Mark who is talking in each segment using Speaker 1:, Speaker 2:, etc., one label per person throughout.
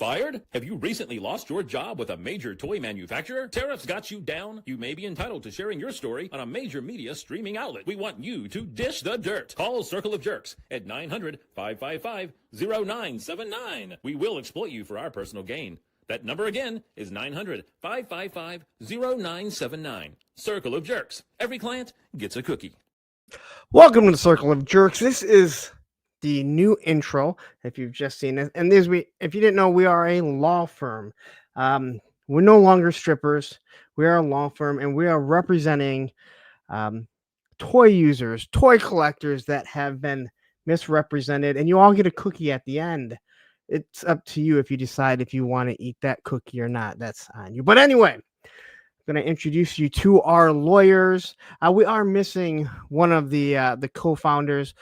Speaker 1: Fired? Have you recently lost your job with a major toy manufacturer? Tariffs got you down? You may be entitled to sharing your story on a major media streaming outlet. We want you to dish the dirt. Call Circle of Jerkz at 900-555-0979. We will exploit you for our personal gain. That number again is 900-555-0979. Circle of Jerkz. Every client gets a cookie.
Speaker 2: Welcome to the Circle of Jerkz. This is the new intro, if you've just seen it. And if you didn't know, we are a law firm. We're no longer strippers. We are a law firm, and we are representing toy users, toy collectors that have been misrepresented, and you all get a cookie at the end. It's up to you if you decide if you want to eat that cookie or not. That's on you. But anyway, I'm going to introduce you to our lawyers. We are missing one of the co-founders,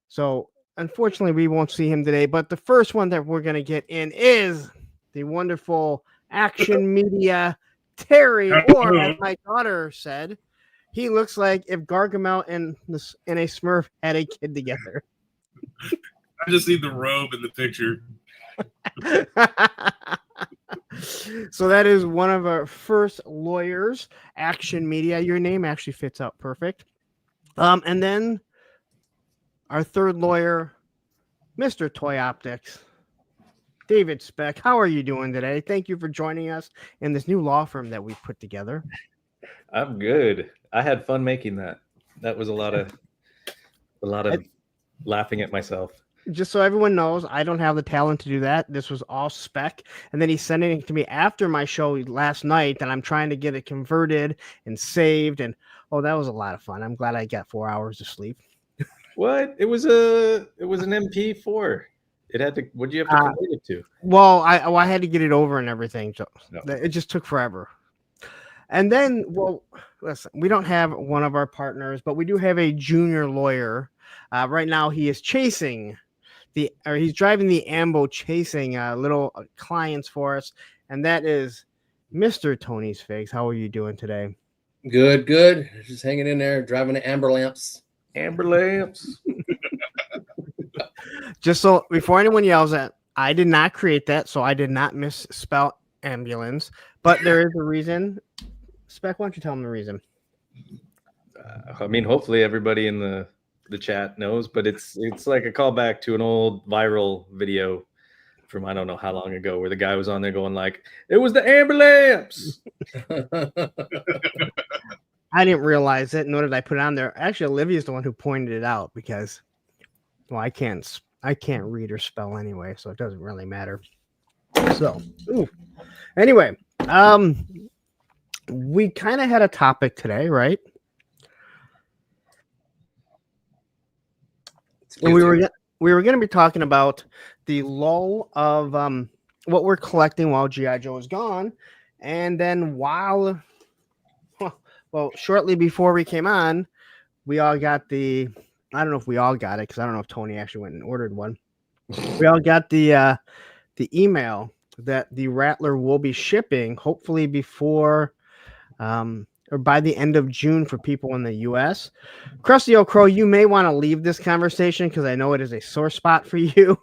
Speaker 2: so unfortunately we won't see him today. But the first one that we're going to get in is the wonderful Action Media Terry, or as my daughter said, he looks like if Gargamel and a Smurf had a kid together.
Speaker 3: I just need the robe in the picture.
Speaker 2: So that is one of our first lawyers, Action Media. Your name actually fits out perfect. And then our third lawyer, Mr. ToyOptics, David Speck. How are you doing today? Thank you for joining us in this new law firm that we put together.
Speaker 4: I'm good. I had fun making that. That was a lot of laughing at myself.
Speaker 2: Just so everyone knows, I don't have the talent to do that. This was all Spec. And then he's sending it to me after my show last night, and I'm trying to get it converted and saved. And that was a lot of fun. I'm glad I got 4 hours of sleep.
Speaker 4: What? It was an MP4. It had to. What did you have to convert it to?
Speaker 2: Well, I had to get it over and everything. So It just took forever. And then, listen, we don't have one of our partners, but we do have a junior lawyer. Right now, he is chasing he's driving the Ambo, chasing little clients for us, and that is Mr. Tony's Figs. How are you doing today?
Speaker 5: Good. Just hanging in there, driving the amber lamps.
Speaker 2: Just so before anyone yells at, I did not create that, so I did not misspell ambulance, but there is a reason. Spec, why don't you tell them the reason?
Speaker 4: Hopefully everybody in the chat knows, but it's like a callback to an old viral video from I don't know how long ago, where the guy was on there going like, "It was the ambulance."
Speaker 2: I didn't realize it, nor did I put it on there. Actually, Olivia's the one who pointed it out because, I can't read or spell anyway, so it doesn't really matter. So, anyway, we kind of had a topic today, right? And we were going to be talking about the lull of what we're collecting while G.I. Joe is gone, and then shortly before we came on, we all got I don't know if we all got it because I don't know if Tony actually went and ordered one. We all got the email that the Rattler will be shipping, hopefully before or by the end of June for people in the U.S. Krusty O'Crow, you may want to leave this conversation because I know it is a sore spot for you.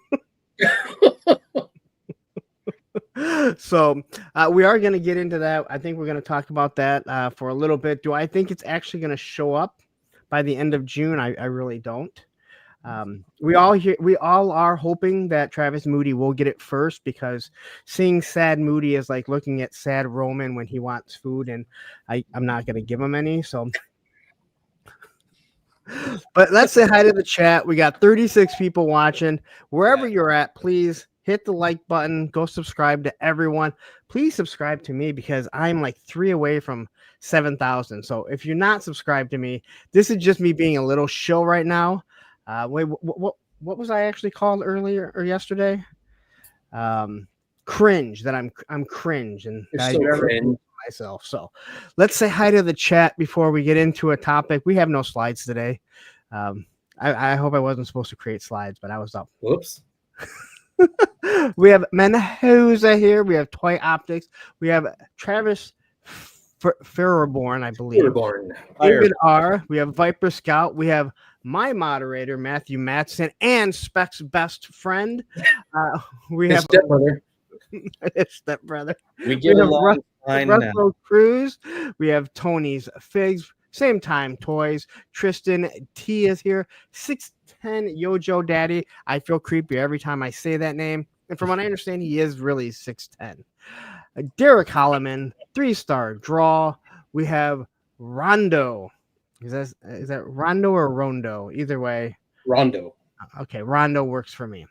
Speaker 2: So we are going to get into that. I think we're going to talk about that for a little bit. Do I think it's actually going to show up by the end of June? I really don't. We all are hoping that Travis Moody will get it first, because seeing sad Moody is like looking at sad Roman when he wants food, and I'm not going to give him any. So, but let's say hi to the chat. We got 36 people watching. Wherever you're at, please hit the like button. Go subscribe to everyone. Please subscribe to me because I'm like 3 away from 7,000. So if you're not subscribed to me, this is just me being a little shill right now. Wait, what was I actually called earlier or yesterday? Cringe. That I'm cringe, and I
Speaker 5: so
Speaker 2: never
Speaker 5: cringe.
Speaker 2: Myself. So let's say hi to the chat before we get into a topic. We have no slides today. I hope I wasn't supposed to create slides, but I was up.
Speaker 5: Whoops.
Speaker 2: We have Menhuza here. We have ToyOptics. We have Travis Faraborn, I believe. David R. We have Viper Scout. We have my moderator, Matthew Matson, and Spec's best friend. We have His stepbrother.
Speaker 4: We get along fine now.
Speaker 2: Russell Cruz. We have Tony's Figs. Same time toys. Tristan T is here. 6'10" Yojo Daddy. I feel creepy every time I say that name. And from what I understand, he is really 6'10". Derek Holloman, 3-star draw. We have Rondo. Is that Rondo or Rondo? Either way.
Speaker 5: Rondo.
Speaker 2: Okay, Rondo works for me.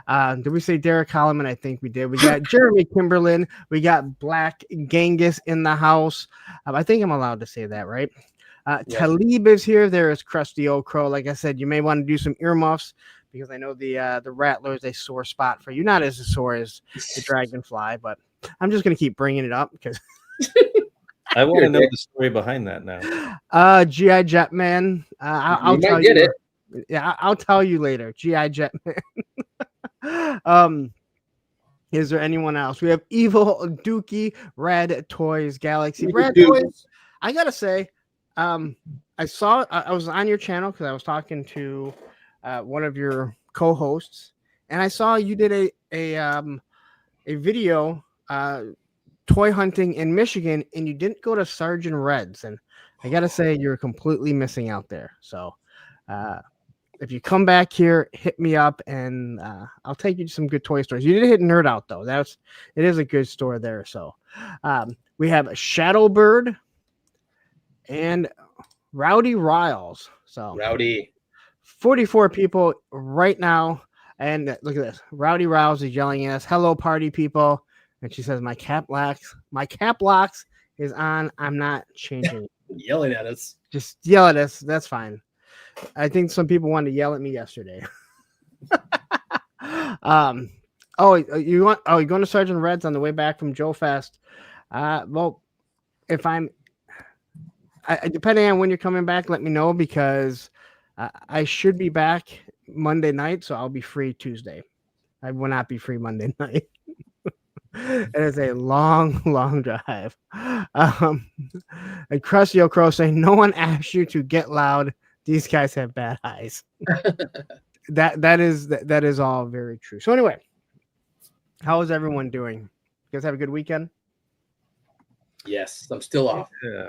Speaker 2: Did we say Derek Holloman? I think we did. We got Jeremy Kimberlin. We got Black Genghis in the house. I think I'm allowed to say that, right? Talib is here. There is Krusty Old Crow. Like I said, you may want to do some earmuffs because I know the Rattler is a sore spot for you. Not as sore as the Dragonfly, but I'm just going to keep bringing it up because
Speaker 4: I want to know the story behind that now.
Speaker 2: G.I. Jetman. I'll tell you. It. Yeah, I'll tell you later. G.I. Jetman. Is there anyone else? We have Evil Dookie, Red Toys Galaxy. Red Toys. I gotta say, I was on your channel because I was talking to one of your co-hosts, and I saw you did a video toy hunting in Michigan, and you didn't go to Sergeant Red's, and I gotta say you're completely missing out there. So if you come back here, hit me up, and I'll take you to some good toy stores. You did hit Nerd Out though. It is a good store there. So we have Shadowbird and Rowdy Riles. So
Speaker 5: Rowdy,
Speaker 2: 44 people right now, and look at this. Rowdy Riles is yelling at us, "Hello, party people!" And she says, "My cap locks is on. I'm not changing."
Speaker 5: Yelling at us.
Speaker 2: Just yell at us. That's fine. I think some people wanted to yell at me yesterday. You're going to Sergeant Red's on the way back from Joe Fest. Well, if depending on when you're coming back, let me know because I should be back Monday night, so I'll be free Tuesday. I will not be free Monday night. It is a long, long drive. And Krusty Crow saying, "No one asked you to get loud. These guys have bad eyes." that is all very true. So anyway, how is everyone doing? You guys have a good weekend?
Speaker 5: Yes, I'm still off.
Speaker 4: Yeah.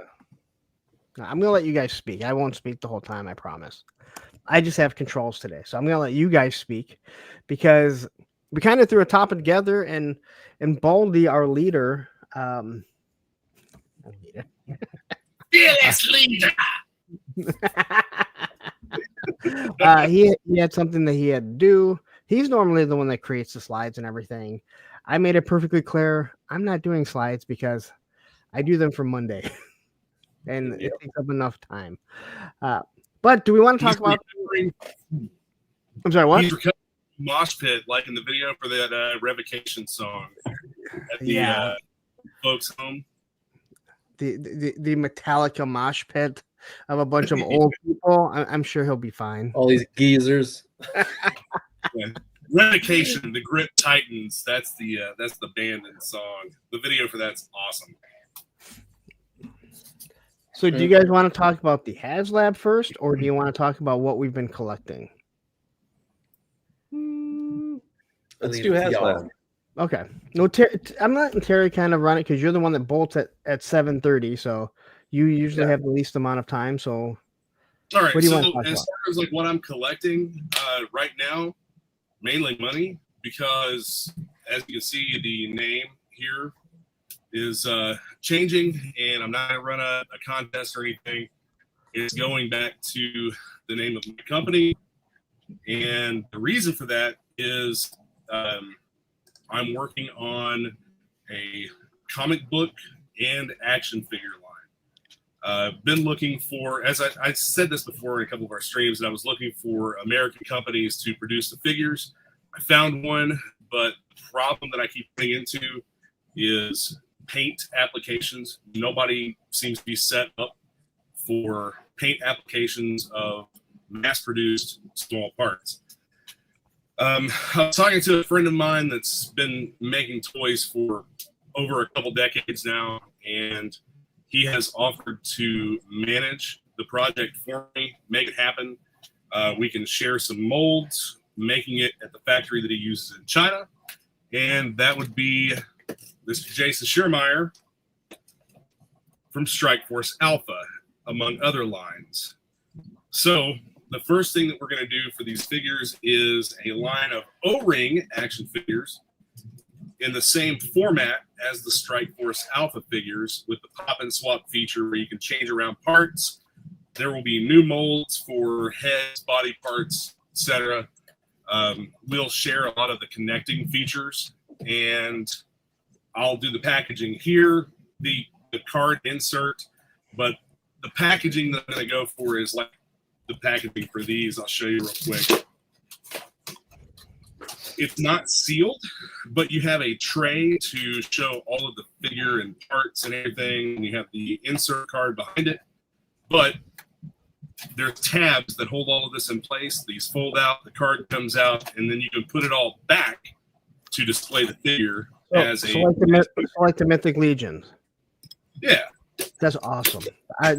Speaker 2: I'm gonna let you guys speak. I won't speak the whole time, I promise. I just have controls today, so I'm gonna let you guys speak because we kind of threw a topic together, and Baldy, our leader,
Speaker 3: Fearless leader.
Speaker 2: he had something that he had to do. He's normally the one that creates the slides and everything. I made it perfectly clear I'm not doing slides because I do them for Monday, and it takes up enough time. But do we want to talk about? I'm sorry, what?
Speaker 3: Mosh pit, like in the video for that revocation song at the folks' home.
Speaker 2: The Metallica mosh pit of a bunch of old people. I'm sure he'll be fine.
Speaker 5: All these geezers.
Speaker 3: Revocation, the Grit Titans. That's the band and song. The video for that's awesome.
Speaker 2: So, do you guys want to talk about the HasLab first, or do you want to talk about what we've been collecting?
Speaker 4: Let's do HasLab.
Speaker 2: Okay. No, I'm letting Terry kind of run it because you're the one that bolts at 7:30. So you usually have the least amount of time. So,
Speaker 3: all right.
Speaker 2: What do you
Speaker 3: so
Speaker 2: want to talk
Speaker 3: as
Speaker 2: about?
Speaker 3: far as like what I'm collecting right now, mainly money, because as you can see, the name here is changing, and I'm not going to run a contest or anything. It's going back to the name of my company, and the reason for that is I'm working on a comic book and action figure line. Been looking for, as I said this before in a couple of our streams, and I was looking for American companies to produce the figures. I found one, but the problem that I keep running into is paint applications. Nobody seems to be set up for paint applications of mass-produced small parts. I was talking to a friend of mine that's been making toys for over a couple decades now, and he has offered to manage the project for me, make it happen. We can share some molds, making it at the factory that he uses in China, and that would be Mr. Jason Schiermeyer from Strikeforce Alpha, among other lines. So the first thing that we're going to do for these figures is a line of O-ring action figures in the same format as the Strikeforce Alpha figures, with the pop and swap feature where you can change around parts. There will be new molds for heads, body parts, etc. We'll share a lot of the connecting features, and I'll do the packaging here, the card insert, but the packaging that I'm going to go for is like the packaging for these. I'll show you real quick. It's not sealed, but you have a tray to show all of the figure and parts and everything. And you have the insert card behind it, but there's tabs that hold all of this in place. These fold out, the card comes out, and then you can put it all back to display the figure as a
Speaker 2: like the Mythic Legions.
Speaker 3: Yeah,
Speaker 2: that's awesome. I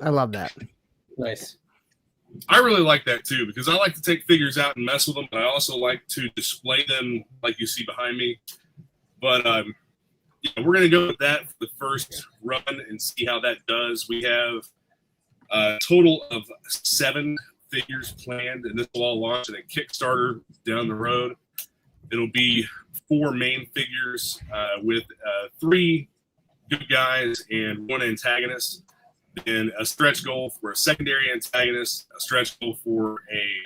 Speaker 2: love that.
Speaker 5: Nice.
Speaker 3: I really like that too, because I like to take figures out and mess with them, but I also like to display them like you see behind me. But yeah, we're going to go with that for the first run and see how that does. We have a total of 7 figures planned, and this will all launch in a Kickstarter down the road. It'll be 4 main figures with 3 good guys and 1 antagonist. And a stretch goal for a secondary antagonist, a stretch goal for a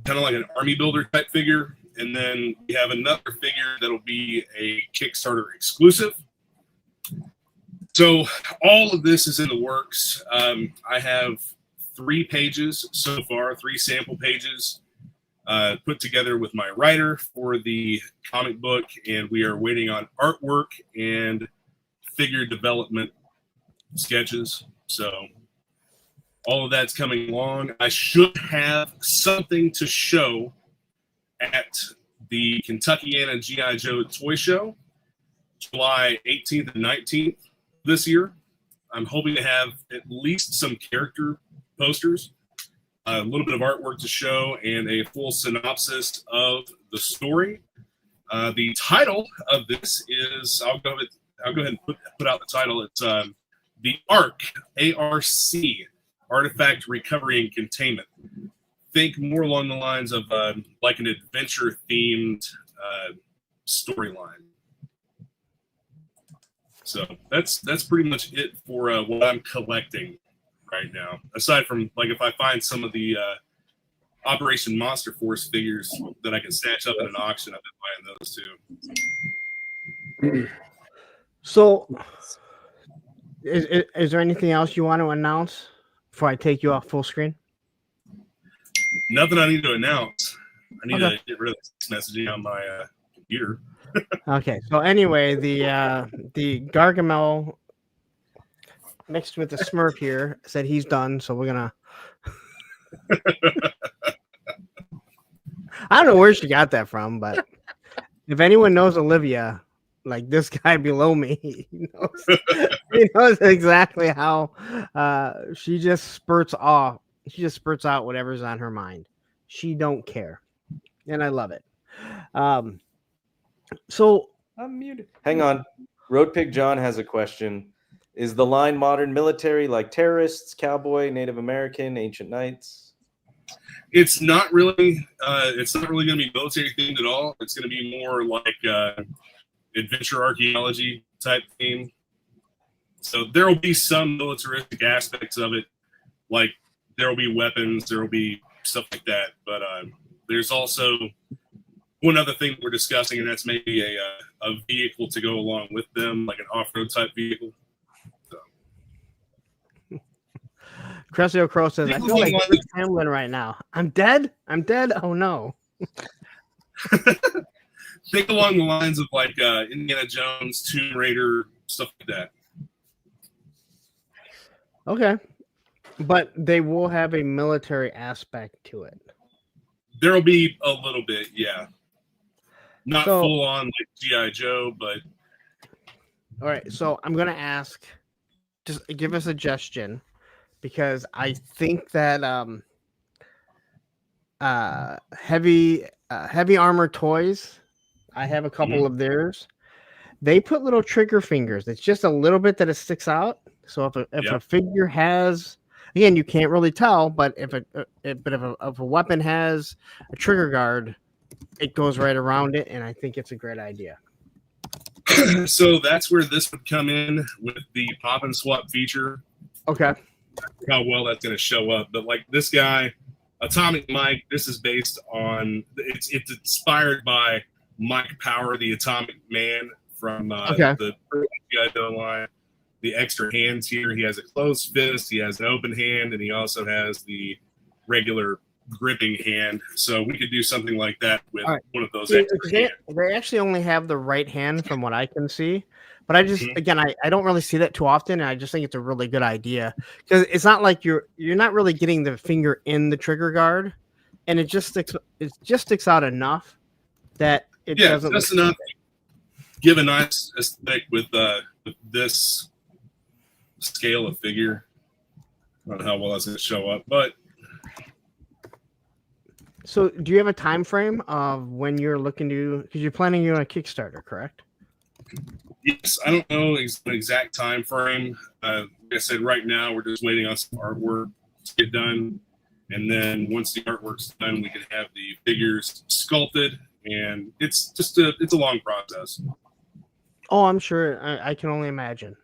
Speaker 3: kind of like an army builder type figure, and then we have another figure that'll be a Kickstarter exclusive. So all of this is in the works. I have 3 pages so far, 3 sample pages put together with my writer for the comic book, and we are waiting on artwork and figure development sketches. So all of that's coming along. I should have something to show at the Kentuckiana G.I. Joe Toy Show, July 18th and 19th this year. I'm hoping to have at least some character posters, a little bit of artwork to show, and a full synopsis of the story. The title of this is, I'll go ahead and put out the title. It's the ARC, A-R-C, Artifact Recovery and Containment. Think more along the lines of like an adventure-themed storyline. So that's pretty much it for what I'm collecting right now. Aside from, like, if I find some of the Operation Monster Force figures that I can snatch up at an auction, I've been buying those too.
Speaker 2: So, is there anything else you want to announce before I take you off full screen?
Speaker 3: Nothing I need to announce. I need to get rid of this messaging on my computer.
Speaker 2: Okay. So anyway, the Gargamel mixed with the Smurf here said he's done. So we're gonna. I don't know where she got that from, but if anyone knows Olivia, like this guy below me, he knows exactly how she just spurts off. She just spurts out whatever's on her mind. She don't care, and I love it. So
Speaker 4: I'm muted. Hang on. Road Pig John has a question. Is the line modern military, like terrorists, cowboy, Native American, ancient knights?
Speaker 3: It's not really going to be military themed at all. It's going to be more like adventure archaeology type theme. So there will be some militaristic aspects of it, like there will be weapons, there will be stuff like that. But there's also one other thing we're discussing, and that's maybe a vehicle to go along with them, like an off-road type vehicle.
Speaker 2: Cressio Crow says, I feel like Chris Hamlin right now. I'm dead? Oh, no.
Speaker 3: Think along the lines of like Indiana Jones, Tomb Raider, stuff like that.
Speaker 2: Okay. But they will have a military aspect to it.
Speaker 3: There will be a little bit, yeah. Not full on like G.I. Joe, but...
Speaker 2: All right, so I'm going to ask, just give a suggestion, because I think that heavy armor toys. I have a couple of theirs. They put little trigger fingers. It's just a little bit that it sticks out. So if a figure has, again, you can't really tell, but if a weapon has a trigger guard, it goes right around it, and I think it's a great idea.
Speaker 3: So that's where this would come in with the pop and swap feature.
Speaker 2: Okay.
Speaker 3: How well that's going to show up, but like this guy, Atomic Mike. This is based on it's inspired by Mike Power, the Atomic Man from the line. The extra hands here. He has a closed fist. He has an open hand, and he also has the regular gripping hand. So we could do something like that with one of those extra hands.
Speaker 2: They actually only have the right hand from what I can see. But I just, again, I don't really see that too often, and I just think it's a really good idea. Because it's not like you're not really getting the finger in the trigger guard, and it just sticks out enough that it doesn't.
Speaker 3: That's enough. Give a nice aesthetic with this scale of figure. I don't know how well that's going to show up, but
Speaker 2: so do you have a time frame of when you're looking to, because you're planning on a Kickstarter, correct?
Speaker 3: Yes, I don't know an exact time frame. Like I said, right now we're just waiting on some artwork to get done, and then once the artwork's done, we can have the figures sculpted, and it's a long process.
Speaker 2: Oh, I'm sure. I can only imagine.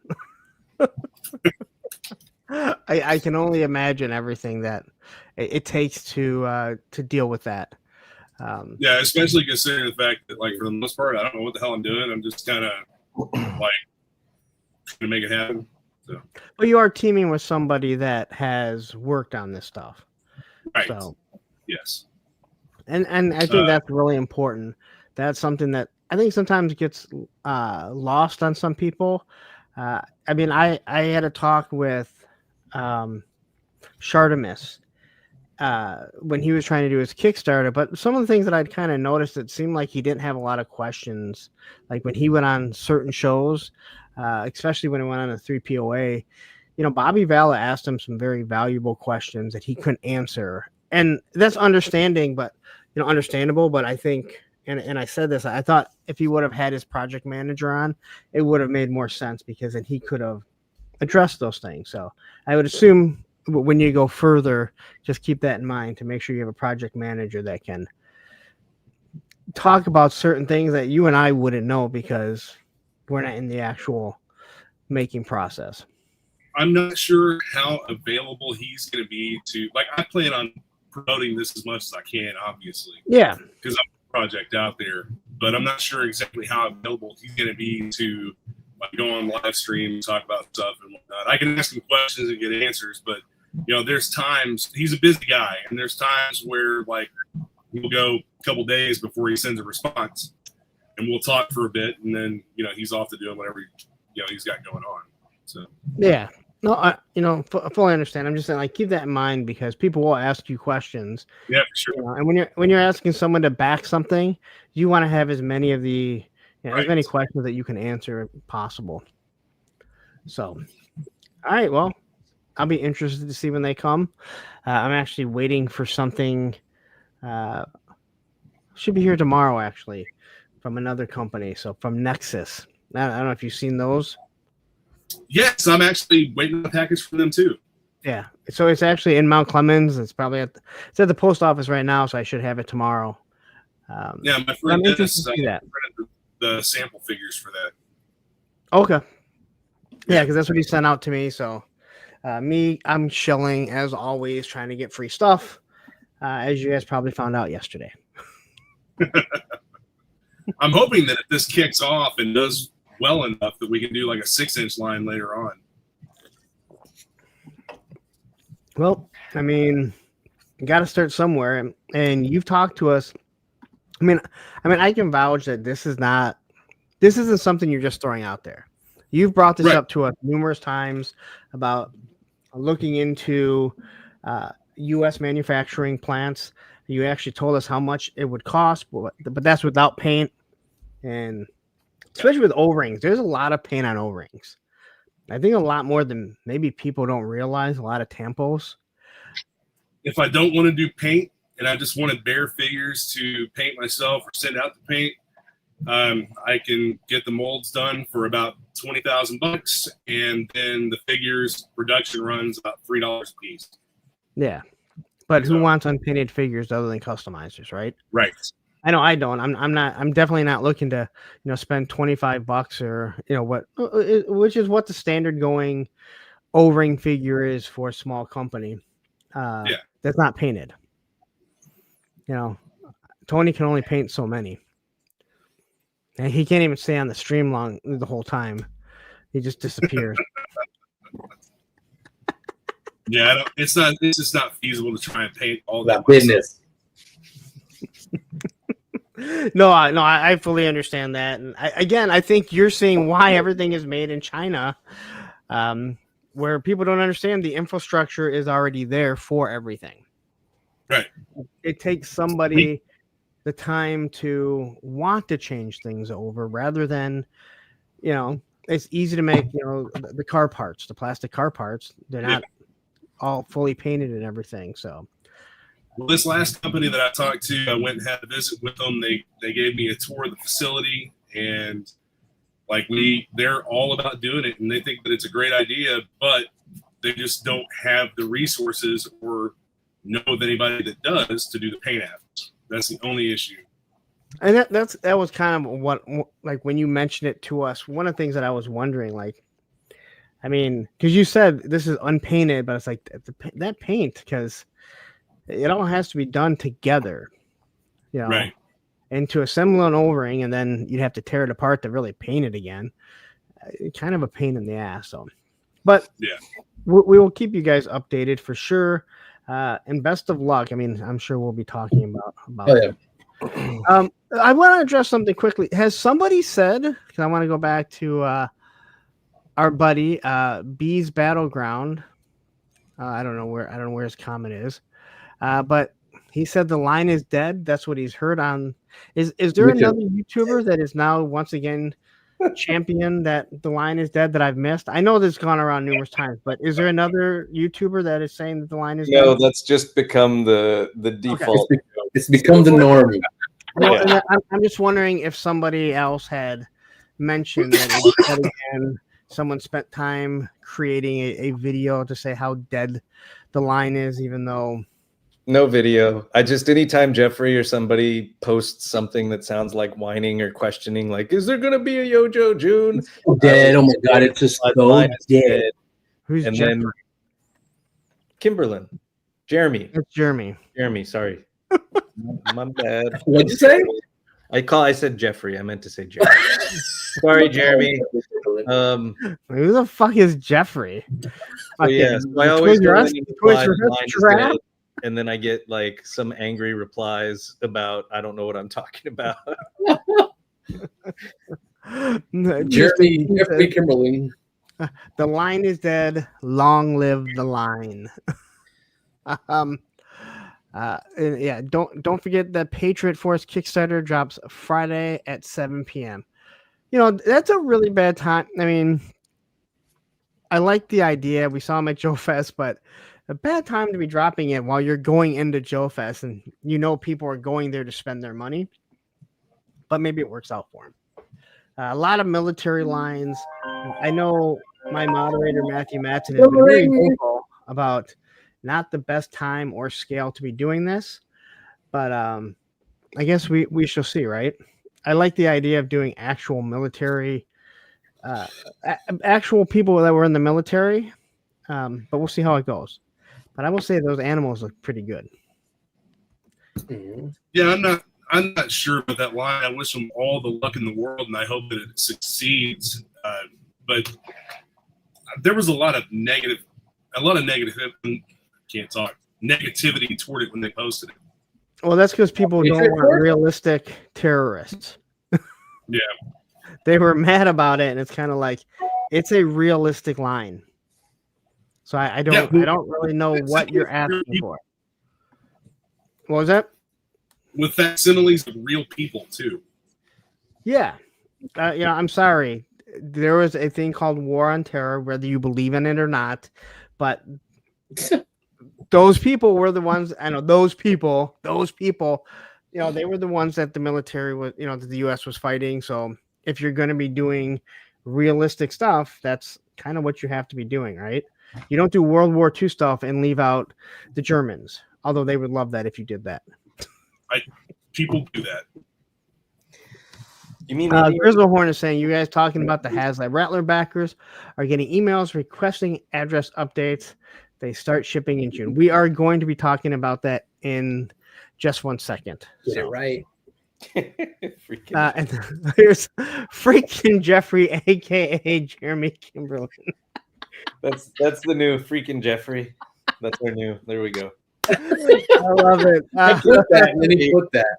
Speaker 2: I can only imagine everything that it takes to deal with that.
Speaker 3: Yeah, especially considering the fact that, like, for the most part, I don't know what the hell I'm doing. I'm just kind of like trying to make it happen. So.
Speaker 2: But you are teaming with somebody that has worked on this stuff,
Speaker 3: right?
Speaker 2: So
Speaker 3: yes,
Speaker 2: and I think that's really important. That's something that I think sometimes gets lost on some people. I mean, I had a talk with Shartimus when he was trying to do his Kickstarter, but some of the things that I'd kind of noticed, it seemed like he didn't have a lot of questions. Like when he went on certain shows, especially when he went on a 3POA, Bobby Valla asked him some very valuable questions that he couldn't answer. And that's understandable, but I think, and I said this, I thought if he would have had his project manager on, it would have made more sense, because then he could have addressed those things. So I would assume when you go further, just keep that in mind to make sure you have a project manager that can talk about certain things that you and I wouldn't know because we're not in the actual making process.
Speaker 3: I'm not sure how available he's going to be to, like, I plan on promoting this as much as I can, obviously.
Speaker 2: Yeah.
Speaker 3: Because I'm a project out there, but I'm not sure exactly how available he's going to be to go on live stream, talk about stuff and whatnot. I can ask him questions and get answers, but there's times he's a busy guy, and there's times where like we'll go a couple days before he sends a response, and we'll talk for a bit, and then he's off to doing whatever he's got going on. So
Speaker 2: yeah, no, I fully understand. I'm just saying, like, keep that in mind, because people will ask you questions.
Speaker 3: Yeah, for sure.
Speaker 2: And when you're asking someone to back something, you want to have as many of the as many questions that you can answer possible. So, all right, well, I'll be interested to see when they come. I'm actually waiting for something. Should be here tomorrow, actually, from another company. So from Nexus. I don't know if you've seen those.
Speaker 3: Yes, I'm actually waiting on a package from them too.
Speaker 2: Yeah, so it's actually in Mount Clemens. It's probably at the post office right now, so I should have it tomorrow.
Speaker 3: Yeah, my friend Dennis
Speaker 2: that.
Speaker 3: The sample figures for that.
Speaker 2: Okay. Yeah, because that's what he sent out to me. So I'm shilling as always, trying to get free stuff, as you guys probably found out yesterday.
Speaker 3: I'm hoping that if this kicks off and does well enough that we can do like a 6-inch line later on.
Speaker 2: Well, I mean, you got to start somewhere, and you've talked to us. I mean, I can vouch that this isn't something you're just throwing out there. You've brought this up to us numerous times about looking into U.S. manufacturing plants. You actually told us how much it would cost, but that's without paint, and especially with O-rings. There's a lot of paint on O-rings. I think a lot more than maybe people don't realize. A lot of tampos.
Speaker 3: If I don't want to do paint, and I just wanted bare figures to paint myself or send out to paint, I can get the molds done for about $20,000, and then the figures production runs about $3 a piece.
Speaker 2: Yeah, but who
Speaker 3: So-
Speaker 2: wants unpainted figures other than customizers, right?
Speaker 3: Right.
Speaker 2: I know I don't. I'm definitely not looking to, spend $25 or what, which is what the standard going O-ring figure is for a small company.
Speaker 3: Yeah.
Speaker 2: That's not painted. Tony can only paint so many, and he can't even stay on the stream long the whole time. He just disappears.
Speaker 3: Yeah, it's just not feasible to try and paint all that
Speaker 5: That business.
Speaker 2: No, I fully understand that. And I think you're seeing why everything is made in China, where people don't understand the infrastructure is already there for everything.
Speaker 3: Right.
Speaker 2: It takes somebody the time to want to change things over rather than, it's easy to make, the car parts, the plastic car parts. They're not all fully painted and everything. So.
Speaker 3: Well, this last company that I talked to, I went and had a visit with them. They gave me a tour of the facility, and they're all about doing it, and they think that it's a great idea, but they just don't have the resources or know of anybody that does to do the paint apps. That's the only issue.
Speaker 2: And that was kind of what, like, when you mentioned it to us, one of the things that I was wondering, because you said this is unpainted, but it's like that paint, because it all has to be done together,
Speaker 3: Right.
Speaker 2: And to assemble an O-ring, and then you'd have to tear it apart to really paint it again. Kind of a pain in the ass. So, but
Speaker 3: Yeah,
Speaker 2: we will keep you guys updated for sure. And best of luck. I mean, I'm sure we'll be talking about.
Speaker 5: Oh, yeah.
Speaker 2: I want to address something quickly. Has somebody said? Because I want to go back to our buddy B's Battleground. I don't know where his comment is. But he said the line is dead. That's what he's heard on. Is there another YouTuber that is now once again champion that the line is dead that I've missed? I know this has gone around numerous times, but is there another YouTuber that is saying that the line is
Speaker 4: No,
Speaker 2: dead?
Speaker 4: that's just become the default.
Speaker 5: It's become the norm.
Speaker 2: Well,
Speaker 4: Yeah.
Speaker 2: and I'm just wondering if somebody else had mentioned that it was dead again. Someone spent time creating a video to say how dead the line is, even though.
Speaker 4: No video. Anytime Jeffrey or somebody posts something that sounds like whining or questioning, like, is there going to be a Yojo June?
Speaker 5: Dead. Oh my God. It's just
Speaker 4: My
Speaker 5: so
Speaker 4: line is
Speaker 5: dead.
Speaker 2: Who's
Speaker 4: And
Speaker 2: Jeffrey?
Speaker 4: then Kimberlyn. Jeremy.
Speaker 2: It's Jeremy.
Speaker 4: Jeremy, sorry. My bad.
Speaker 5: What'd you say?
Speaker 4: I said Jeffrey. I meant to say Jeremy. Sorry, Jeremy.
Speaker 2: Who the fuck is Jeffrey?
Speaker 4: So yeah, so I always go in and reply, "The line is dead," and then I get like some angry replies about I don't know what I'm talking about.
Speaker 5: Jeffrey Kimberly.
Speaker 2: The line is dead. Long live the line. And yeah, don't forget that Patriot Force Kickstarter drops Friday at 7 p.m. That's a really bad time. I mean, I like the idea. We saw him at Joe Fest, but a bad time to be dropping it while you're going into Joe Fest and people are going there to spend their money. But maybe it works out for him. A lot of military lines. I know my moderator, Matthew Matson, has been very vocal about not the best time or scale to be doing this, but I guess we shall see, right? I like the idea of doing actual military, actual people that were in the military, but we'll see how it goes. But I will say those animals look pretty good.
Speaker 3: Yeah, I'm not sure about that line. I wish them all the luck in the world, and I hope that it succeeds. But there was a lot of negative. Negativity toward it when they posted it.
Speaker 2: Well, that's because people don't want realistic terrorists.
Speaker 3: Yeah.
Speaker 2: They were mad about it, and it's kind of like it's a realistic line. So I don't really know what you're asking for. What was that?
Speaker 3: With facsimiles of real people too.
Speaker 2: Yeah. I'm sorry. There was a thing called War on Terror, whether you believe in it or not, but those people were the ones. I know those people. You know, they were the ones that the military was. You know, that the U.S. was fighting. So if you're going to be doing realistic stuff, that's kind of what you have to be doing, right? You don't do World War II stuff and leave out the Germans, although they would love that if you did that.
Speaker 3: People do that.
Speaker 4: You mean
Speaker 2: Grizzlehorn is saying you guys talking about the HasLab Rattler backers are getting emails requesting address updates. They start shipping in June. We are going to be talking about that in just 1 second.
Speaker 5: Get it right.
Speaker 2: And here's freaking Jeffrey, aka Jeremy Kimberlin.
Speaker 4: That's the new freaking Jeffrey. That's our new. There we go.
Speaker 2: I love it.
Speaker 5: I put that, and then he put that.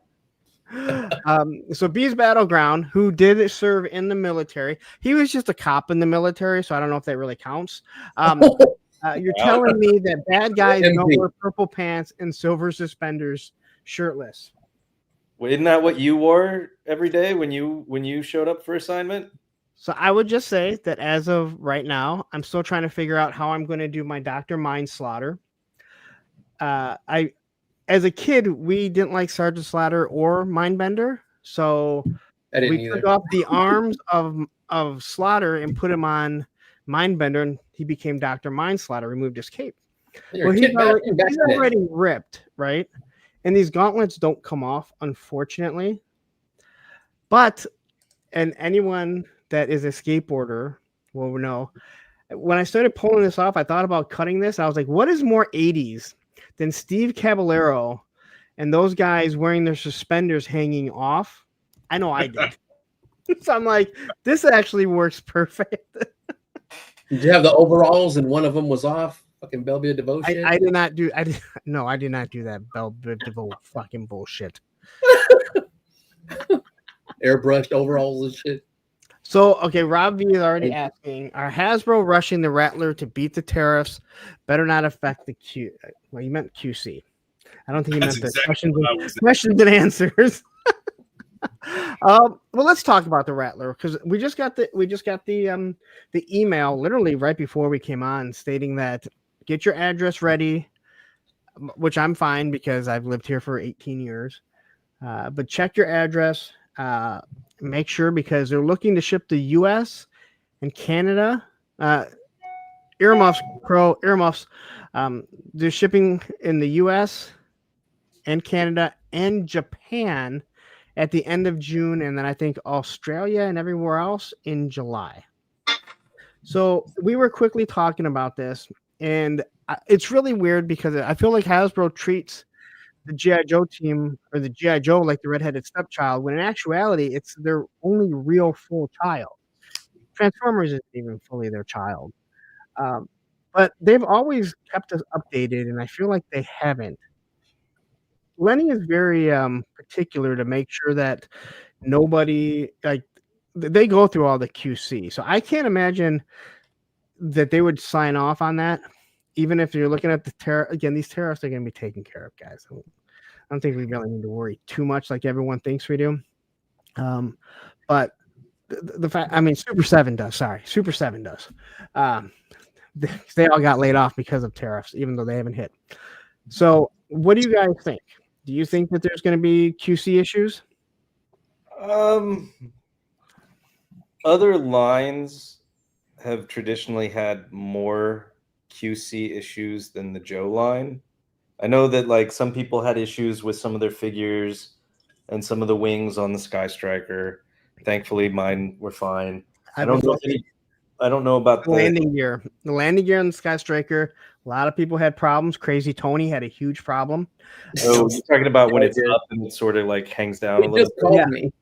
Speaker 2: So Bees Battleground, who did serve in the military, he was just a cop in the military, so I don't know if that really counts. You're telling me that bad guys don't wear purple pants and silver suspenders, shirtless.
Speaker 4: Well, isn't that what you wore every day when you showed up for assignment?
Speaker 2: So I would just say that as of right now, I'm still trying to figure out how I'm going to do my Dr. Mind Slaughter. As a kid, we didn't like Sergeant Slaughter or Mindbender, so we took off the arms of Slaughter and put him on Mindbender, and he became Dr. Mind Slaughter, removed his cape. Well, he's already ripped, right? And these gauntlets don't come off, unfortunately. But, and anyone that is a skateboarder will know, when I started pulling this off, I thought about cutting this. I was like, what is more 80s than Steve Caballero and those guys wearing their suspenders hanging off? I know I did. So I'm like, this actually works perfect.
Speaker 5: Did you have the overalls and one of them was off? Fucking Bellevue Devotion.
Speaker 2: I did not do. I did not do that Bellevue fucking bullshit.
Speaker 5: Airbrushed overalls and shit.
Speaker 2: So, okay, Rob V is already asking, are Hasbro rushing the Rattler to beat the tariffs? Better not affect the Q. Well, you meant QC. I don't think you meant the questions and answers. Well, let's talk about the Rattler because we just got the email literally right before we came on stating that get your address ready, which I'm fine because I've lived here for 18 years. But check your address. Make sure because they're looking to ship the U.S. and Canada. Earmuffs. They're shipping in the U.S. and Canada and Japan at the end of June, and then I think Australia and everywhere else in July. So we were quickly talking about this, and it's really weird because I feel like Hasbro treats the G.I. Joe team or the G.I. Joe like the redheaded stepchild, when in actuality, it's their only real full child. Transformers isn't even fully their child. But they've always kept us updated, and I feel like they haven't. Lenny is very particular to make sure that nobody, like, they go through all the QC. So I can't imagine that they would sign off on that. Even if you're looking at the tariff, again, these tariffs are going to be taken care of, guys. I don't think we really need to worry too much like everyone thinks we do. But the fact, I mean, Super 7 does. Sorry, Super 7 does. They all got laid off because of tariffs, even though they haven't hit. So what do you guys think? Do you think that there's going to be QC issues?
Speaker 4: Other lines have traditionally had more QC issues than the Joe line. I know that like some people had issues with some of their figures and some of the wings on the Sky Striker. Thankfully, mine were fine. I don't know about the
Speaker 2: landing gear. The landing gear on the Sky Striker. A lot of people had problems. Crazy Tony had a huge problem.
Speaker 4: So you're talking about when it's up and it sort of like hangs down a little bit.
Speaker 2: Yeah.
Speaker 5: Me.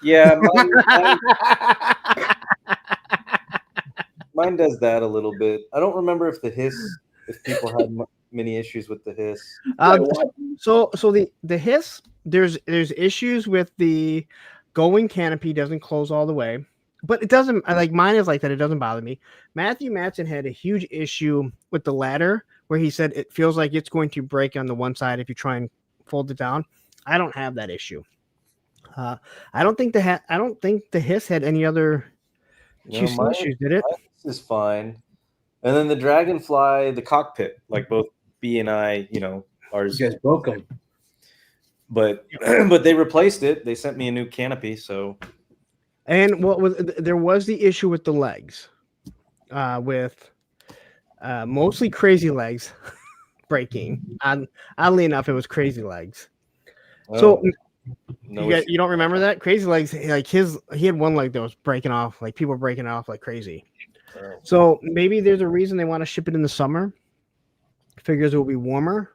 Speaker 4: Yeah, mine does that a little bit. I don't remember if people had many issues with the hiss.
Speaker 2: So the hiss, there's issues with the going canopy doesn't close all the way, but it doesn't, like mine is like that. It doesn't bother me. Matthew Matson had a huge issue with the ladder where he said it feels like it's going to break on the one side if you try and fold it down. I don't have that issue. I don't think the hiss had any other issues, did it?
Speaker 4: This is fine. And then the Dragonfly, the cockpit, like both B and I, ours.
Speaker 5: You guys broke them.
Speaker 4: But but they replaced it. They sent me a new canopy. So
Speaker 2: And there was the issue with the legs, with mostly Crazy Legs breaking. Oddly enough, it was Crazy Legs. So you don't remember that? Crazy Legs, like he had one leg that was breaking off, like people were breaking off like crazy. So maybe there's a reason they want to ship it in the summer. Figures it will be warmer,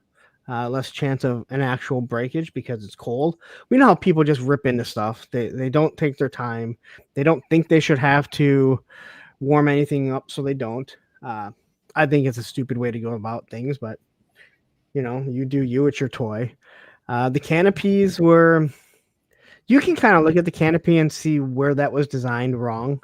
Speaker 2: less chance of an actual breakage because it's cold. We know how people just rip into stuff. They don't take their time. They don't think they should have to warm anything up, so they don't. I think it's a stupid way to go about things, but you do you. It's your toy. The canopies were. You can kind of look at the canopy and see where that was designed wrong.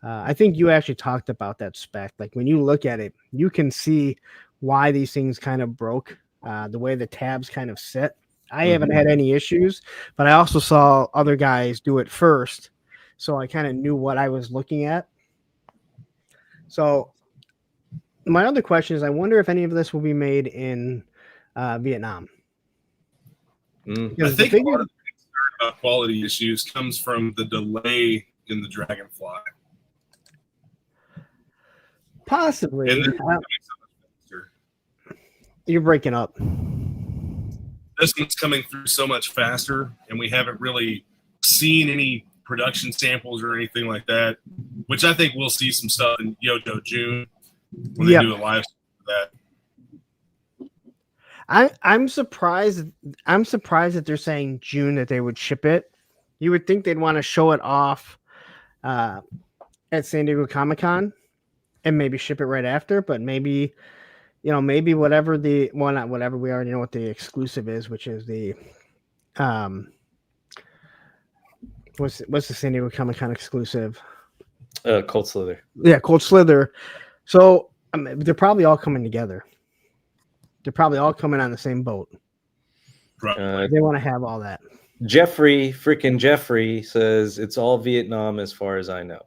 Speaker 2: I think you actually talked about that spec. Like when you look at it, you can see why these things kind of broke. The way the tabs kind of sit. I haven't had any issues, but I also saw other guys do it first, so I kind of knew what I was looking at. So my other question is, I wonder if any of this will be made in Vietnam.
Speaker 3: I think a lot of the concern about quality issues comes from the delay in the Dragonfly.
Speaker 2: Possibly.
Speaker 3: And
Speaker 2: You're breaking up.
Speaker 3: this one's coming through so much faster, and we haven't really seen any production samples or anything like that, which I think we'll see some stuff in Yojo June when they do a live stream for that.
Speaker 2: I'm surprised. I'm surprised that they're saying June that they would ship it. You would think they'd want to show it off at San Diego Comic-Con and maybe ship it right after. But maybe, maybe whatever not whatever, we already know what the exclusive is, which is the what's the San Diego Comic-Con exclusive?
Speaker 4: Cold Slither.
Speaker 2: Yeah, Cold Slither. So they're probably all coming together. They're probably all coming on the same boat. They want to have all that.
Speaker 4: Jeffrey says it's all Vietnam as far as I know.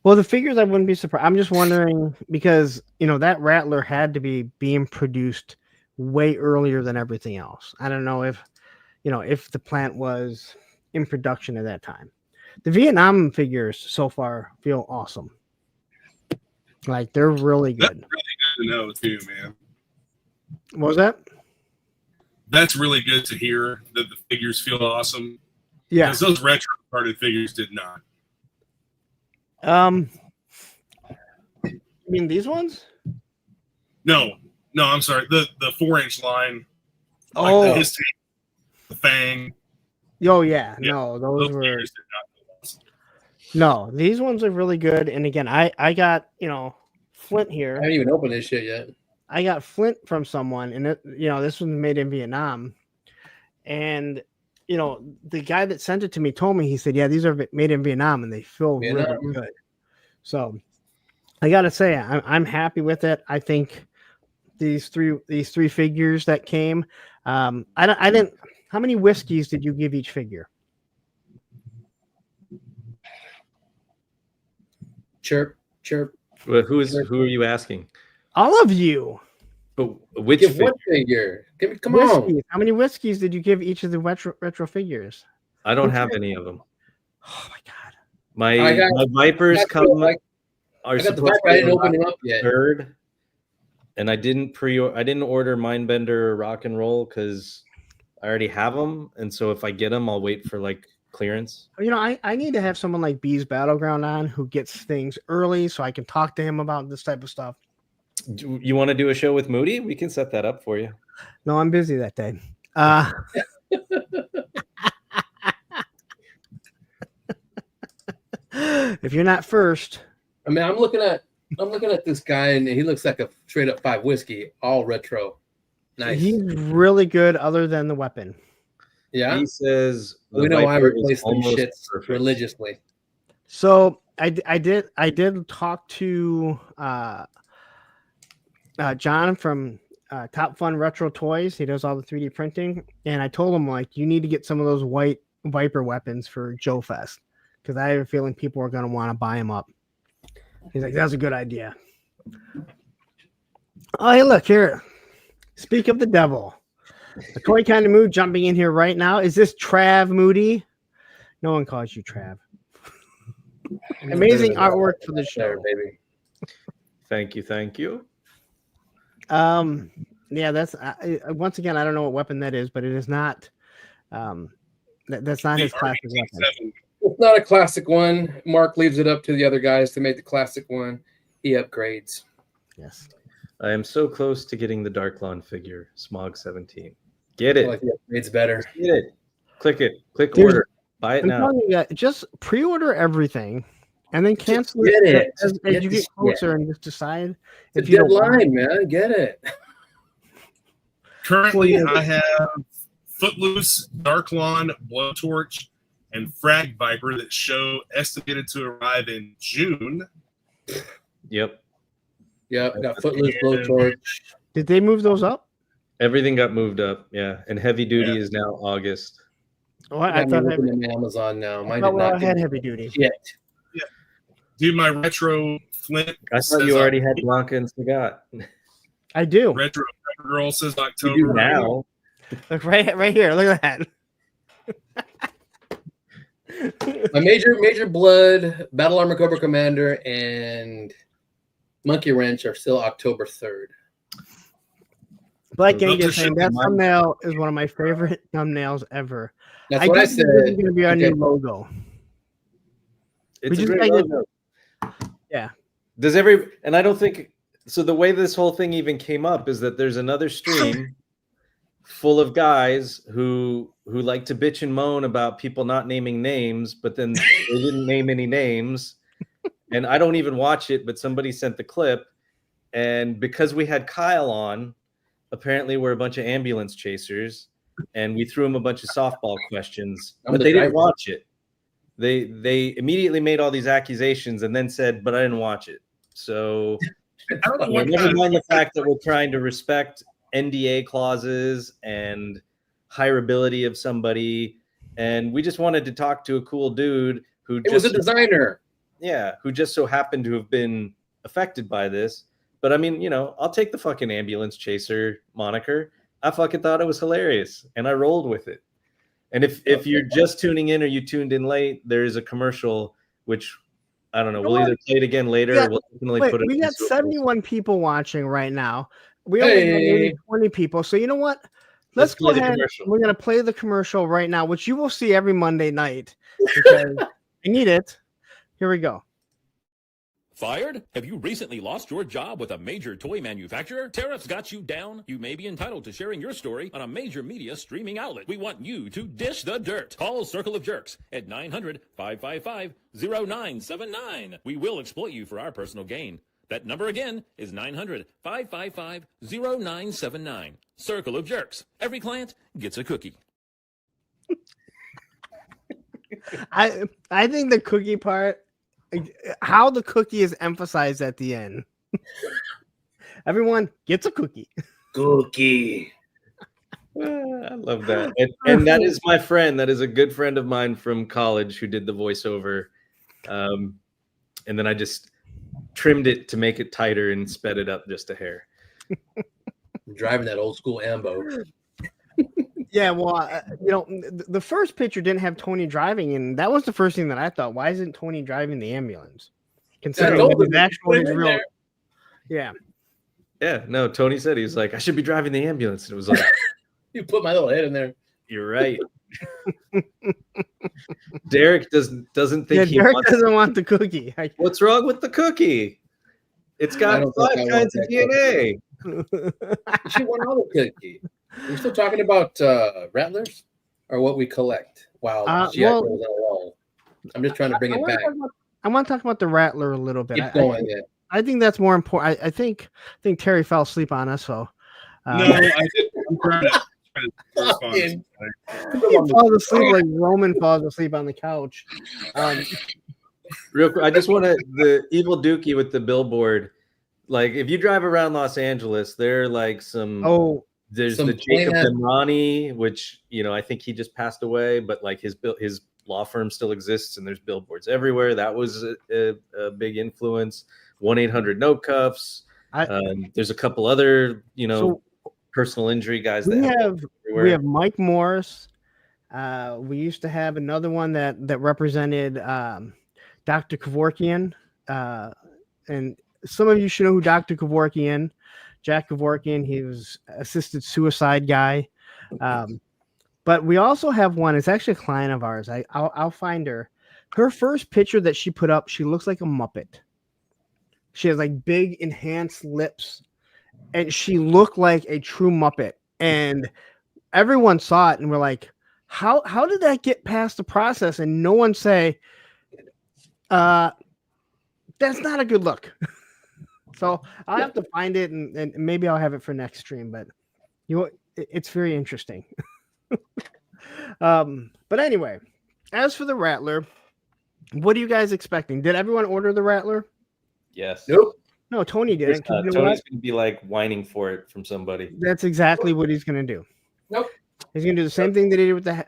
Speaker 2: Well, the figures I wouldn't be surprised. I'm just wondering because, that Rattler had to be being produced way earlier than everything else. I don't know if the plant was in production at that time. The Vietnam figures so far feel awesome. Like they're really good.
Speaker 3: That's really good to know too, man.
Speaker 2: What was that?
Speaker 3: That's really good to hear that the figures feel awesome.
Speaker 2: Yeah.
Speaker 3: Because those retro carded figures did not.
Speaker 2: You mean these ones?
Speaker 3: No, I'm sorry. The 4-inch line.
Speaker 2: Oh,
Speaker 3: like his tank, the Fang.
Speaker 2: Oh yeah. No, those were.
Speaker 3: figures did not feel awesome.
Speaker 2: No, these ones are really good. And again, I got Flint
Speaker 5: I
Speaker 2: here.
Speaker 5: haven't even opened this shit yet.
Speaker 2: I got Flint from someone, and this was made in Vietnam. And the guy that sent it to me told me, he said, "Yeah, these are made in Vietnam, and they feel really good." So I gotta say, I'm happy with it. I think these three figures that came. I didn't. How many whiskeys did you give each figure?
Speaker 5: Chirp.
Speaker 4: Well, who are you asking?
Speaker 2: All of you.
Speaker 4: But which
Speaker 5: Give one figure. Come
Speaker 2: Whiskeys.
Speaker 5: on.
Speaker 2: How many whiskeys did you give each of the retro figures?
Speaker 4: I don't have any of them.
Speaker 2: Oh my god.
Speaker 4: My Vipers are supposed
Speaker 5: I
Speaker 4: to
Speaker 5: didn't open it up yet.
Speaker 4: third, and I didn't order Mindbender or Rock and Roll because I already have them, and so if I get them, I'll wait for like clearance.
Speaker 2: I need to have someone like Bees Battleground on who gets things early so I can talk to him about this type of stuff.
Speaker 4: You want to do a show with Moody? We can set that up for you.
Speaker 2: No, I'm busy that day. If you're not first,
Speaker 5: I mean, I'm looking at this guy, and he looks like a straight up 5 whiskey, all retro. Nice.
Speaker 2: He's really good other than the weapon.
Speaker 5: Yeah.
Speaker 4: He says
Speaker 5: We know I replace them shits religiously.
Speaker 2: So I did talk to John from Top Fun Retro Toys. He does all the 3D printing, and I told him you need to get some of those white Viper weapons for Joe Fest because I have a feeling people are going to want to buy them up. He's like, that's a good idea. Oh, hey, look here. Speak of the devil. The Toy Kind of Mood jumping in here right now. Is this Trav Moody? No one calls you Trav. Amazing artwork for the show,
Speaker 5: there, baby.
Speaker 4: Thank you, thank you.
Speaker 2: Yeah, that's once again, I don't know what weapon that is, but it is not. That's not his classic weapon.
Speaker 5: It's not a classic one. Mark leaves it up to the other guys to make the classic one. He upgrades.
Speaker 2: Yes.
Speaker 4: I am so close to getting the Dark Lawn figure, Smog 17. Get it.
Speaker 5: Like he upgrades better.
Speaker 4: Get it. Click it. Click
Speaker 2: Dude,
Speaker 4: order. Buy it
Speaker 2: I'm
Speaker 4: now.
Speaker 2: telling you, just pre-order everything and then cancel
Speaker 5: Get it.
Speaker 2: as
Speaker 5: Get
Speaker 2: you
Speaker 5: this-
Speaker 2: get closer and just decide
Speaker 5: It's
Speaker 2: if
Speaker 5: a
Speaker 2: you don't want
Speaker 5: deadline, man. Get it.
Speaker 3: Currently, I have Footloose, Dark Lawn, Blowtorch, and Frag Viper that show estimated to arrive in June.
Speaker 4: Yep.
Speaker 5: Yep. Got Footloose, Blowtorch.
Speaker 2: Did they move those up?
Speaker 4: Everything got moved up. Yeah. And heavy duty
Speaker 3: Yeah.
Speaker 4: is now August.
Speaker 2: Oh, I
Speaker 5: Got
Speaker 2: thought
Speaker 5: me
Speaker 2: heavy,
Speaker 5: looking at Amazon now.
Speaker 2: I
Speaker 5: Mine
Speaker 2: thought
Speaker 5: did
Speaker 2: we all
Speaker 5: not
Speaker 2: had
Speaker 5: get
Speaker 2: heavy duty.
Speaker 5: shit.
Speaker 3: Do my retro Flint.
Speaker 4: I thought
Speaker 3: says
Speaker 4: you already had Blanca and Sagat.
Speaker 2: I do.
Speaker 3: Retro Girl says
Speaker 4: You
Speaker 3: October.
Speaker 4: do now.
Speaker 2: Look right here. Look at that.
Speaker 5: My Major Blood, Battle Armor Cobra Commander, and Monkey Wrench are still October 3rd.
Speaker 2: Black
Speaker 3: Love
Speaker 2: Gang
Speaker 3: to
Speaker 2: is saying
Speaker 3: show
Speaker 2: that
Speaker 3: you
Speaker 2: thumbnail is one of my favorite thumbnails ever.
Speaker 5: That's what I
Speaker 2: think
Speaker 5: said.
Speaker 2: this is going to be our
Speaker 5: Okay.
Speaker 2: new logo.
Speaker 4: It's
Speaker 2: We
Speaker 4: a
Speaker 2: just
Speaker 4: great
Speaker 2: gotta get-
Speaker 4: logo.
Speaker 2: Yeah.
Speaker 4: And I don't think so. The way this whole thing even came up is that there's another stream full of guys who like to bitch and moan about people not naming names, but then they didn't name any names. And I don't even watch it, but somebody sent the clip. And because we had Kyle on, apparently we're a bunch of ambulance chasers, and we threw him a bunch of softball questions, but they didn't watch it. They immediately made all these accusations and then said, but I didn't watch it. So
Speaker 3: I don't know
Speaker 4: you know,
Speaker 3: what
Speaker 4: never
Speaker 3: kind of-
Speaker 4: mind the fact that we're trying to respect NDA clauses and hireability of somebody. And we just wanted to talk to a cool dude who
Speaker 5: It was a designer.
Speaker 4: who just so happened to have been affected by this. But I mean, you know, I'll take the fucking ambulance chaser moniker. I fucking thought it was hilarious and I rolled with it. And if you're just tuning in or you tuned in late, there is a commercial, which I don't know. We'll either play it again later or we'll definitely
Speaker 2: Wait,
Speaker 4: put it.
Speaker 2: we got
Speaker 4: into a-
Speaker 2: 71 people watching right now. We only got maybe 20 people. So you know what? Let's go
Speaker 4: play the
Speaker 2: ahead.
Speaker 4: commercial.
Speaker 2: We're going to play the commercial right now, which you will see every Monday night because I need it. Here we go.
Speaker 1: Fired? Have you recently lost your job with a major toy manufacturer? Tariffs got you down? You may be entitled to sharing your story on a major media streaming outlet. We want you to dish the dirt. Call Circle of Jerks at 900-555-0979. We will exploit you for our personal gain. That number again is 900-555-0979. Circle of Jerks. Every client gets a cookie.
Speaker 2: I think the cookie part, how the cookie is emphasized at the end. Everyone gets a cookie.
Speaker 5: Cookie.
Speaker 4: I love that. And that is my friend. That is a good friend of mine from college who did the voiceover. And then I just trimmed it to make it tighter and sped it up just a hair.
Speaker 5: Driving that old school Ambo.
Speaker 2: Yeah, well, you know, the first picture didn't have Tony driving, and that was the first thing that I thought. Why isn't Tony driving the ambulance? Considering
Speaker 5: told
Speaker 2: that
Speaker 5: him
Speaker 2: his actual
Speaker 5: put it
Speaker 2: is
Speaker 5: in
Speaker 2: real.
Speaker 5: there.
Speaker 2: Yeah.
Speaker 4: Yeah, no, Tony said he was like, I should be driving the ambulance. And it was like,
Speaker 5: You put my little head in there.
Speaker 4: you're right. Derek doesn't think
Speaker 2: Yeah,
Speaker 4: he
Speaker 2: Derek
Speaker 4: wants.
Speaker 2: doesn't want the cookie.
Speaker 4: What's wrong with the cookie? It's
Speaker 5: I
Speaker 4: got
Speaker 5: don't think
Speaker 4: 5
Speaker 5: I want
Speaker 4: kinds of
Speaker 5: that
Speaker 4: DNA.
Speaker 5: She want all the cookie. Are we still talking about rattlers or what we collect? Wow.
Speaker 2: Well,
Speaker 5: I'm just trying to bring it back.
Speaker 2: I want to talk about the Rattler a little bit.
Speaker 5: Keep going. Yeah.
Speaker 2: I think that's more important. I think Terry fell asleep on us, so
Speaker 3: No, I did. I'm trying to respond.
Speaker 2: he falls asleep like Roman falls asleep on the couch.
Speaker 4: Real quick, I just want to the evil Dookie with the billboard. Like, if you drive around Los Angeles, there are like there's
Speaker 5: some
Speaker 4: the Jacob
Speaker 5: plain-
Speaker 4: and Ronnie, which I think he just passed away, but like his law firm still exists, and there's billboards everywhere. That was a big influence. 1-800 No Cuffs. There's a couple other,
Speaker 2: So
Speaker 4: personal injury guys
Speaker 2: we
Speaker 4: that
Speaker 2: have Mike Morris. We used to have another one that represented Dr. Kevorkian, and some of you should know who Dr. Kevorkian, Jack Kevorkian. He was assisted suicide guy. But we also have one. It's actually a client of ours. I'll find her. Her first picture that she put up, she looks like a Muppet. She has like big enhanced lips, and she looked like a true Muppet. And everyone saw it and we're like, how did that get past the process? And no one say, that's not a good look. So I'll have to find it and maybe I'll have it for next stream, but it's very interesting. But anyway, as for the Rattler, what are you guys expecting? Did everyone order the Rattler?
Speaker 4: Yes.
Speaker 5: Nope.
Speaker 2: No, Tony didn't.
Speaker 4: Tony's going to be like whining for it from somebody.
Speaker 2: That's exactly what he's going to do.
Speaker 5: Nope.
Speaker 2: He's going to do the same thing that he did with the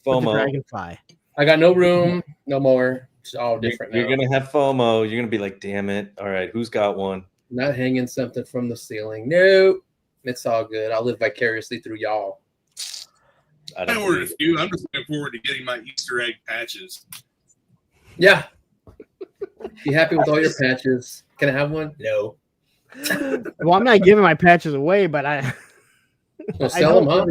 Speaker 4: FOMO.
Speaker 2: Dragonfly.
Speaker 5: I got no room, no more. It's all different.
Speaker 4: You're going to have FOMO. You're going to be like, damn it. All right, who's got one?
Speaker 5: Not hanging something from the ceiling. Nope. It's all good. I'll live vicariously through y'all.
Speaker 3: I ordered a few. I'm just looking forward to getting my Easter egg patches.
Speaker 5: Yeah. Be happy with all your patches. Can I have one? No.
Speaker 2: Well, I'm not giving my patches away, but
Speaker 5: Well, sell them, huh?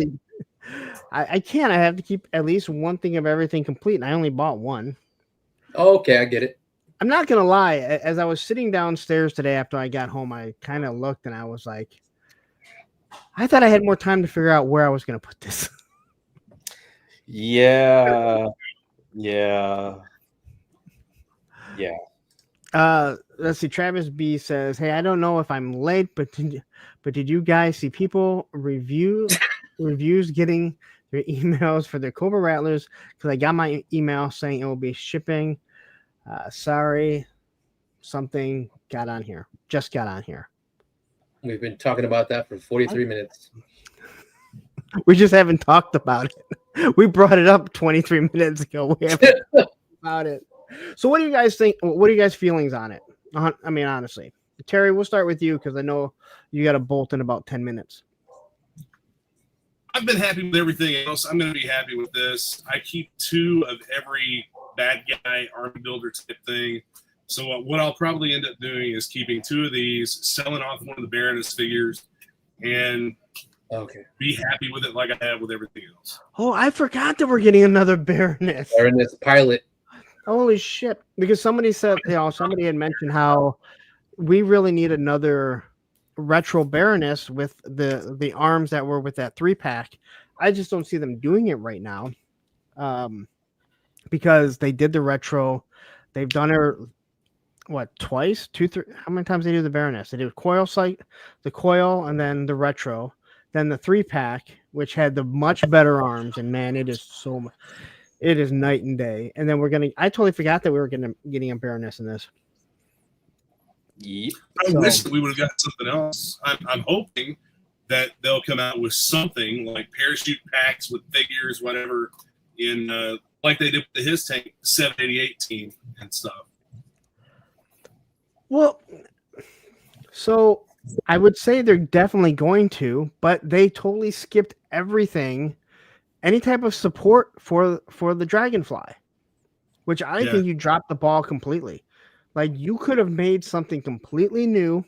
Speaker 2: I can't. I have to keep at least one thing of everything complete, and I only bought one.
Speaker 5: Oh, okay, I get it.
Speaker 2: I'm not gonna lie. As I was sitting downstairs today after I got home, I kind of looked and I was like, I thought I had more time to figure out where I was gonna put this.
Speaker 4: Yeah.
Speaker 2: Let's see. Travis B says, "Hey, I don't know if I'm late, but did you guys see people reviews getting their emails for their Cobra Rattlers? Because I got my email saying it will be shipping. Sorry, something got on here. Just got on here.
Speaker 5: We've been talking about that for 43 minutes.
Speaker 2: We just haven't talked about it. We brought it up 23 minutes ago. We haven't talked about it. So what do you guys think? What are you guys' feelings on it? I mean, honestly, Terry, we'll start with you because I know you got a bolt in about 10 minutes.
Speaker 3: I've been happy with everything else. I'm going to be happy with this. I keep 2 of every bad guy army builder type thing. So what I'll probably end up doing is keeping 2 of these, selling off one of the Baroness figures, and be happy with it like I have with everything else.
Speaker 2: Oh, I forgot that we're getting another Baroness.
Speaker 5: Baroness pilot.
Speaker 2: Holy shit. Because somebody said, somebody had mentioned how we really need another retro Baroness with the arms that were with that 3-pack. I just don't see them doing it right now. Because they did the retro. They've done her, twice? 2, 3? How many times they do the Baroness? They do the coil, and then the retro. Then the 3-pack, which had the much better arms. And man, it is night and day. And then I totally forgot that we were getting a Baroness in this.
Speaker 3: Yep. I wish that we would have got something else. I'm hoping that they'll come out with something like parachute packs with figures, whatever, in like they did with the His Tank 788 team and stuff.
Speaker 2: Well, so I would say they're definitely going to, but they totally skipped everything. Any type of support for the Dragonfly, which I think you dropped the ball completely. Like, you could have made something completely new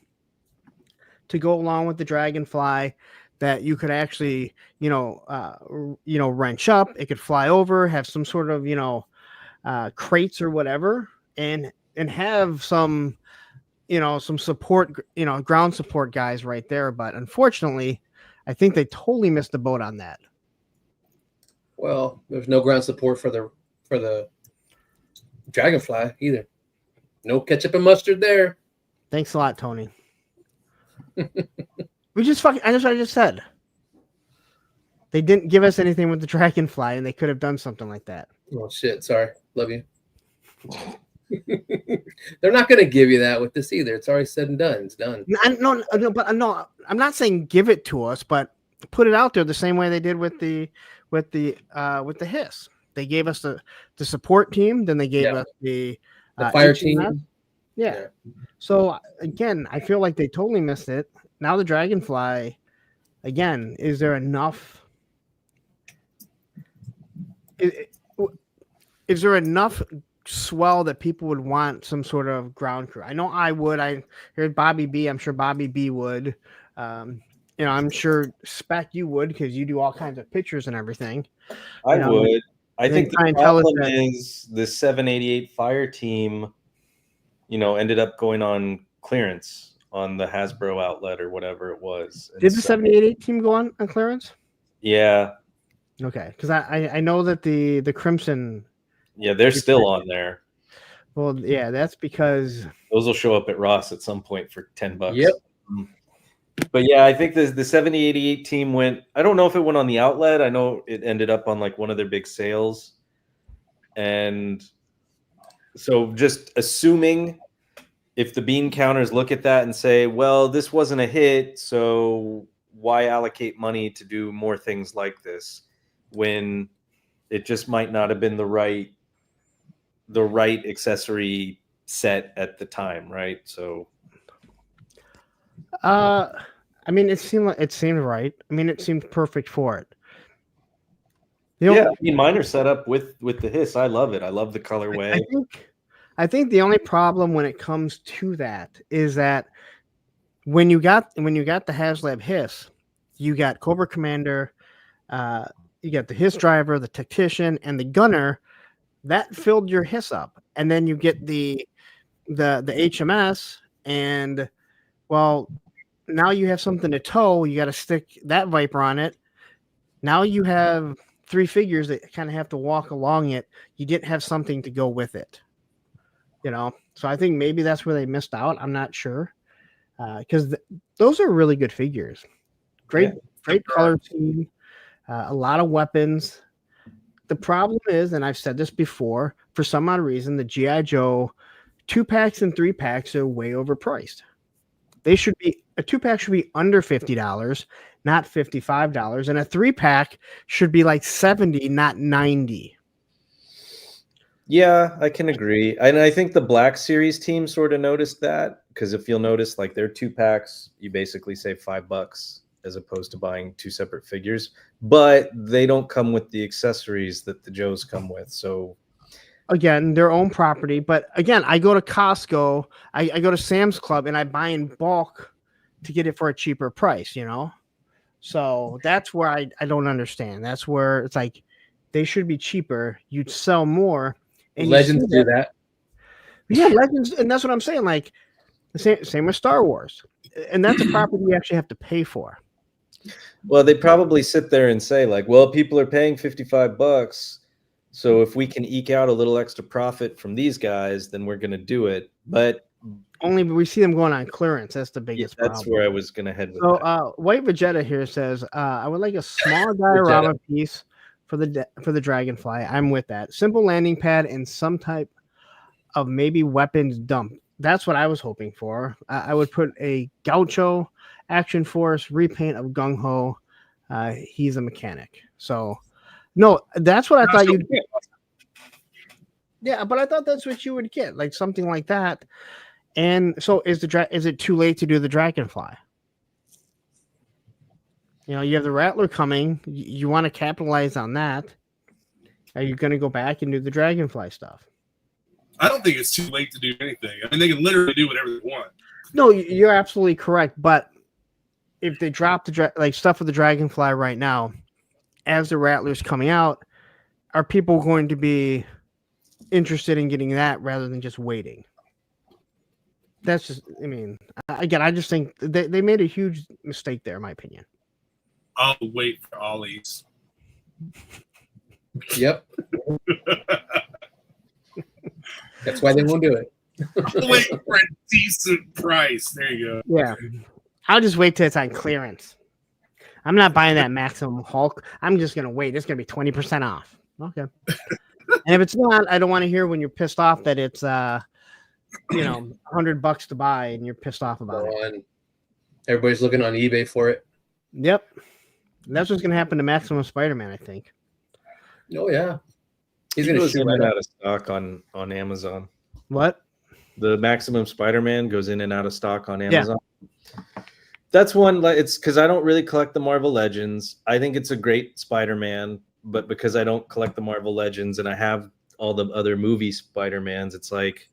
Speaker 2: to go along with the Dragonfly that you could actually, wrench up. It could fly over, have some sort of, crates or whatever, and have some, some support, ground support guys right there. But unfortunately, I think they totally missed the boat on that.
Speaker 5: Well, there's no ground support for the Dragonfly either. No ketchup and mustard there.
Speaker 2: Thanks a lot, Tony. I just said. They didn't give us anything with the Dragonfly, and they could have done something like that.
Speaker 5: Oh shit! Sorry, love you. They're not going to give you that with this either. It's already said and done. It's done.
Speaker 2: No, I'm not saying give it to us, but put it out there the same way they did with the Hiss. They gave us the support team, then they gave us the
Speaker 5: fire team.
Speaker 2: Yeah. So again, I feel like they totally missed it. Now the Dragonfly, again, is there enough? Is there enough swell that people would want some sort of ground crew? I know I would. I heard Bobby B. I'm sure Bobby B would. I'm sure Spec you would because you do all kinds of pictures and everything.
Speaker 4: I would. I think the problem is the 788 Fire team, ended up going on clearance on the Hasbro outlet or whatever it was.
Speaker 2: Did the 788 team go on clearance?
Speaker 4: Yeah.
Speaker 2: Okay, because I know that the Crimson.
Speaker 4: Yeah, they're still on there.
Speaker 2: Well, yeah, that's because
Speaker 4: those will show up at Ross at some point for $10.
Speaker 5: Yep.
Speaker 4: But yeah, I think the 7088 team went. I don't know if it went on the outlet. I know it ended up on like one of their big sales. And so just assuming if the bean counters look at that and say, well, this wasn't a hit, so why allocate money to do more things like this when it just might not have been the right accessory set at the time, right? So
Speaker 2: I mean, it seemed right. I mean, it seemed perfect for it.
Speaker 4: I mean, mine are set up with the hiss. I love it. I love the colorway.
Speaker 2: I think the only problem when it comes to that is that when you got the HasLab hiss, you got Cobra Commander, you got the hiss driver, the tactician, and the gunner. That filled your hiss up, and then you get the HMS, and well, now you have something to tow. You got to stick that Viper on it. Now you have 3 figures that kind of have to walk along it. You didn't have something to go with it, So I think maybe that's where they missed out. I'm not sure, because those are really good figures. Great color scheme, a lot of weapons. The problem is, and I've said this before, for some odd reason, the G.I. Joe 2-packs and 3-packs are way overpriced. A 2-pack should be under $50, not $55, and a 3-pack should be like $70, not $90.
Speaker 4: Yeah, I can agree. And I think the Black Series team sort of noticed that, because if you'll notice, like their 2-packs, you basically save $5 as opposed to buying 2 separate figures, but they don't come with the accessories that the Joes come with. So
Speaker 2: again, their own property. But again, I go to Costco, I go to Sam's Club, and I buy in bulk to get it for a cheaper price, So that's where I don't understand. That's where it's like they should be cheaper. You'd sell more. And
Speaker 5: Legends do that.
Speaker 2: Yeah, Legends, and that's what I'm saying. Like the same with Star Wars, and that's a property you actually have to pay for.
Speaker 4: Well, they probably sit there and say, like, well, people are paying $55. So if we can eke out a little extra profit from these guys, then we're going to do it. But
Speaker 2: only we see them going on clearance. That's the biggest problem.
Speaker 4: That's where I was going to head with
Speaker 2: that. White Vegeta here says, I would like a small diorama piece for the Dragonfly. I'm with that. Simple landing pad and some type of maybe weapons dump. That's what I was hoping for. I would put a Gaucho Action Force repaint of Gung Ho. He's a mechanic. So, no, that's what I thought you'd get. Yeah, but I thought that's what you would get, like something like that. And so, is it too late to do the Dragonfly? You have the Rattler coming. You want to capitalize on that. Are you going to go back and do the Dragonfly stuff?
Speaker 3: I don't think it's too late to do anything. I mean, they can literally do whatever they want.
Speaker 2: No, you're absolutely correct. But if they drop the stuff with the Dragonfly right now, as the Rattler's coming out, are people going to be interested in getting that rather than just waiting? That's just, I mean, again, I just think they made a huge mistake there, in my opinion.
Speaker 3: I'll wait for Ollie's.
Speaker 5: Yep. That's why they won't do it.
Speaker 3: I'll wait for a decent price. There you go.
Speaker 2: Yeah. I'll just wait till it's on clearance. I'm not buying that Maximum Hulk. I'm just going to wait. It's going to be 20% off. Okay. And if it's not, I don't want to hear when you're pissed off that it's, $100 to buy and you're pissed off about it.
Speaker 5: Everybody's looking on eBay for it.
Speaker 2: Yep. And that's what's going to happen to Maximum Spider-Man, I think.
Speaker 5: Oh, yeah. He's going to shoot
Speaker 4: right out of stock on Amazon.
Speaker 2: What?
Speaker 4: The Maximum Spider-Man goes in and out of stock on Amazon. That's one. It's because I don't really collect the Marvel Legends. I think it's a great Spider-Man, but because I don't collect the Marvel Legends and I have all the other movie Spider-Mans, it's like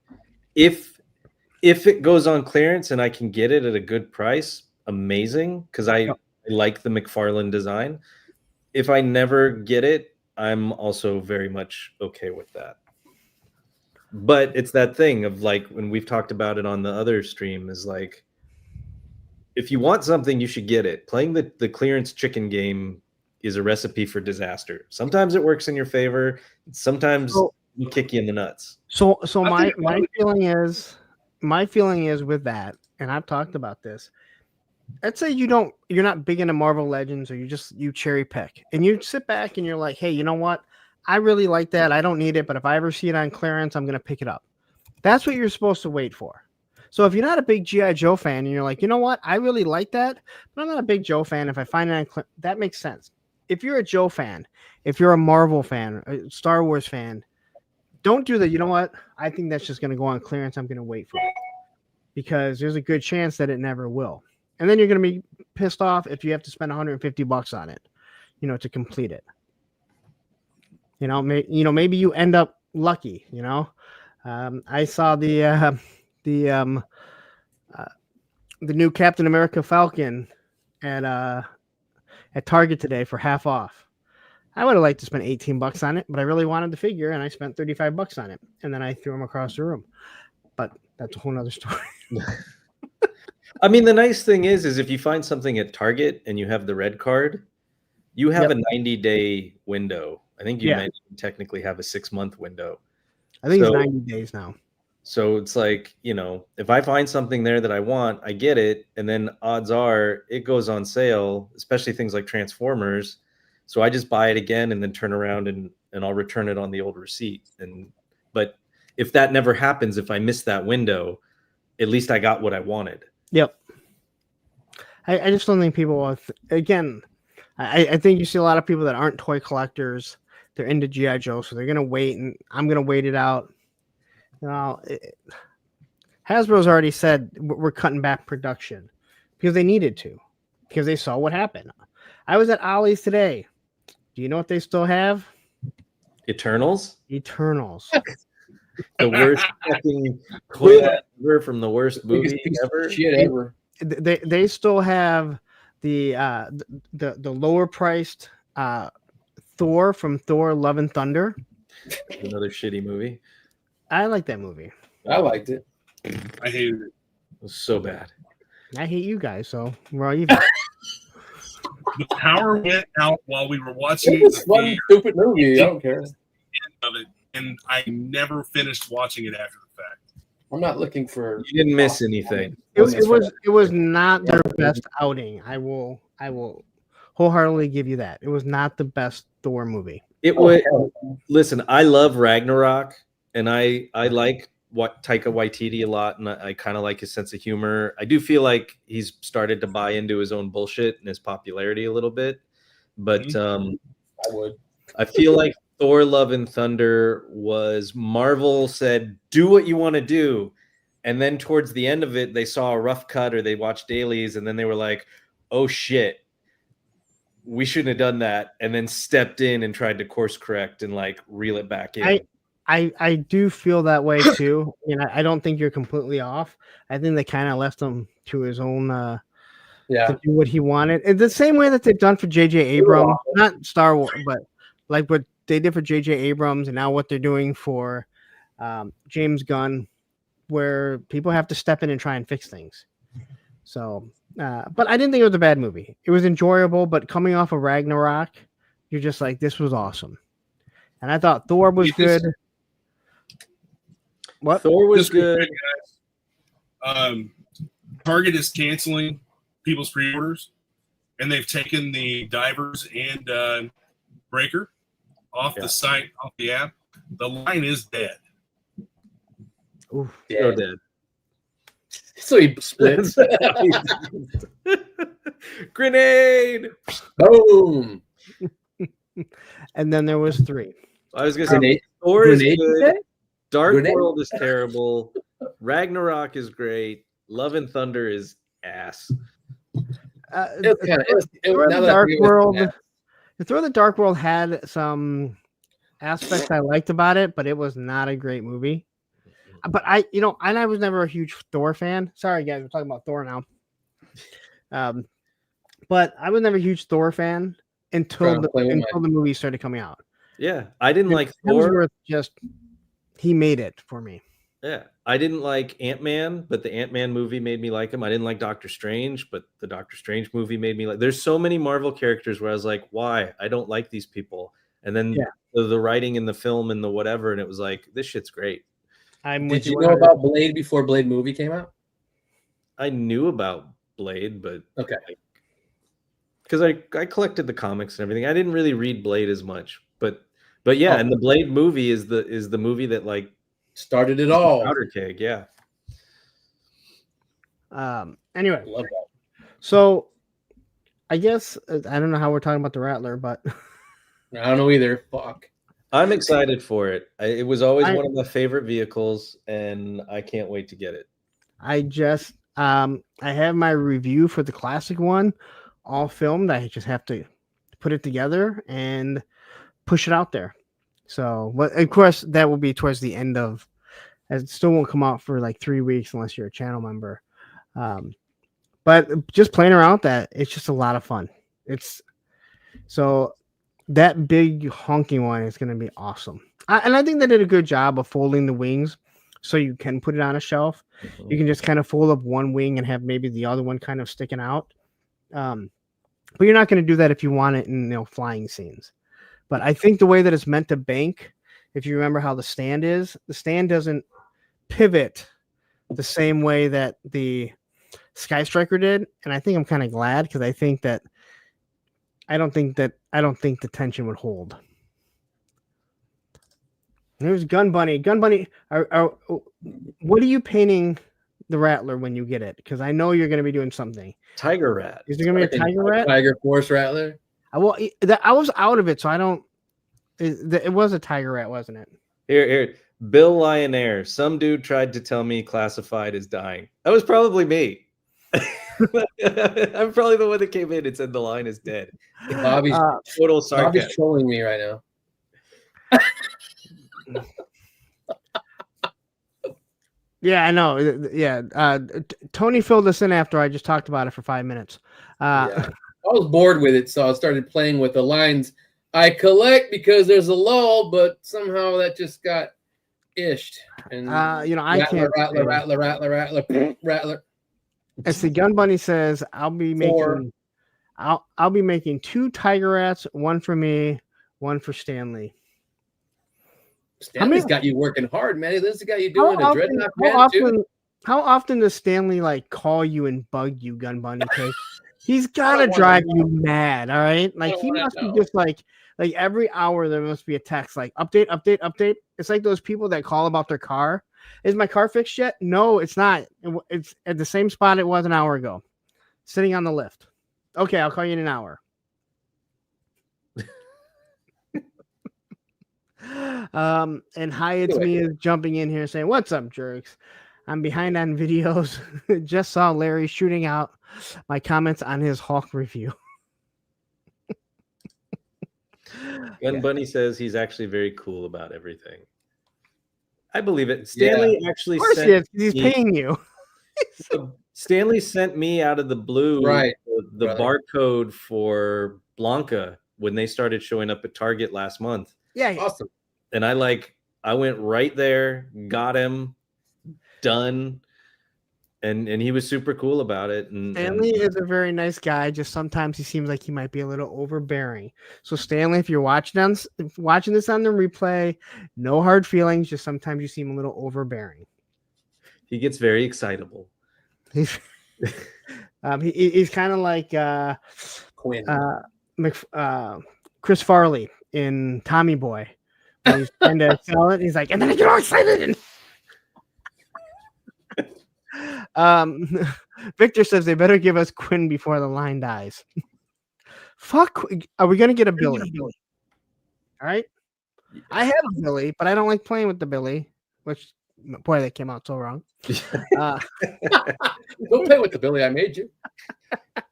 Speaker 4: if it goes on clearance and I can get it at a good price, amazing, because I like the McFarlane design. If I never get it, I'm also very much okay with that. But it's that thing of like when we've talked about it on the other stream is like, if you want something, you should get it. Playing the clearance chicken game is a recipe for disaster. Sometimes it works in your favor. Sometimes it'll kick you in the nuts.
Speaker 2: So my feeling is with that, and I've talked about this. Let's say you're not big into Marvel Legends, or you cherry pick, and you sit back and you're like, hey, you know what? I really like that. I don't need it, but if I ever see it on clearance, I'm gonna pick it up. That's what you're supposed to wait for. So if you're not a big G.I. Joe fan and you're like, you know what, I really like that, but I'm not a big Joe fan. If I find it on that makes sense. If you're a Joe fan, if you're a Marvel fan, a Star Wars fan, don't do that. You know what? I think that's just going to go on clearance. I'm going to wait for it because there's a good chance that it never will. And then you're going to be pissed off if you have to spend $150 on it, to complete it. Maybe you end up lucky. I saw the new Captain America Falcon at Target today for half off. I would have liked to spend $18 on it, but I really wanted the figure, and I spent $35 on it, and then I threw them across the room. But that's a whole nother story.
Speaker 4: I mean, the nice thing is if you find something at Target and you have the red card, you have a 90-day window. I think you technically have a 6-month window.
Speaker 2: I think it's 90 days now.
Speaker 4: So it's like, if I find something there that I want, I get it. And then odds are it goes on sale, especially things like Transformers. So I just buy it again and then turn around and I'll return it on the old receipt. But if that never happens, if I miss that window, at least I got what I wanted.
Speaker 2: Yep. I just don't think people will. Again, I think you see a lot of people that aren't toy collectors. They're into G.I. Joe, so they're going to wait, and I'm going to wait it out. Hasbro's already said we're cutting back production because they needed to, because they saw what happened. I was at Ollie's today. Do you know what they still have?
Speaker 4: Eternals. The worst fucking toy ever from the worst movie ever.
Speaker 5: Shit ever.
Speaker 2: They still have the lower priced Thor from Thor: Love and Thunder.
Speaker 4: Another shitty movie.
Speaker 2: I like that movie.
Speaker 5: I liked it.
Speaker 3: I hated it.
Speaker 4: It was so bad.
Speaker 2: I hate you guys, so we're all even.
Speaker 3: The power went out while we were watching
Speaker 5: It was one stupid movie. I don't care.
Speaker 3: of it, and I never finished watching it after the fact.
Speaker 5: I'm not looking for.
Speaker 4: You didn't miss anything.
Speaker 2: It was not their best outing. I will wholeheartedly give you that. It was not the best Thor movie.
Speaker 4: It was. Listen, I love Ragnarok, and I like Taika Waititi a lot, and I kind of like his sense of humor. I do feel like he's started to buy into his own bullshit and his popularity a little bit, but I feel like Thor: Love and Thunder was Marvel said, do what you want to do, and then towards the end of it, they saw a rough cut or they watched dailies, and then they were like, oh shit, we shouldn't have done that, and then stepped in and tried to course correct and like reel it back in.
Speaker 2: I do feel that way too. I don't think you're completely off. I think they kind of left him to his own to do what he wanted. And the same way that they've done for J.J. Abrams, not Star Wars, but like what they did for J.J. Abrams and now what they're doing for James Gunn, where people have to step in and try and fix things. So, but I didn't think it was a bad movie. It was enjoyable, but coming off of Ragnarok, you're just like, this was awesome. And I thought Thor was good. What?
Speaker 4: Thor was good.
Speaker 3: Guys. Target is canceling people's pre-orders, and they've taken the Divers and Breaker off the site, off the app. The line is dead.
Speaker 2: Oof.
Speaker 4: So dead.
Speaker 5: So he splits.
Speaker 4: Grenade.
Speaker 5: Boom.
Speaker 2: And then there was 3.
Speaker 4: I was gonna say
Speaker 5: Grenade.
Speaker 4: Thor is
Speaker 5: Grenade,
Speaker 4: good. Dark
Speaker 5: Grenade?
Speaker 4: World is terrible. Ragnarok is great. Love and Thunder is ass.
Speaker 5: It was kind of
Speaker 2: Thor:
Speaker 5: now
Speaker 2: the
Speaker 5: that I
Speaker 2: Dark
Speaker 5: think of it,
Speaker 2: World.
Speaker 5: yeah.
Speaker 2: The Thor: the Dark World had some aspects I liked about it, but it was not a great movie. But I was never a huge Thor fan. Sorry, guys, we're talking about Thor now. But I was never a huge Thor fan until the movie started coming out.
Speaker 4: Yeah, I didn't like Thor.
Speaker 2: Hemsworth he made it for me.
Speaker 4: Yeah, I didn't like Ant-Man, but the Ant-Man movie made me like him. I didn't like Doctor Strange, but the Doctor Strange movie made me like. There's so many Marvel characters where I was like, why? I don't like these people. And then the writing in the film and the whatever, and it was like, this shit's great.
Speaker 5: Did you know about Blade before Blade movie came out?
Speaker 4: I knew about Blade, but
Speaker 5: okay,
Speaker 4: because I collected the comics and everything. I didn't really read Blade as much, but yeah, and the Blade movie is the movie that like
Speaker 5: started it all.
Speaker 4: Powder keg, yeah.
Speaker 2: Anyway,
Speaker 5: love that.
Speaker 2: So I guess I don't know how we're talking about the Rattler, but
Speaker 5: I don't know either. Fuck.
Speaker 4: I'm excited for it. It was always one of my favorite vehicles, and I can't wait to get it.
Speaker 2: I just I have my review for the classic one all filmed. I just have to put it together and push it out there. So, but of course, that will be towards the end of. It still won't come out for like 3 weeks unless you're a channel member. But just playing around with that, it's just a lot of fun. So that big honking one is going to be awesome. And I think they did a good job of folding the wings so you can put it on a shelf. Mm-hmm. You can just kind of fold up one wing and have maybe the other one kind of sticking out. But you're not going to do that if you want it in flying scenes. But I think the way that it's meant to bank, if you remember how the stand doesn't pivot the same way that the Sky Striker did, and I think I'm kind of glad because I don't think the tension would hold. There's Gun Bunny. Gun Bunny, what are you painting the Rattler when you get it? Because I know you're going to be doing something.
Speaker 4: Tiger Rat.
Speaker 2: Is there going to be a Tiger Rat?
Speaker 5: Tiger Force Rattler.
Speaker 2: I was out of it, so I don't. It was a Tiger Rat, wasn't it?
Speaker 4: Here. Bill Lionaire. Some dude tried to tell me Classified is dying. That was probably me. I'm probably the one that came in and said the line is dead.
Speaker 5: Bobby's
Speaker 4: total sarcasm.
Speaker 5: Bobby's trolling me right now.
Speaker 2: Yeah, I know. Yeah, Tony filled us in after I just talked about it for 5 minutes.
Speaker 5: I was bored with it, so I started playing with the lines I collect because there's a lull, but somehow that just got ished. And
Speaker 2: I can't.
Speaker 5: Rattler.
Speaker 2: As the Gun Bunny says, I'll be making 2 Tiger Rats, one for me, one for Stanley.
Speaker 5: Stanley's got you working hard, man. This has got you doing a dreadnought man too.
Speaker 2: How often does Stanley call you and bug you, Gun Bunny? Because he's gotta drive you mad, all right? He must be just like every hour there must be a text update. It's like those people that call about their car. Is my car fixed yet? No, it's not. It's at the same spot it was an hour ago, sitting on the lift. Okay, I'll call you in an hour. And Hi, It's Me is jumping in here saying, "What's up, Jerkz? I'm behind on videos. Just saw Larry shooting out my comments on his Hulk review."
Speaker 4: Gun Bunny says he's actually very cool about everything. I believe it. Stanley actually sent
Speaker 2: he's paying you.
Speaker 4: Stanley sent me out of the blue the barcode for Blanca when they started showing up at Target last month.
Speaker 2: Yeah,
Speaker 5: awesome.
Speaker 4: And I went right there, got him, done, and he was super cool about it. And
Speaker 2: Stanley is a very nice guy. Just sometimes he seems like he might be a little overbearing. So Stanley, if you're watching this on the replay, no hard feelings. Just sometimes you seem a little overbearing.
Speaker 4: He gets very excitable.
Speaker 2: He's kind of like
Speaker 5: Quinn,
Speaker 2: Chris Farley in Tommy Boy. When he's trying to sell it, he's like, and then I get all excited. Victor says they better give us Quinn before the line dies. Fuck, are we gonna get a Billy? All right, I have a Billy, but I don't like playing with the Billy. Which Boy, that came out so wrong.
Speaker 5: Don't play with the Billy I made you.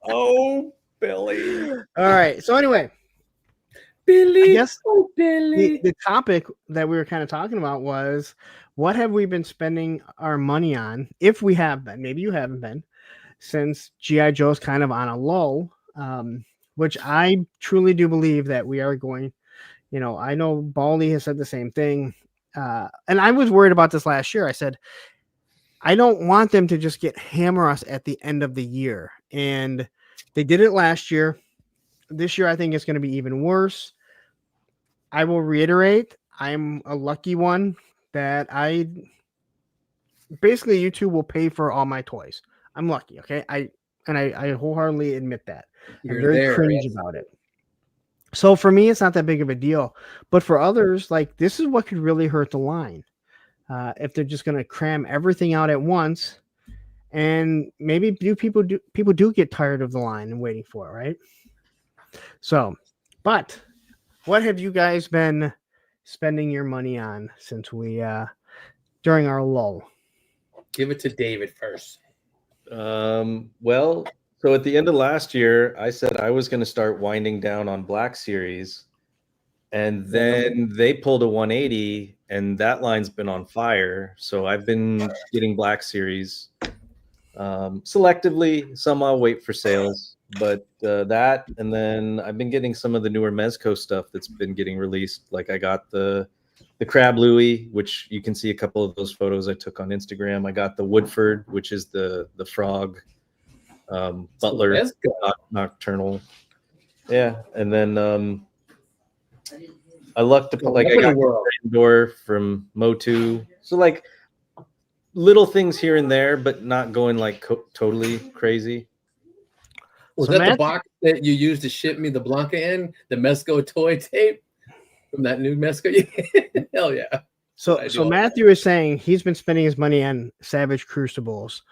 Speaker 4: Oh, Billy.
Speaker 2: All right. So anyway,
Speaker 5: Billy,
Speaker 2: I guess
Speaker 5: Billy.
Speaker 2: the topic that we were kind of talking about was what have we been spending our money on, if we have been, maybe you haven't been, since G.I. Joe's kind of on a lull, which I truly do believe that we are going, I know Baldy has said the same thing. And I was worried about this last year. I said, I don't want them to just hammer us at the end of the year. And they did it last year. This year, I think it's going to be even worse. I will reiterate, I'm a lucky one that basically YouTube will pay for all my toys. I'm lucky, okay? I wholeheartedly admit that. I'm very cringe about it. So for me, it's not that big of a deal. But for others, like this is what could really hurt the line. If they're just going to cram everything out at once, and maybe people do get tired of the line and waiting for it, right? So, but what have you guys been spending your money on since we during our lull?
Speaker 5: Give it to David first.
Speaker 4: Well, so at the end of last year, I said I was going to start winding down on Black Series, and then they pulled a 180, and that line's been on fire. So I've been getting Black Series selectively. Some I'll wait for sales, but that, and then I've been getting some of the newer Mezco stuff that's been getting released. Like I got the Crab Louie, which you can see a couple of those photos I took on Instagram. I got the Woodford, which is the frog butler nocturnal. Yeah, and then I lucked to put I got door from Motu. So like little things here and there, but not going like totally crazy.
Speaker 5: Was that the box that you used to ship me the Blanca in, the Mezco toy tape from that new Mezco? Hell yeah.
Speaker 2: So Matthew is saying he's been spending his money on Savage Crucibles.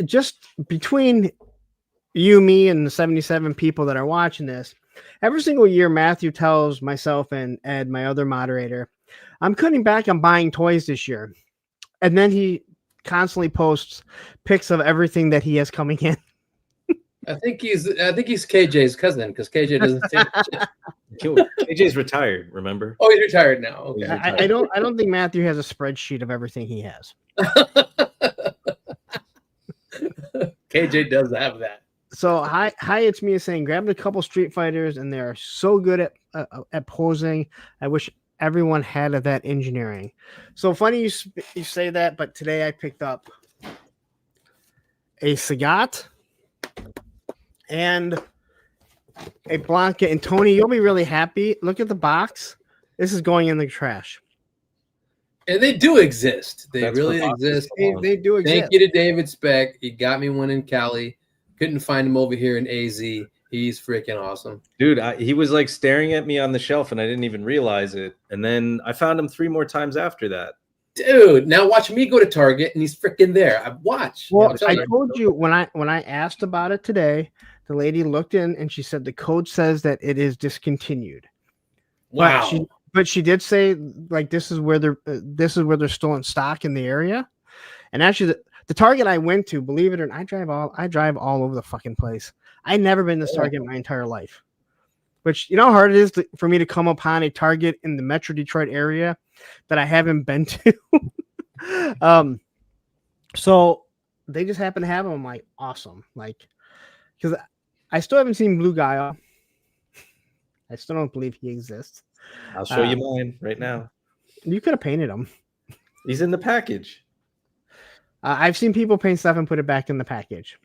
Speaker 2: Just between you, me, and the 77 people that are watching this, every single year, Matthew tells myself and Ed, my other moderator, I'm cutting back on buying toys this year. And then he constantly posts pics of everything that he has coming in.
Speaker 5: I think he's KJ's cousin because KJ doesn't say shit.
Speaker 4: KJ's retired, remember?
Speaker 5: Oh, he's retired now. Okay.
Speaker 2: I don't think Matthew has a spreadsheet of everything he has.
Speaker 5: KJ does have that.
Speaker 2: So hi, it's me saying grabbed a couple Street Fighters and they're so good at posing. I wish everyone had that engineering. So funny you say that, but today I picked up a Sagat and a Blanca. And Tony, you'll be really happy. Look at the box. This is going in the trash.
Speaker 5: And they do exist. They really exist.
Speaker 2: They do exist.
Speaker 5: Thank you to David Speck. He got me one in Cali. Couldn't find him over here in AZ. He's freaking awesome.
Speaker 4: Dude, he was like staring at me on the shelf and I didn't even realize it. And then I found him 3 more times after that.
Speaker 5: Dude, now watch me go to Target and he's freaking there. Watch.
Speaker 2: Well, I told you when I asked about it today, the lady looked in and she said the code says that it is discontinued.
Speaker 5: Wow.
Speaker 2: But she did say like this is where they're still in stock in the area. And actually the Target I went to, believe it or not, I drive all over the fucking place. I've never been to this Target my entire life. Which, you know how hard it is for me to come upon a Target in the Metro Detroit area that I haven't been to. So they just happen to have them. I'm like, awesome. Like, because I still haven't seen Blue Guile. I still don't believe he exists.
Speaker 4: I'll show you mine right now.
Speaker 2: You could have painted him.
Speaker 4: He's in the package.
Speaker 2: I've seen people paint stuff and put it back in the package.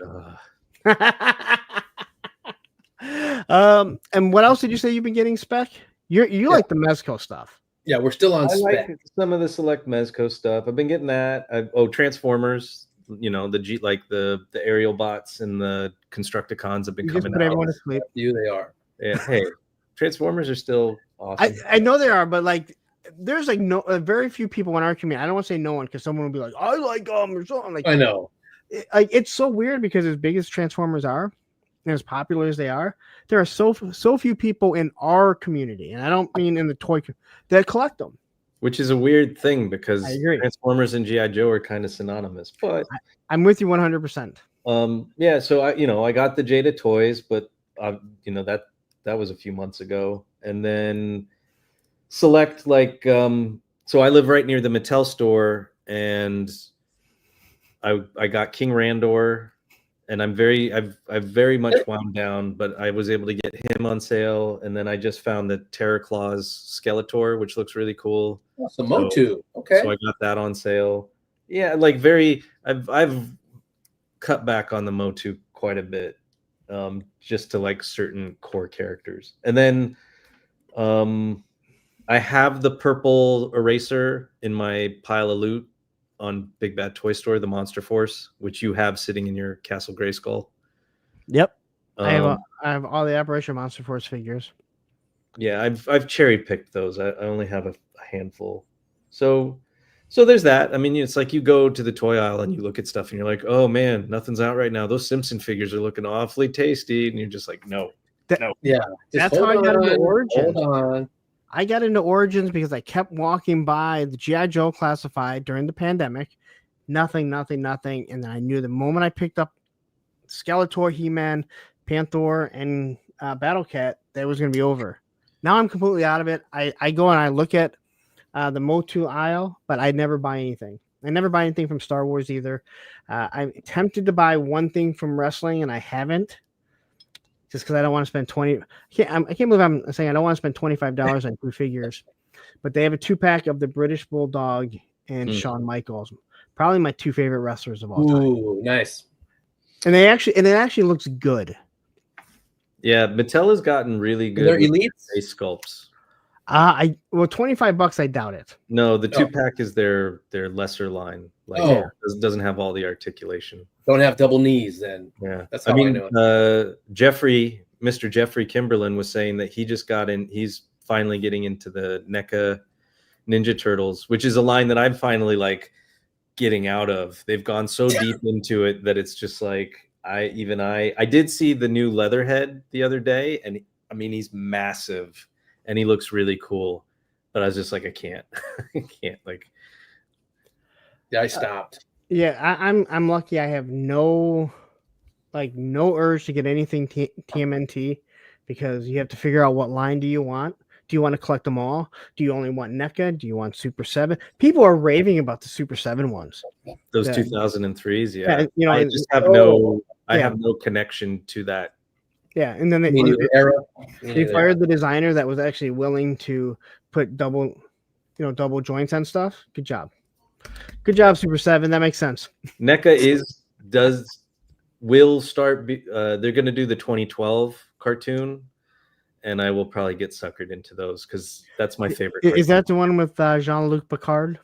Speaker 2: And what else did you say you've been getting, Spec? You like the Mezco stuff.
Speaker 5: Yeah, we're still on Spec.
Speaker 4: Like some of the select Mezco stuff. I've been getting that. Transformers, the aerial bots and the Constructicons have been coming out.
Speaker 2: Everyone to sleep.
Speaker 5: They are.
Speaker 4: Yeah, hey, Transformers are still awesome.
Speaker 2: I know they are, but like there's like very few people in our community. I don't want to say no one because someone will be like, I like them or something. Like
Speaker 5: I know.
Speaker 2: It's so weird because as big as Transformers are and as popular as they are, there are so few people in our community, and I don't mean in the toy that collect them.
Speaker 4: which is a weird thing because
Speaker 2: I agree.
Speaker 4: Transformers and GI Joe are kind of synonymous. But
Speaker 2: I'm with you 100%.
Speaker 4: yeah, so I got the Jada toys, but that was a few months ago, and then select so I live right near the Mattel store, and I got King Randor, and I've very much wound down, but I was able to get him on sale, and then I just found the Terror Claws Skeletor, which looks really cool.
Speaker 5: So Motu, okay.
Speaker 4: So I got that on sale. Yeah, I've cut back on the Motu quite a bit, just to like certain core characters, and then I have the purple eraser in my pile of loot on Big Bad Toy Store, the Monster Force, which you have sitting in your Castle Grayskull.
Speaker 2: Yep. I have all the Operation Monster Force figures.
Speaker 4: Yeah, I've cherry picked those. I only have a handful. So there's that. I mean, it's like you go to the toy aisle and you look at stuff and you're like, oh man, nothing's out right now. Those Simpson figures are looking awfully tasty, and you're just like, no.
Speaker 5: Yeah,
Speaker 2: that's how I got into Origins.
Speaker 5: Hold on.
Speaker 2: I got into Origins because I kept walking by the G.I. Joe Classified during the pandemic. Nothing. And then I knew the moment I picked up Skeletor, He-Man, Panther, and Battle Cat, that was going to be over. Now I'm completely out of it. I go and I look at the Motu aisle, but I never buy anything. I never buy anything from Star Wars either. I'm tempted to buy one thing from wrestling, and I haven't. Just because I don't want to spend $20. I can't believe I'm saying I don't want to spend $25 on 2 figures, but they have a 2-pack of the British Bulldog and Shawn Michaels, probably my 2 favorite wrestlers of all time.
Speaker 5: Ooh, nice.
Speaker 2: And it actually looks good.
Speaker 4: Yeah, Mattel has gotten really good.
Speaker 5: They're elites.
Speaker 4: Face sculpts.
Speaker 2: $25, I doubt it.
Speaker 4: No, the 2-pack is their lesser line. Doesn't have all the articulation.
Speaker 5: Don't have double knees then.
Speaker 4: Yeah,
Speaker 5: that's how I know it.
Speaker 4: Mr. Jeffrey Kimberlin was saying that he just got in. He's finally getting into the NECA Ninja Turtles, which is a line that I'm finally like getting out of. They've gone so deep into it that it's just like I did see the new Leatherhead the other day, and I mean he's massive and he looks really cool, but I was just like I can't.
Speaker 5: Yeah, I stopped.
Speaker 2: I'm lucky. I have no urge to get anything TMNT, because you have to figure out what line do you want. Do you want to collect them all? Do you only want NECA? Do you want Super 7? People are raving about the Super 7 ones.
Speaker 4: Those 2003s, yeah.
Speaker 2: I
Speaker 4: just have no connection to that.
Speaker 2: Yeah, and then they fired the designer that was actually willing to put double joints on stuff. Good job, Super 7. That makes sense.
Speaker 4: NECA will start. They're going to do the 2012 cartoon, and I will probably get suckered into those because that's my favorite.
Speaker 2: Is that the one with Jean-Luc Picard?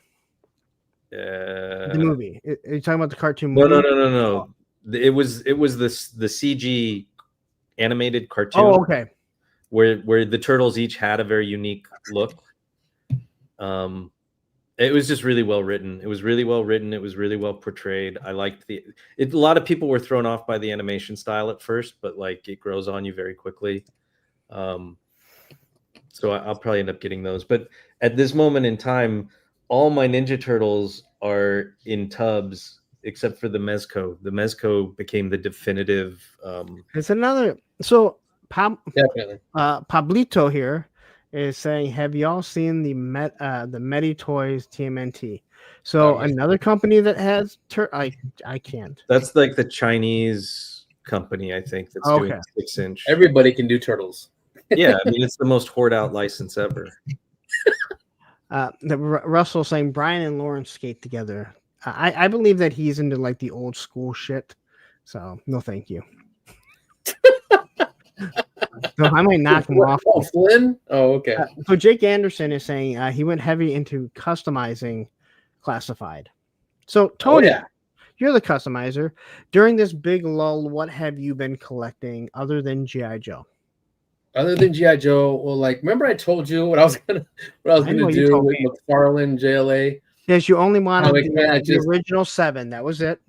Speaker 4: The
Speaker 2: movie. Are you talking about the cartoon movie?
Speaker 4: No. It was the CG animated cartoon.
Speaker 2: Oh, okay.
Speaker 4: Where the turtles each had a very unique look. It was just really well written. It was really well written. It was really well portrayed. I liked a lot of people were thrown off by the animation style at first, but like it grows on you very quickly. So I'll probably end up getting those. But at this moment in time, all my Ninja Turtles are in tubs except for the Mezco. The Mezco became the definitive.
Speaker 2: It's another. So
Speaker 5: definitely.
Speaker 2: Pablito here is saying, have y'all seen the Medi Toys TMNT? So another company that has I can't.
Speaker 4: That's like the Chinese company, I think, that's doing 6-inch.
Speaker 5: Everybody can do turtles.
Speaker 4: Yeah, I mean it's the most hoard out license ever.
Speaker 2: Russell saying Brian and Lawrence skate together. I believe that he's into like the old school shit. So no, thank you. No, I might knock him off.
Speaker 5: Oh, Flynn? Oh, okay.
Speaker 2: So Jake Anderson is saying he went heavy into customizing Classified. So Tony, you're the customizer. During this big lull, what have you been collecting other than G.I. Joe?
Speaker 5: Other than G.I. Joe, well, like remember I told you what I was gonna do with McFarlane JLA?
Speaker 2: Yes, you only wanted the original 7. That was it.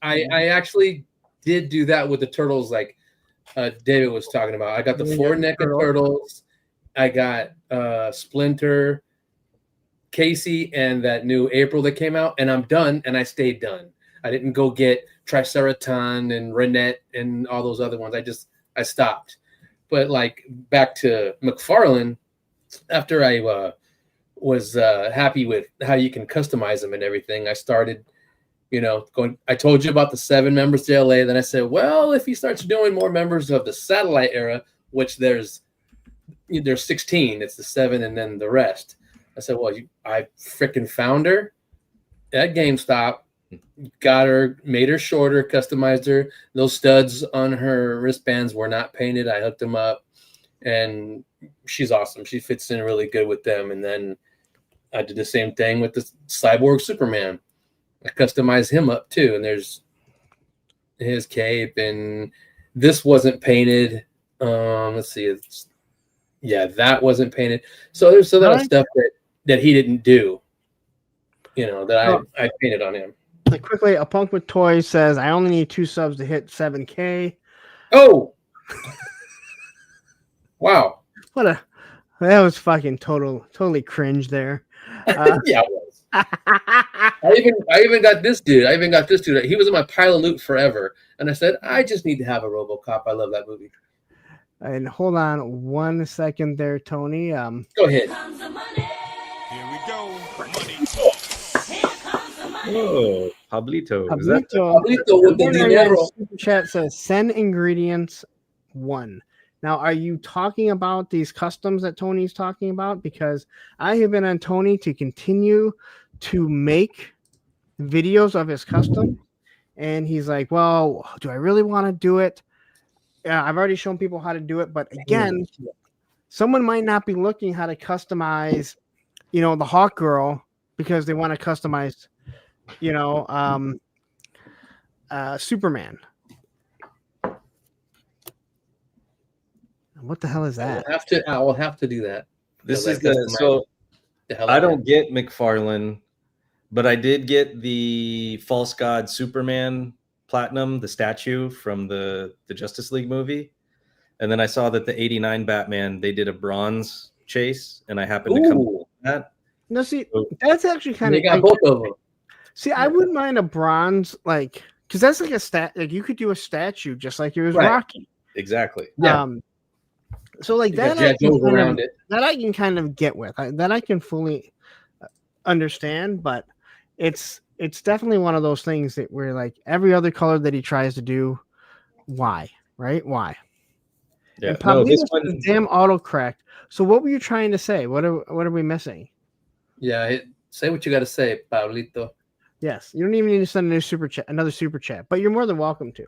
Speaker 5: I actually did do that with the turtles, like David was talking about. I got the 4 NECA turtles. I got Splinter, Casey and that new April that came out, and I'm done, and I stayed done. I didn't go get Triceraton and Renette and all those other ones. I stopped. But like back to McFarlane, after I was happy with how you can customize them and everything, I started, going. I told you about the 7 members to LA. Then I said, well, if he starts doing more members of the satellite era, which there's 16, it's the 7 and then the rest. I said, well, I freaking found her at GameStop, got her, made her shorter, customized her. Those studs on her wristbands were not painted. I hooked them up, and she's awesome. She fits in really good with them. And then I did the same thing with the Cyborg Superman. I customized him up too, and there's his cape, and this wasn't painted. Let's see, that wasn't painted. So there's a lot of stuff that he didn't do, that I painted on him.
Speaker 2: Quickly, a punk with toys says, I only need 2 subs to hit 7K.
Speaker 5: Oh, wow.
Speaker 2: That was fucking totally cringe there.
Speaker 5: Yeah, it was. I even got this dude. He was in my pile of loot forever. And I said, I just need to have a RoboCop. I love that movie.
Speaker 2: And hold on 1 second there, Tony.
Speaker 5: Go ahead.
Speaker 6: Here we go. Money talk.
Speaker 4: Oh, Pablito.
Speaker 5: Pablito with the dinero.
Speaker 2: Super chat says, send ingredients 1. Now, are you talking about these customs that Tony's talking about? Because I have been on Tony to continue to make videos of his custom. And he's like, well, do I really want to do it? Yeah, I've already shown people how to do it. But again, someone might not be looking how to customize, the Hawk Girl because they want to customize, Superman. What the hell is that?
Speaker 5: I will have to do that.
Speaker 4: This is I don't get McFarlane, but I did get the False God Superman Platinum, the statue from the Justice League movie. And then I saw that the 89 Batman, they did a bronze chase, and I happened to come up with that.
Speaker 2: No, see, that's actually kind of.
Speaker 5: They got both of them.
Speaker 2: See, I wouldn't mind a bronze, because that's like a you could do a statue just like it was Rocky.
Speaker 4: Exactly.
Speaker 5: Yeah.
Speaker 2: So that I can kind of get with. That I can fully understand, but it's definitely one of those things that we're like every other color that he tries to do. Why? Right? Why?
Speaker 4: Yeah.
Speaker 2: And probably this one damn auto correct. So what were you trying to say? What are we missing?
Speaker 5: Yeah, say what you got to say, Pablito.
Speaker 2: Yes, you don't even need to send another super chat, but you're more than welcome to.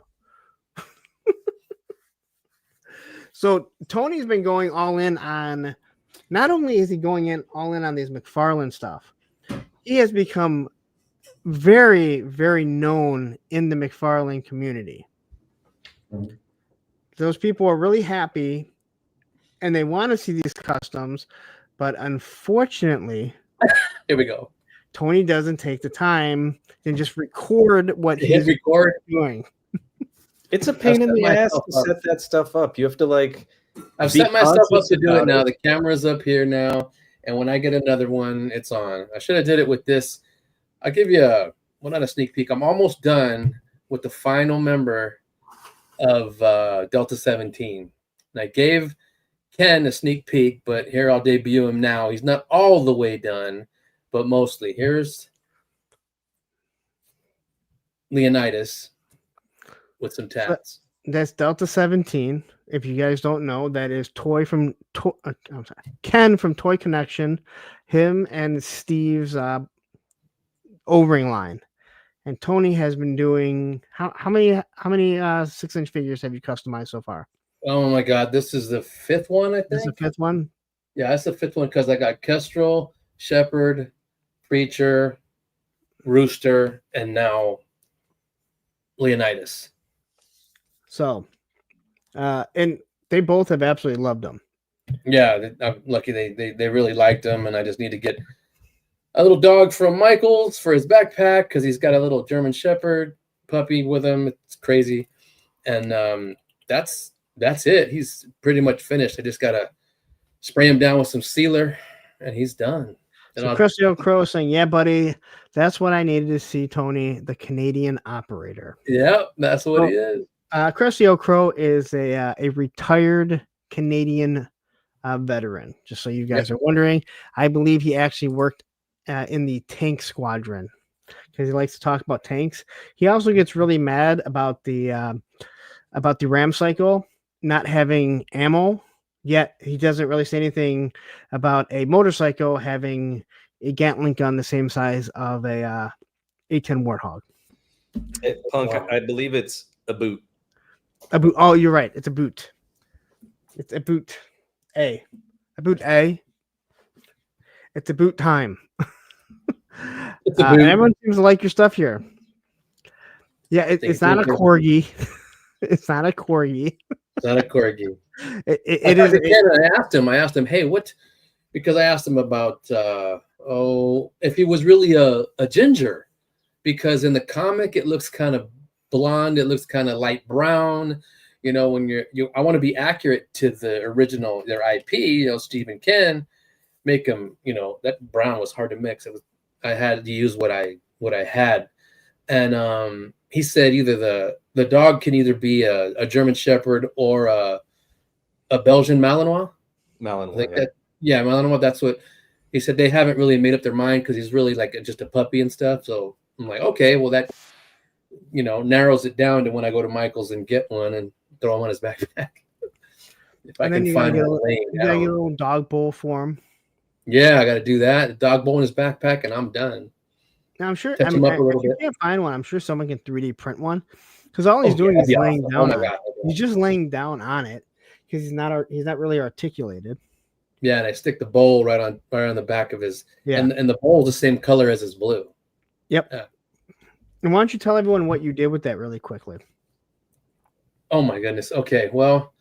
Speaker 2: So Tony's been going all in on. Not only is he going all in on these McFarlane stuff, he has become very, very known in the McFarlane community. Mm-hmm. Those people are really happy, and they want to see these customs, but unfortunately,
Speaker 5: here we go.
Speaker 2: Tony doesn't take the time to just record what he's doing.
Speaker 4: It's a pain in the ass to set that stuff up. You have to
Speaker 5: I've set myself up to do it now. The camera's up here now, and when I get another one, it's on. I should have did it with this. I'll give you not a sneak peek. I'm almost done with the final member of Delta 17. And I gave Ken a sneak peek, but here I'll debut him now. He's not all the way done, but mostly. Here's Leonidas with some tats.
Speaker 2: That's Delta 17. If you guys don't know, that is Ken from Toy Connection, him and Steve's O-ring line. And Tony has been doing how many 6-inch figures have you customized so far?
Speaker 5: Oh my God, this is the 5th one, I think.
Speaker 2: This is the 5th one?
Speaker 5: Yeah, that's the 5th one because I got Kestrel, Shepherd, Preacher, Rooster, and now Leonidas. So,
Speaker 2: and they both have absolutely loved them.
Speaker 5: Yeah, I'm lucky they really liked them, and I just need to get a little dog from Michael's for his backpack because he's got a little German Shepherd puppy with him. It's crazy, and that's it. He's pretty much finished. I just gotta spray him down with some sealer, and he's done.
Speaker 2: So Christy Crow is saying, "Yeah, buddy, that's what I needed to see, Tony, the Canadian operator."
Speaker 5: Yeah, that's what he is.
Speaker 2: Christy Crow is a retired Canadian veteran. Just so you guys are wondering, I believe he actually worked in the tank squadron because he likes to talk about tanks. He also gets really mad about the ram cycle not having ammo. Yet he doesn't really say anything about a motorcycle having a Gatling gun the same size of a A10 Warthog.
Speaker 4: Punk, I believe it's a boot.
Speaker 2: A boot. Oh, you're right. It's a boot. It's a boot. A boot A. It's a boot time.
Speaker 5: It's a boot.
Speaker 2: Everyone seems to like your stuff here. Yeah, it's not a corgi. It's not a corgi.
Speaker 5: It's not a corgi.
Speaker 2: It is.
Speaker 5: I asked him, hey, what? Because I asked him about if he was really a ginger, because in the comic it looks kind of blonde, it looks kind of light brown. You know, when I want to be accurate to the original, their IP. You know, Steve and Ken make them. You know, that brown was hard to mix. I had to use what I had, and he said either the dog can either be a German Shepherd or a Belgian Malinois.
Speaker 4: Malinois,
Speaker 5: Malinois. That's what he said. They haven't really made up their mind because he's really like just a puppy and stuff. So I'm like, okay, well that narrows it down to when I go to Michael's and get one and throw him on his backpack. If I can find one laying down. You gotta get a little dog bowl for him. Yeah, I got to do that. A dog bowl in his backpack, and I'm done.
Speaker 2: Now I'm sure. If you can't find one, I'm sure someone can 3D print one. Because all he's doing is laying down. He's just laying down on it because he's not really articulated.
Speaker 5: Yeah, and I stick the bowl right on the back of his. Yeah, and the bowl's the same color as his blue.
Speaker 2: Yep. Yeah. And why don't you tell everyone what you did with that really quickly?
Speaker 5: Oh my goodness. Okay. Well,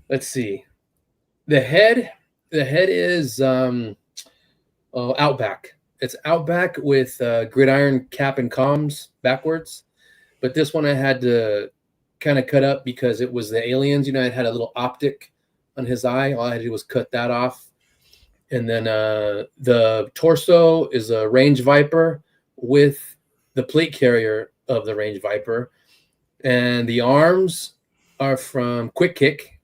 Speaker 5: let's see. The head is Outback. It's Outback with gridiron cap and comms backwards. But this one I had to kind of cut up because it was the aliens. You know, it had a little optic on his eye. All I had to do was cut that off. And then the torso is a Range Viper with the plate carrier of the Range Viper. And the arms are from Quick Kick.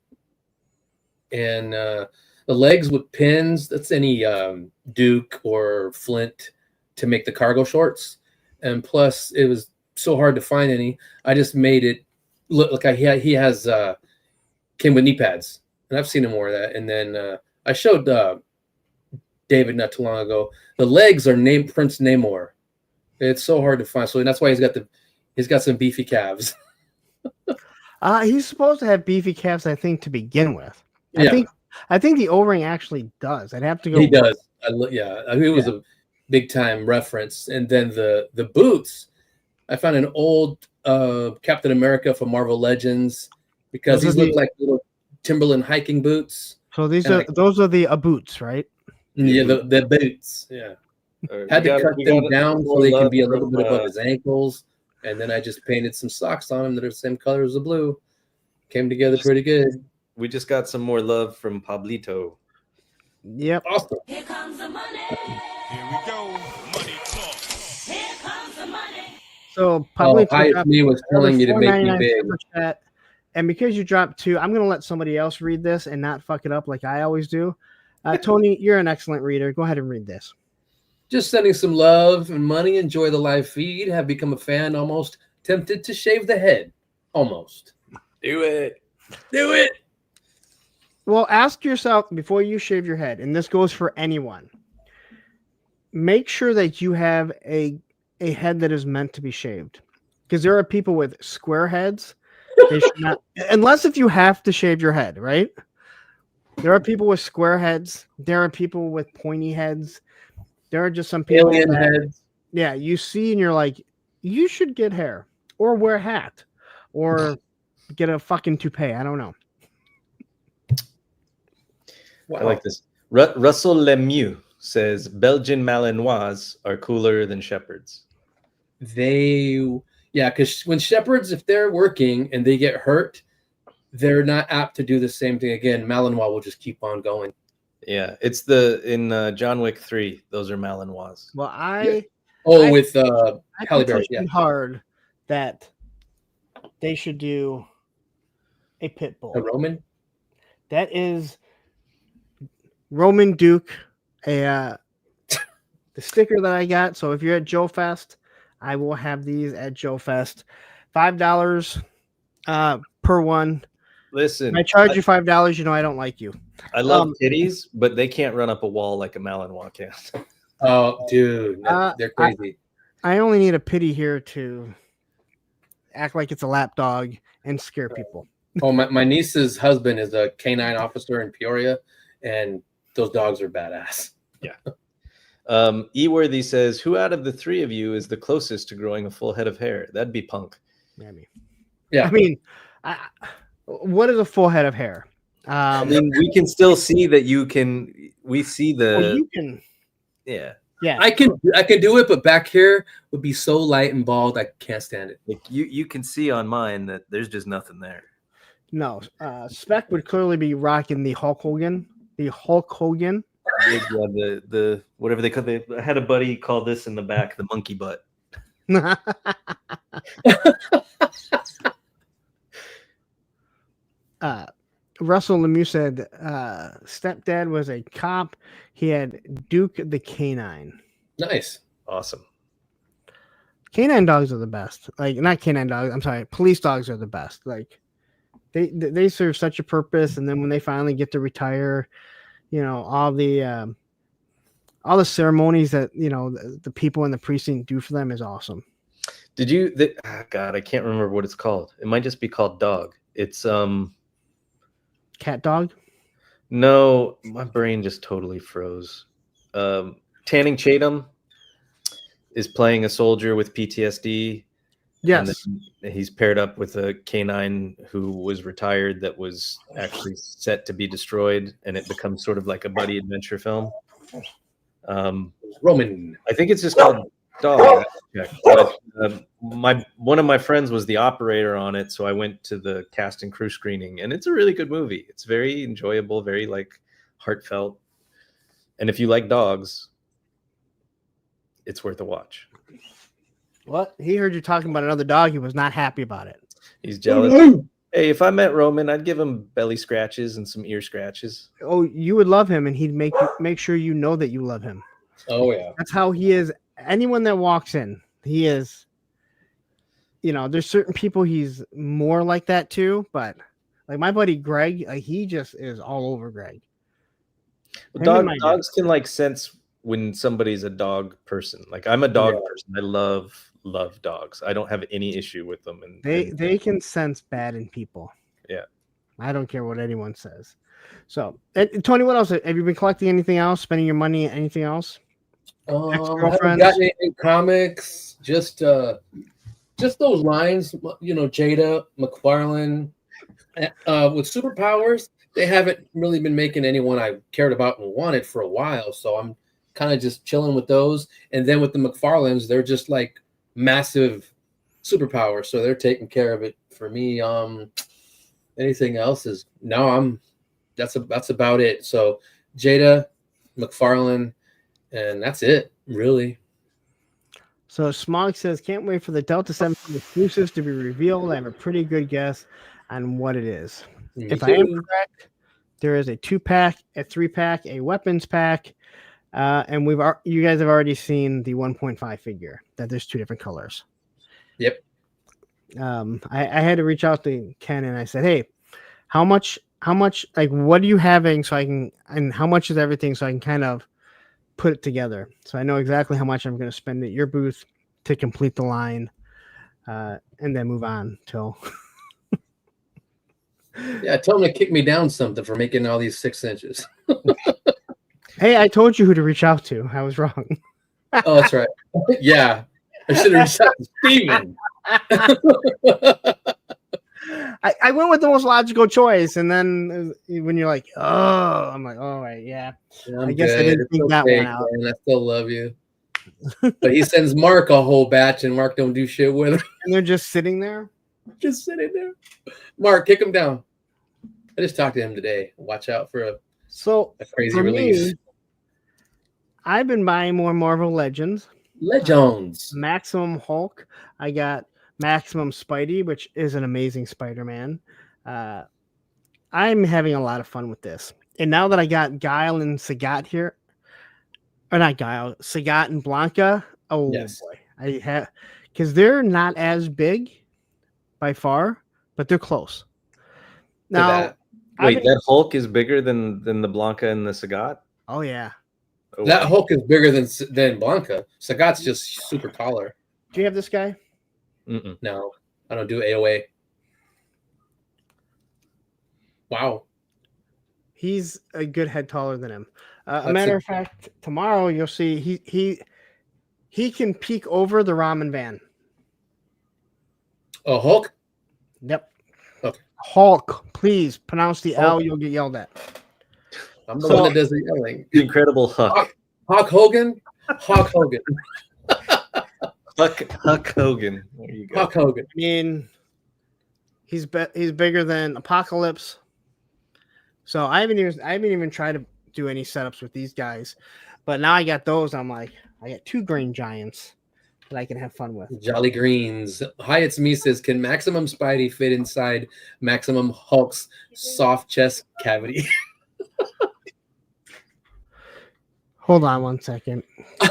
Speaker 5: And the legs with pins, that's any Duke or Flint to make the cargo shorts. And plus, it was so hard to find any. I just made it look like he has came with knee pads, and I've seen him wear that. And then I showed David not too long ago. The legs are named Prince Namor. It's so hard to find, so that's why he's got some beefy calves.
Speaker 2: He's supposed to have beefy calves, I think, to begin with. I think the O-ring actually does. I'd have to go.
Speaker 5: He does. I mean, it was a big time reference. And then the boots. I found an old Captain America from Marvel Legends because these look like little Timberland hiking boots.
Speaker 2: So those are the boots, right?
Speaker 5: Yeah, the boots. Yeah. Had to cut them down so they can be a little bit above his ankles, and then I just painted some socks on him that are the same color as the blue. Came together pretty good.
Speaker 4: We just got some more love from Pablito.
Speaker 2: Yep.
Speaker 5: Awesome.
Speaker 6: Here comes the money. Here we go. Money talk. Here comes the money.
Speaker 2: So Pablito
Speaker 5: me was telling you to make me big.
Speaker 2: Chat, and because you dropped 2, I'm going to let somebody else read this and not fuck it up like I always do. Tony, you're an excellent reader. Go ahead and read this.
Speaker 5: Just sending some love and money. Enjoy the live feed. Have become a fan. Almost tempted to shave the head. Almost.
Speaker 4: Do it.
Speaker 2: Well, ask yourself before you shave your head, and this goes for anyone. Make sure that you have a head that is meant to be shaved. Because there are people with square heads. They should not, unless if you have to shave your head, right? There are people with square heads. There are people with pointy heads. There are just some people
Speaker 5: alien heads.
Speaker 2: Yeah, you see and you're like, you should get hair or wear a hat or get a fucking toupee. I don't know.
Speaker 4: Wow. I like this. Russell Lemieux says Belgian Malinois are cooler than Shepherds.
Speaker 5: Because when Shepherds, if they're working and they get hurt, they're not apt to do the same thing again. Malinois will just keep on going.
Speaker 4: Yeah, it's in John Wick 3. Those are Malinois.
Speaker 2: Well,
Speaker 5: With
Speaker 2: I
Speaker 5: Halle Berry.
Speaker 2: petitioned hard that they should do a pit bull.
Speaker 5: A Roman.
Speaker 2: That is Roman Duke, the sticker that I got. So if you're at Joe Fest, I will have these at Joe Fest. $5 per one.
Speaker 4: Listen,
Speaker 2: I charge you $5. You know I don't like you.
Speaker 4: I love kitties, but they can't run up a wall like a Malinois can.
Speaker 5: Oh, dude, they're crazy.
Speaker 2: I only need a pity here to act like it's a lap dog and scare people.
Speaker 5: Oh, my niece's husband is a canine officer in Peoria, and those dogs are badass.
Speaker 4: Yeah. Eworthy says, "Who out of the three of you is the closest to growing a full head of hair?" That'd be Punk.
Speaker 2: Maybe.
Speaker 5: Yeah.
Speaker 2: I mean, what is a full head of hair?
Speaker 4: I mean, we can still see that you can. We see the.
Speaker 2: Well, you can.
Speaker 4: Yeah.
Speaker 2: Yeah.
Speaker 5: I can do it, but back here would be so light and bald, I can't stand it.
Speaker 4: Like you can see on mine that there's just nothing there.
Speaker 2: No. Spec would clearly be rocking the Hulk Hogan. The Hulk Hogan.
Speaker 4: Yeah, the whatever they call. I had a buddy call this in the back the monkey butt.
Speaker 2: Russell Lemieux said stepdad was a cop. He had Duke the canine.
Speaker 5: Nice.
Speaker 4: Awesome.
Speaker 2: Canine dogs are the best. Like, not canine dogs. I'm sorry. Police dogs are the best. Like, they serve such a purpose. And then when they finally get to retire, you know, all the ceremonies that, you know, the people in the precinct do for them is awesome.
Speaker 4: Did you? God, I can't remember what it's called. It might just be called dog. It's
Speaker 2: Cat dog?
Speaker 4: No, my brain just totally froze. Channing Tatum is playing a soldier with PTSD.
Speaker 2: Yes.
Speaker 4: And he's paired up with a canine who was retired that was actually set to be destroyed, and it becomes sort of like a buddy adventure film.
Speaker 5: Roman.
Speaker 4: I think it's just called Dog. But, one of my friends was the operator on it, so I went to the cast and crew screening, and it's a really good movie. It's very enjoyable, very like heartfelt, and if you like dogs, it's worth a watch.
Speaker 2: What? He heard you talking about another dog. He was not happy about it.
Speaker 4: He's jealous. Hey, if I met Roman, I'd give him belly scratches and some ear scratches.
Speaker 2: Oh, you would love him, and he'd make sure you know that you love him.
Speaker 5: Oh yeah.
Speaker 2: That's how he is. Anyone that walks in, he is. You know, there's certain people he's more like that too, but like my buddy Greg, like he just is all over Greg.
Speaker 4: Dogs can like sense when somebody's a dog person. Like I'm a dog person. I love dogs. I don't have any issue with them. And
Speaker 2: they can sense bad in people.
Speaker 4: Yeah.
Speaker 2: I don't care what anyone says. So, Tony, what else? Have you been collecting anything else? Spending your money? Anything else?
Speaker 5: I haven't gotten any comics. Just those lines. You know, Jada, McFarlane. With superpowers, they haven't really been making anyone I cared about and wanted for a while. So I'm kind of just chilling with those. And then with the McFarlanes, they're just like massive superpowers. So they're taking care of it for me. Anything else is that's about it. So Jada, McFarlane, and that's it, really.
Speaker 2: So Smog says, can't wait for the Delta 17 exclusives to be revealed. I have a pretty good guess on what it is. If I am correct, there is a 2-pack, a 3-pack, a weapons pack, and you guys have already seen the 1.5 figure. That there's 2 different colors.
Speaker 5: Yep.
Speaker 2: I had to reach out to Ken and I said, hey, how much, like, what are you having so I can, and how much is everything so I can kind of put it together. So I know exactly how much I'm going to spend at your booth to complete the line, and then move on till.
Speaker 5: Yeah, tell them to kick me down something for making all these 6 inches.
Speaker 2: Hey, I told you who to reach out to. I was wrong.
Speaker 5: Oh, that's right. Yeah, I should have reached out to Steven.
Speaker 2: I went with the most logical choice, and then when you're like, "Oh," I'm like, "Oh, right, yeah." I guess I didn't think that one out.
Speaker 5: Man, I still love you, but he sends Mark a whole batch, and Mark don't do shit with it.
Speaker 2: And they're just sitting there,
Speaker 5: just sitting there. Mark, kick him down. I just talked to him today. Watch out for a
Speaker 2: So
Speaker 5: A crazy
Speaker 2: for
Speaker 5: release.
Speaker 2: me, I've been buying more Marvel Legends.
Speaker 5: Legends.
Speaker 2: Maximum Hulk. I got Maximum Spidey, which is an amazing Spider-Man. I'm having a lot of fun with this. And now that I got Guile and Sagat here, or not Guile, Sagat and Blanca. Oh
Speaker 5: Yes.
Speaker 2: boy, I have because they're not as big by far, but they're close. Now,
Speaker 5: that.
Speaker 2: I've
Speaker 4: Wait,
Speaker 2: been-
Speaker 4: that Hulk is bigger than the Blanca and the Sagat?
Speaker 2: oh yeah.
Speaker 4: Oh,
Speaker 5: That
Speaker 4: wow.
Speaker 5: Hulk is bigger than Blanca. Sagat's just super taller.
Speaker 2: Do you have this guy?
Speaker 4: Mm-mm.
Speaker 5: No, I don't do AOA. Wow.
Speaker 2: He's a good head taller than him. A
Speaker 5: That's
Speaker 2: matter
Speaker 5: a-
Speaker 2: of fact, tomorrow you'll see he can peek over the ramen van.
Speaker 5: Oh, Hulk?
Speaker 2: Yep.
Speaker 5: Okay.
Speaker 2: Hulk, please pronounce the L.
Speaker 5: Hulk.
Speaker 2: You'll get yelled at.
Speaker 5: I'm the
Speaker 2: So-
Speaker 5: one that does the yelling.
Speaker 4: The Incredible Huck.
Speaker 5: Hulk Hogan? Hulk Hogan.
Speaker 4: Huck Hogan. There you go.
Speaker 5: Hulk Hogan.
Speaker 2: I mean, he's bigger than Apocalypse. So I haven't even tried to do any setups with these guys, but now I got those. I'm like, I got 2 green giants that I can have fun with.
Speaker 5: Jolly Greens. Hi, it's me says, can Maximum Spidey fit inside Maximum Hulk's soft chest cavity?
Speaker 2: Hold on one second.
Speaker 5: I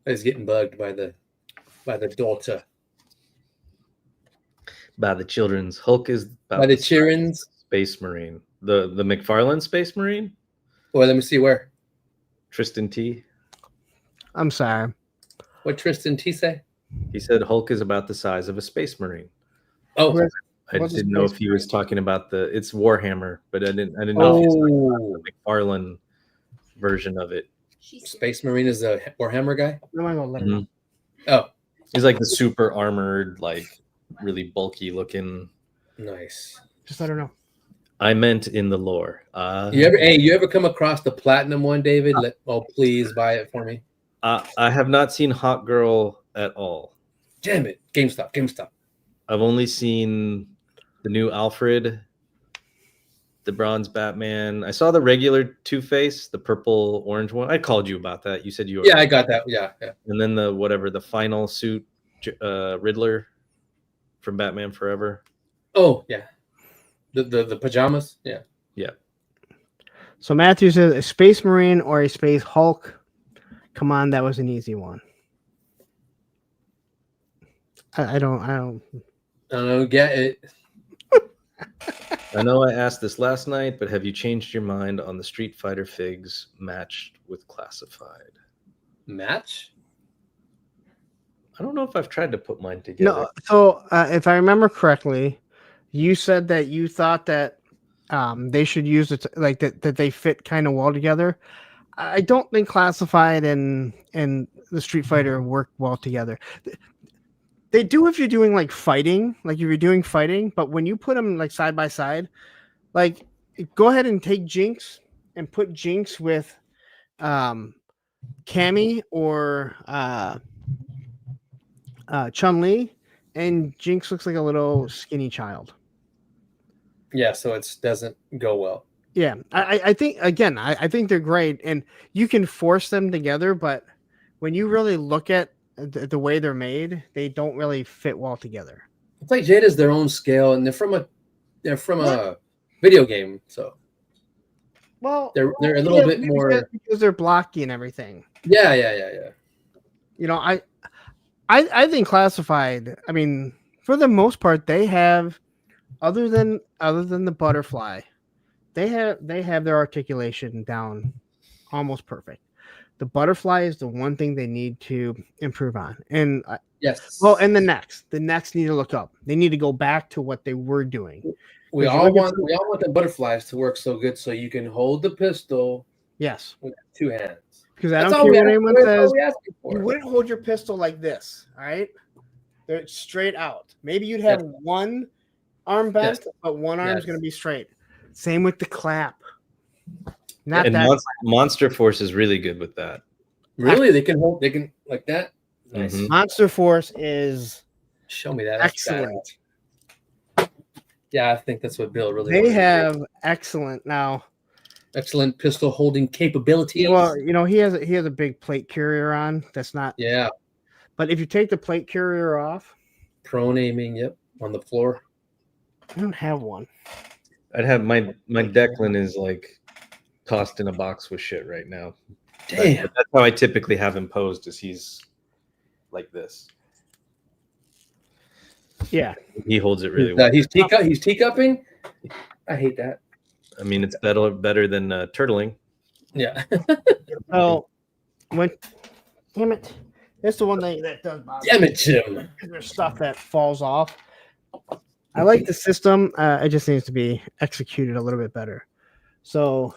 Speaker 5: was getting bugged by the daughter.
Speaker 4: By the children's. Hulk is about
Speaker 5: By the
Speaker 4: size of
Speaker 5: children's?
Speaker 4: a Space Marine. The McFarlane Space Marine?
Speaker 5: Well, let me see where.
Speaker 4: Tristan T.
Speaker 2: I'm sorry.
Speaker 5: What Tristan T say?
Speaker 4: He said Hulk is about the size of a Space Marine.
Speaker 5: Oh,
Speaker 2: Where's-
Speaker 4: I
Speaker 2: What's a
Speaker 4: didn't know
Speaker 2: Space
Speaker 4: if he was talking about it's Warhammer, but I didn't know if he was talking about the McFarlane version of it.
Speaker 5: Space Marine is the Warhammer guy.
Speaker 2: I'm gonna go let him know.
Speaker 5: Oh,
Speaker 4: He's like the super armored, like really bulky looking.
Speaker 5: nice.
Speaker 2: Just let her know.
Speaker 4: I meant in the lore.
Speaker 5: You ever come across the platinum one, David? Please buy it for me.
Speaker 4: I have not seen Hot Girl at all.
Speaker 5: Damn it, GameStop.
Speaker 4: I've only seen the new Alfred, the bronze Batman. I saw the regular Two-Face, the purple orange one. I called you about that. You said you were.
Speaker 5: Yeah, I got that. Yeah.
Speaker 4: And then the final suit, Riddler from Batman Forever.
Speaker 5: Oh, yeah. The pajamas. Yeah.
Speaker 2: So Matthew says a Space Marine or a Space Hulk. Come on, that was an easy one. I don't.
Speaker 5: I don't get it.
Speaker 4: I know I asked this last night, but have you changed your mind on the Street Fighter figs matched with classified?
Speaker 5: Match?
Speaker 4: I don't know if I've tried to put mine together.
Speaker 2: No. So if I remember correctly, you said that you thought that they should use it like that they fit kind of well together. I don't think classified and the Street Fighter work well together. They do if you're doing like fighting, but when you put them like side by side, like go ahead and take Jinx and put Jinx with Cammy or Chun-Li, and Jinx looks like a little skinny child.
Speaker 5: Yeah, so it doesn't go well.
Speaker 2: Yeah, I think again, I think they're great, and you can force them together, but when you really look at the way they're made, they don't really fit well together.
Speaker 5: It's like Jada's their own scale, and they're from a video game, so
Speaker 2: Well,
Speaker 5: they're a little bit more.
Speaker 2: because they're blocky and everything.
Speaker 5: Yeah.
Speaker 2: You know, I think classified. I mean, for the most part, they have, other than the butterfly, they have their articulation down almost perfect. The butterfly is the one thing they need to improve on, and
Speaker 5: Yes.
Speaker 2: well, and the necks need to look up. They need to go back to what they were doing.
Speaker 5: we
Speaker 2: if you
Speaker 5: all
Speaker 2: look at
Speaker 5: want the butterflies to work so good, so you can hold the pistol
Speaker 2: Yes,
Speaker 5: with 2 hands.
Speaker 2: because I
Speaker 5: That's
Speaker 2: don't
Speaker 5: all
Speaker 2: care
Speaker 5: we
Speaker 2: what
Speaker 5: ask-
Speaker 2: anyone
Speaker 5: that's all
Speaker 2: says.
Speaker 5: we asking for.
Speaker 2: You wouldn't hold your pistol like this, all right? They're straight out. Maybe you'd have one arm bent, but one arm's going to be straight. Same with the clap. Not
Speaker 4: and
Speaker 2: that.
Speaker 4: Monster Force is really good with that.
Speaker 5: Really, they can like that. Nice.
Speaker 4: Mhm.
Speaker 2: Monster Force is
Speaker 5: Show me that. That's
Speaker 2: excellent.
Speaker 5: badass. Yeah, I think that's what Bill really.
Speaker 2: They
Speaker 5: wanted to do.
Speaker 2: have excellent now.
Speaker 5: Excellent pistol holding capabilities.
Speaker 2: Well, you know, he has a big plate carrier on. That's not.
Speaker 5: Yeah,
Speaker 2: But if you take the plate carrier off,
Speaker 5: prone aiming. Yep, on the floor.
Speaker 2: I don't have one.
Speaker 4: I'd have my Declan is like tossed in a box with shit right now.
Speaker 5: Damn.
Speaker 4: That's how I typically have him posed. Is he's like this.
Speaker 2: Yeah,
Speaker 4: He holds it really well.
Speaker 5: He's teacupping. I hate that.
Speaker 4: I mean, it's better than turtling.
Speaker 5: Yeah.
Speaker 2: Oh, when damn it, that's the one thing that does bother
Speaker 5: Damn
Speaker 2: me.
Speaker 5: it, Jim.
Speaker 2: There's stuff that falls off. I like the system. It just needs to be executed a little bit better. So,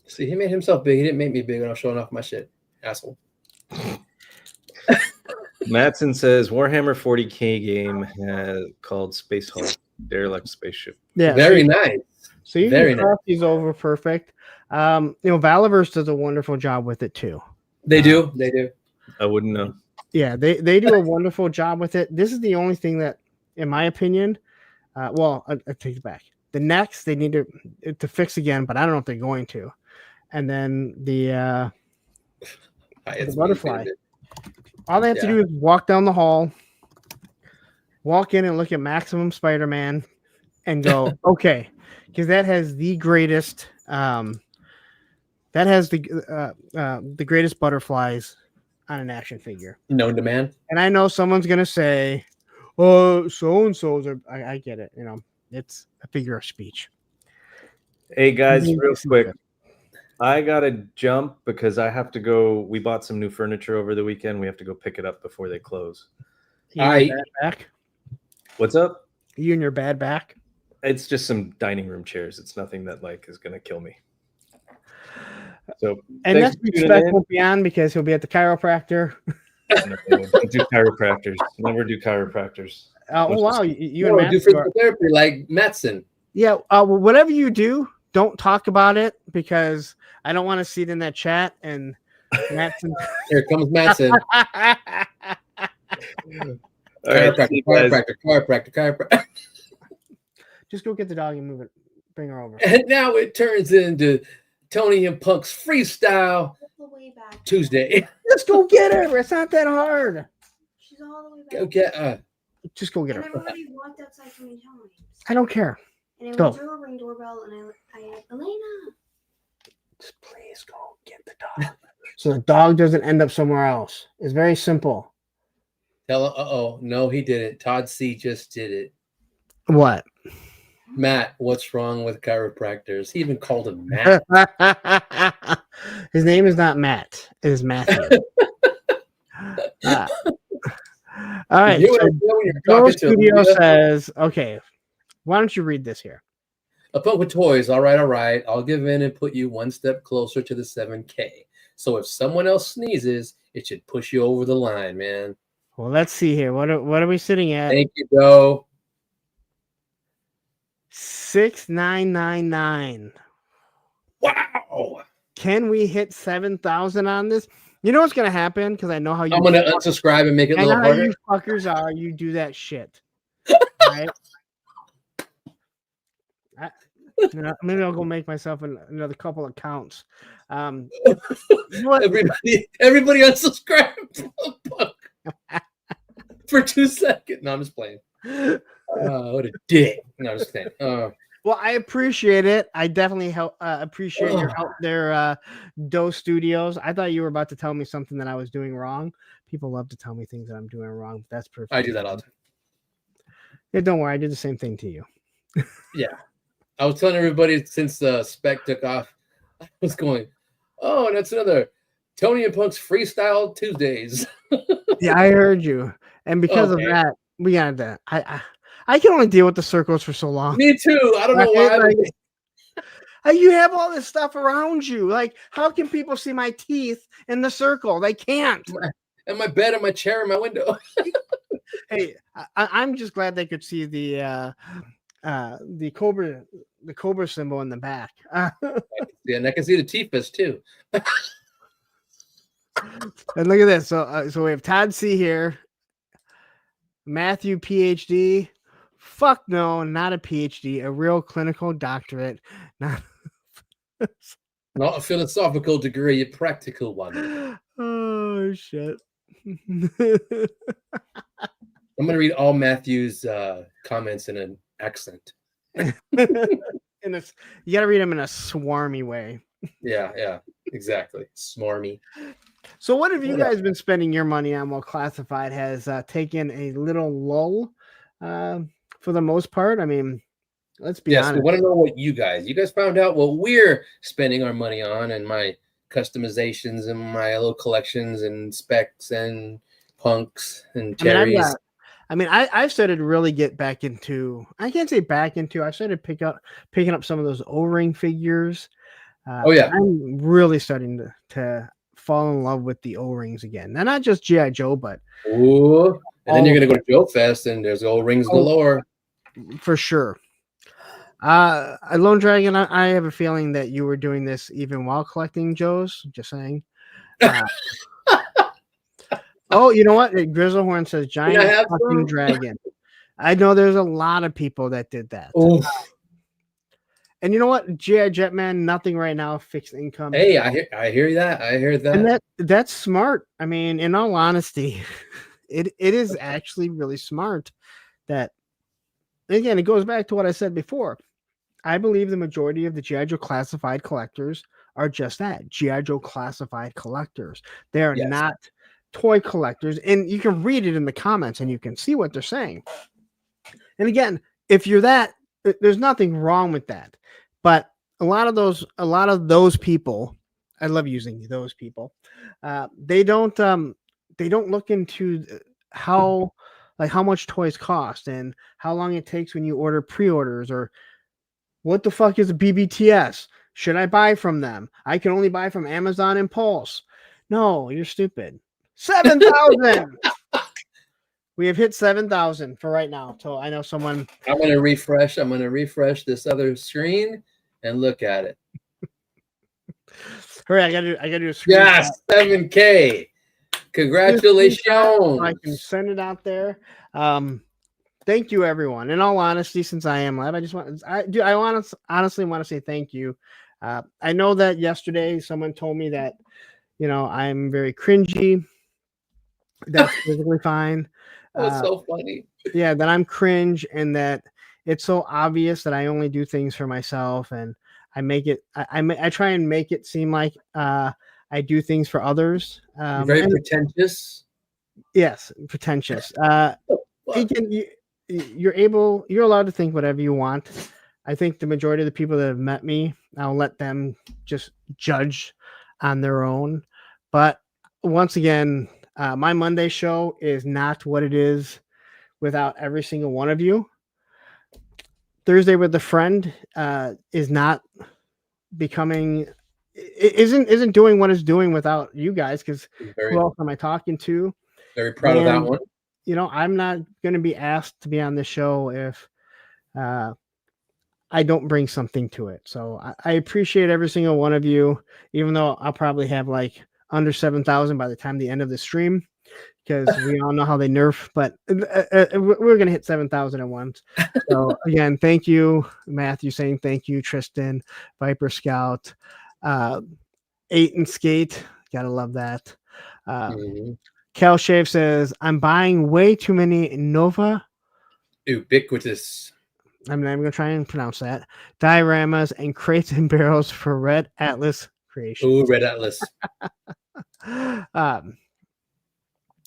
Speaker 5: See, he made himself big. He didn't make me big when I was showing off my shit. Asshole.
Speaker 4: Matson says Warhammer 40K game called Space Hulk Derelict Spaceship.
Speaker 2: yeah,
Speaker 5: Very nice.
Speaker 2: So you
Speaker 5: very
Speaker 2: can cross these over perfect. You know, Valaverse does a wonderful job with it too.
Speaker 5: They do. They do.
Speaker 4: I wouldn't know.
Speaker 2: Yeah, they do a wonderful job with it. This is the only thing that, in my opinion, well, I take it back. The next they need to fix again, but I don't know if they're going to. And then the butterfly. All they have to do is walk down the hall, walk in and look at Maximum Spider-Man, and go, okay, because that has the greatest. That has the greatest butterflies on an action figure.
Speaker 5: Known to man.
Speaker 2: And I know someone's gonna say, "Oh, so and so's are." I get it. You know, it's a figure of speech.
Speaker 4: Hey guys, real quick. I gotta jump because I have to go. We bought some new furniture over the weekend. We have to go pick it up before they close.
Speaker 2: You and your bad back.
Speaker 4: What's up?
Speaker 2: You and your bad back.
Speaker 4: It's just some dining room chairs. It's nothing that like is gonna kill me. So
Speaker 2: And next week's spec won't be on because he'll be at the chiropractor.
Speaker 4: Don't do chiropractors. Never do chiropractors.
Speaker 2: Oh wow, you and
Speaker 5: do
Speaker 2: Matt
Speaker 5: physical therapy like Matson.
Speaker 2: Yeah, well, whatever you do, don't talk about it because I don't want to see it in that chat. And Matson,
Speaker 5: Here comes Matson. Chiropractor.
Speaker 2: Just go get the dog and move it. Bring her over.
Speaker 5: And now it turns into Tony and Punk's freestyle Tuesday.
Speaker 2: Just go get her. It's not that hard.
Speaker 7: She's all the way back.
Speaker 5: Go get
Speaker 2: Just go get
Speaker 7: And
Speaker 2: her.
Speaker 7: I've already walked outside so many times.
Speaker 2: I don't care.
Speaker 7: And I
Speaker 2: Go.
Speaker 7: went through a ring doorbell and I Elena.
Speaker 2: Just please go get the dog. So the dog doesn't end up somewhere else. It's very simple.
Speaker 5: Tell her, no, he didn't. Todd C just did it.
Speaker 2: What?
Speaker 5: Matt, what's wrong with chiropractors? He even called him Matt.
Speaker 2: His name is not Matt. It is Matthew. All right. So Studio says, okay, why don't you read this here?
Speaker 5: A Punk with Toys. All right. I'll give in and put you one step closer to the 7K. So if someone else sneezes, it should push you over the line, man.
Speaker 2: Well, let's see here. What are we sitting at?
Speaker 5: Thank you, Joe.
Speaker 2: 6,999.
Speaker 5: Wow.
Speaker 2: Can we hit 7,000 on this? You know what's gonna happen? Because I know how you.
Speaker 5: I'm gonna unsubscribe and make it a
Speaker 2: I
Speaker 5: little
Speaker 2: know how
Speaker 5: harder.
Speaker 2: you fuckers are. You do that shit. Right? Maybe I'll go make myself another couple accounts. What?
Speaker 5: Everybody unsubscribe for 2 seconds. No, I'm just playing. What a dick. No, I'm just kidding.
Speaker 2: Well, I appreciate it. I definitely appreciate your help there, Doe Studios. I thought you were about to tell me something that I was doing wrong. People love to tell me things that I'm doing wrong. But that's perfect.
Speaker 5: I do that all the time.
Speaker 2: Yeah, don't worry. I did the same thing to you.
Speaker 5: Yeah. I was telling everybody since the spec took off, I was going, oh, and that's another Tony and Punk's Freestyle Tuesdays.
Speaker 2: Yeah, I heard you. And because of that, we got that. I can only deal with the circles for so long.
Speaker 5: Me too. I don't know why.
Speaker 2: You have all this stuff around you. Like, how can people see my teeth in the circle? They can't.
Speaker 5: And my bed and my chair and my window.
Speaker 2: Hey, I'm just glad they could see the cobra symbol in the back.
Speaker 5: Yeah, and I can see the T-Fist too.
Speaker 2: And look at this. So we have Todd C here, Matthew PhD, Fuck no, not a PhD, a real clinical doctorate. Not
Speaker 5: Not a philosophical degree, a practical one.
Speaker 2: oh shit.
Speaker 5: I'm going to read all Matthew's comments in an accent.
Speaker 2: You gotta read them in a swarmy way.
Speaker 5: Yeah, exactly. Smarmy.
Speaker 2: So what have you guys been spending your money on while Classified has taken a little lull for the most part? I mean, let's be
Speaker 5: Yes, we
Speaker 2: honest.
Speaker 5: want to know what you guys found out what we're spending our money on, and my customizations and my little collections and specs and punks and cherries.
Speaker 2: I've started to really get back into. I can't say back into. I started picking up some of those O-ring figures.
Speaker 5: Oh, yeah.
Speaker 2: I'm really starting to fall in love with the O-rings again. Now, not just GI Joe, but
Speaker 5: Ooh, and then you're gonna go to Joe Fest and there's O-rings galore.
Speaker 2: for sure. Lone Dragon, I have a feeling that you were doing this even while collecting Joes. Just saying. Oh, you know what? Grizzlehorn says giant fucking dragon. I know there's a lot of people that did that.
Speaker 5: Oof.
Speaker 2: And you know what? GI Jetman, nothing right now, fixed income.
Speaker 5: Hey, I hear that. I hear that.
Speaker 2: And that's smart. I mean, in all honesty, it is actually really smart. That again, it goes back to what I said before. I believe the majority of the GI Joe classified collectors are just that, GI Joe classified collectors. They are not toy collectors, and you can read it in the comments and you can see what they're saying. And again, if you're that, there's nothing wrong with that. But a lot of those people, I love using those people. They don't look into how much toys cost and how long it takes when you order pre-orders, or what the fuck is a BBTS? Should I buy from them? I can only buy from Amazon Impulse. No, you're stupid. 7,000. We have hit 7,000 for right now. So I know someone.
Speaker 5: I'm gonna refresh this other screen and look at it.
Speaker 2: Hurry! I gotta do a screen.
Speaker 5: Yes, 7K. Congratulations!
Speaker 2: I can send it out there. Thank you, everyone. In all honesty, since I am live, I honestly want to say thank you. I know that yesterday someone told me that, I'm very cringy. That's perfectly fine.
Speaker 5: That's so funny.
Speaker 2: Yeah, that I'm cringe and that it's so obvious that I only do things for myself, and I make it. I try and make it seem like I do things for others.
Speaker 5: Very pretentious.
Speaker 2: Yes, pretentious. You're allowed to think whatever you want. I think the majority of the people that have met me, I'll let them just judge on their own. But once again, my Monday show is not what it is without every single one of you. Thursday with a Friend is not becoming, isn't doing what it's doing without you guys, because who else am I talking to?
Speaker 5: Very proud of that one.
Speaker 2: I'm not going to be asked to be on the show if I don't bring something to it. So I appreciate every single one of you, even though I'll probably have like under 7,000 by the time the end of the stream, because we all know how they nerf, but we're going to hit 7,000 at once. So again, thank you, Matthew, saying thank you, Tristan, Viper Scout, 8 and Skate. Gotta love that. Cal Shave says, I'm buying way too many Nova.
Speaker 5: Ubiquitous.
Speaker 2: I'm not even going to try and pronounce that. Dioramas and crates and barrels for Red Atlas creation.
Speaker 5: Ooh, Red Atlas.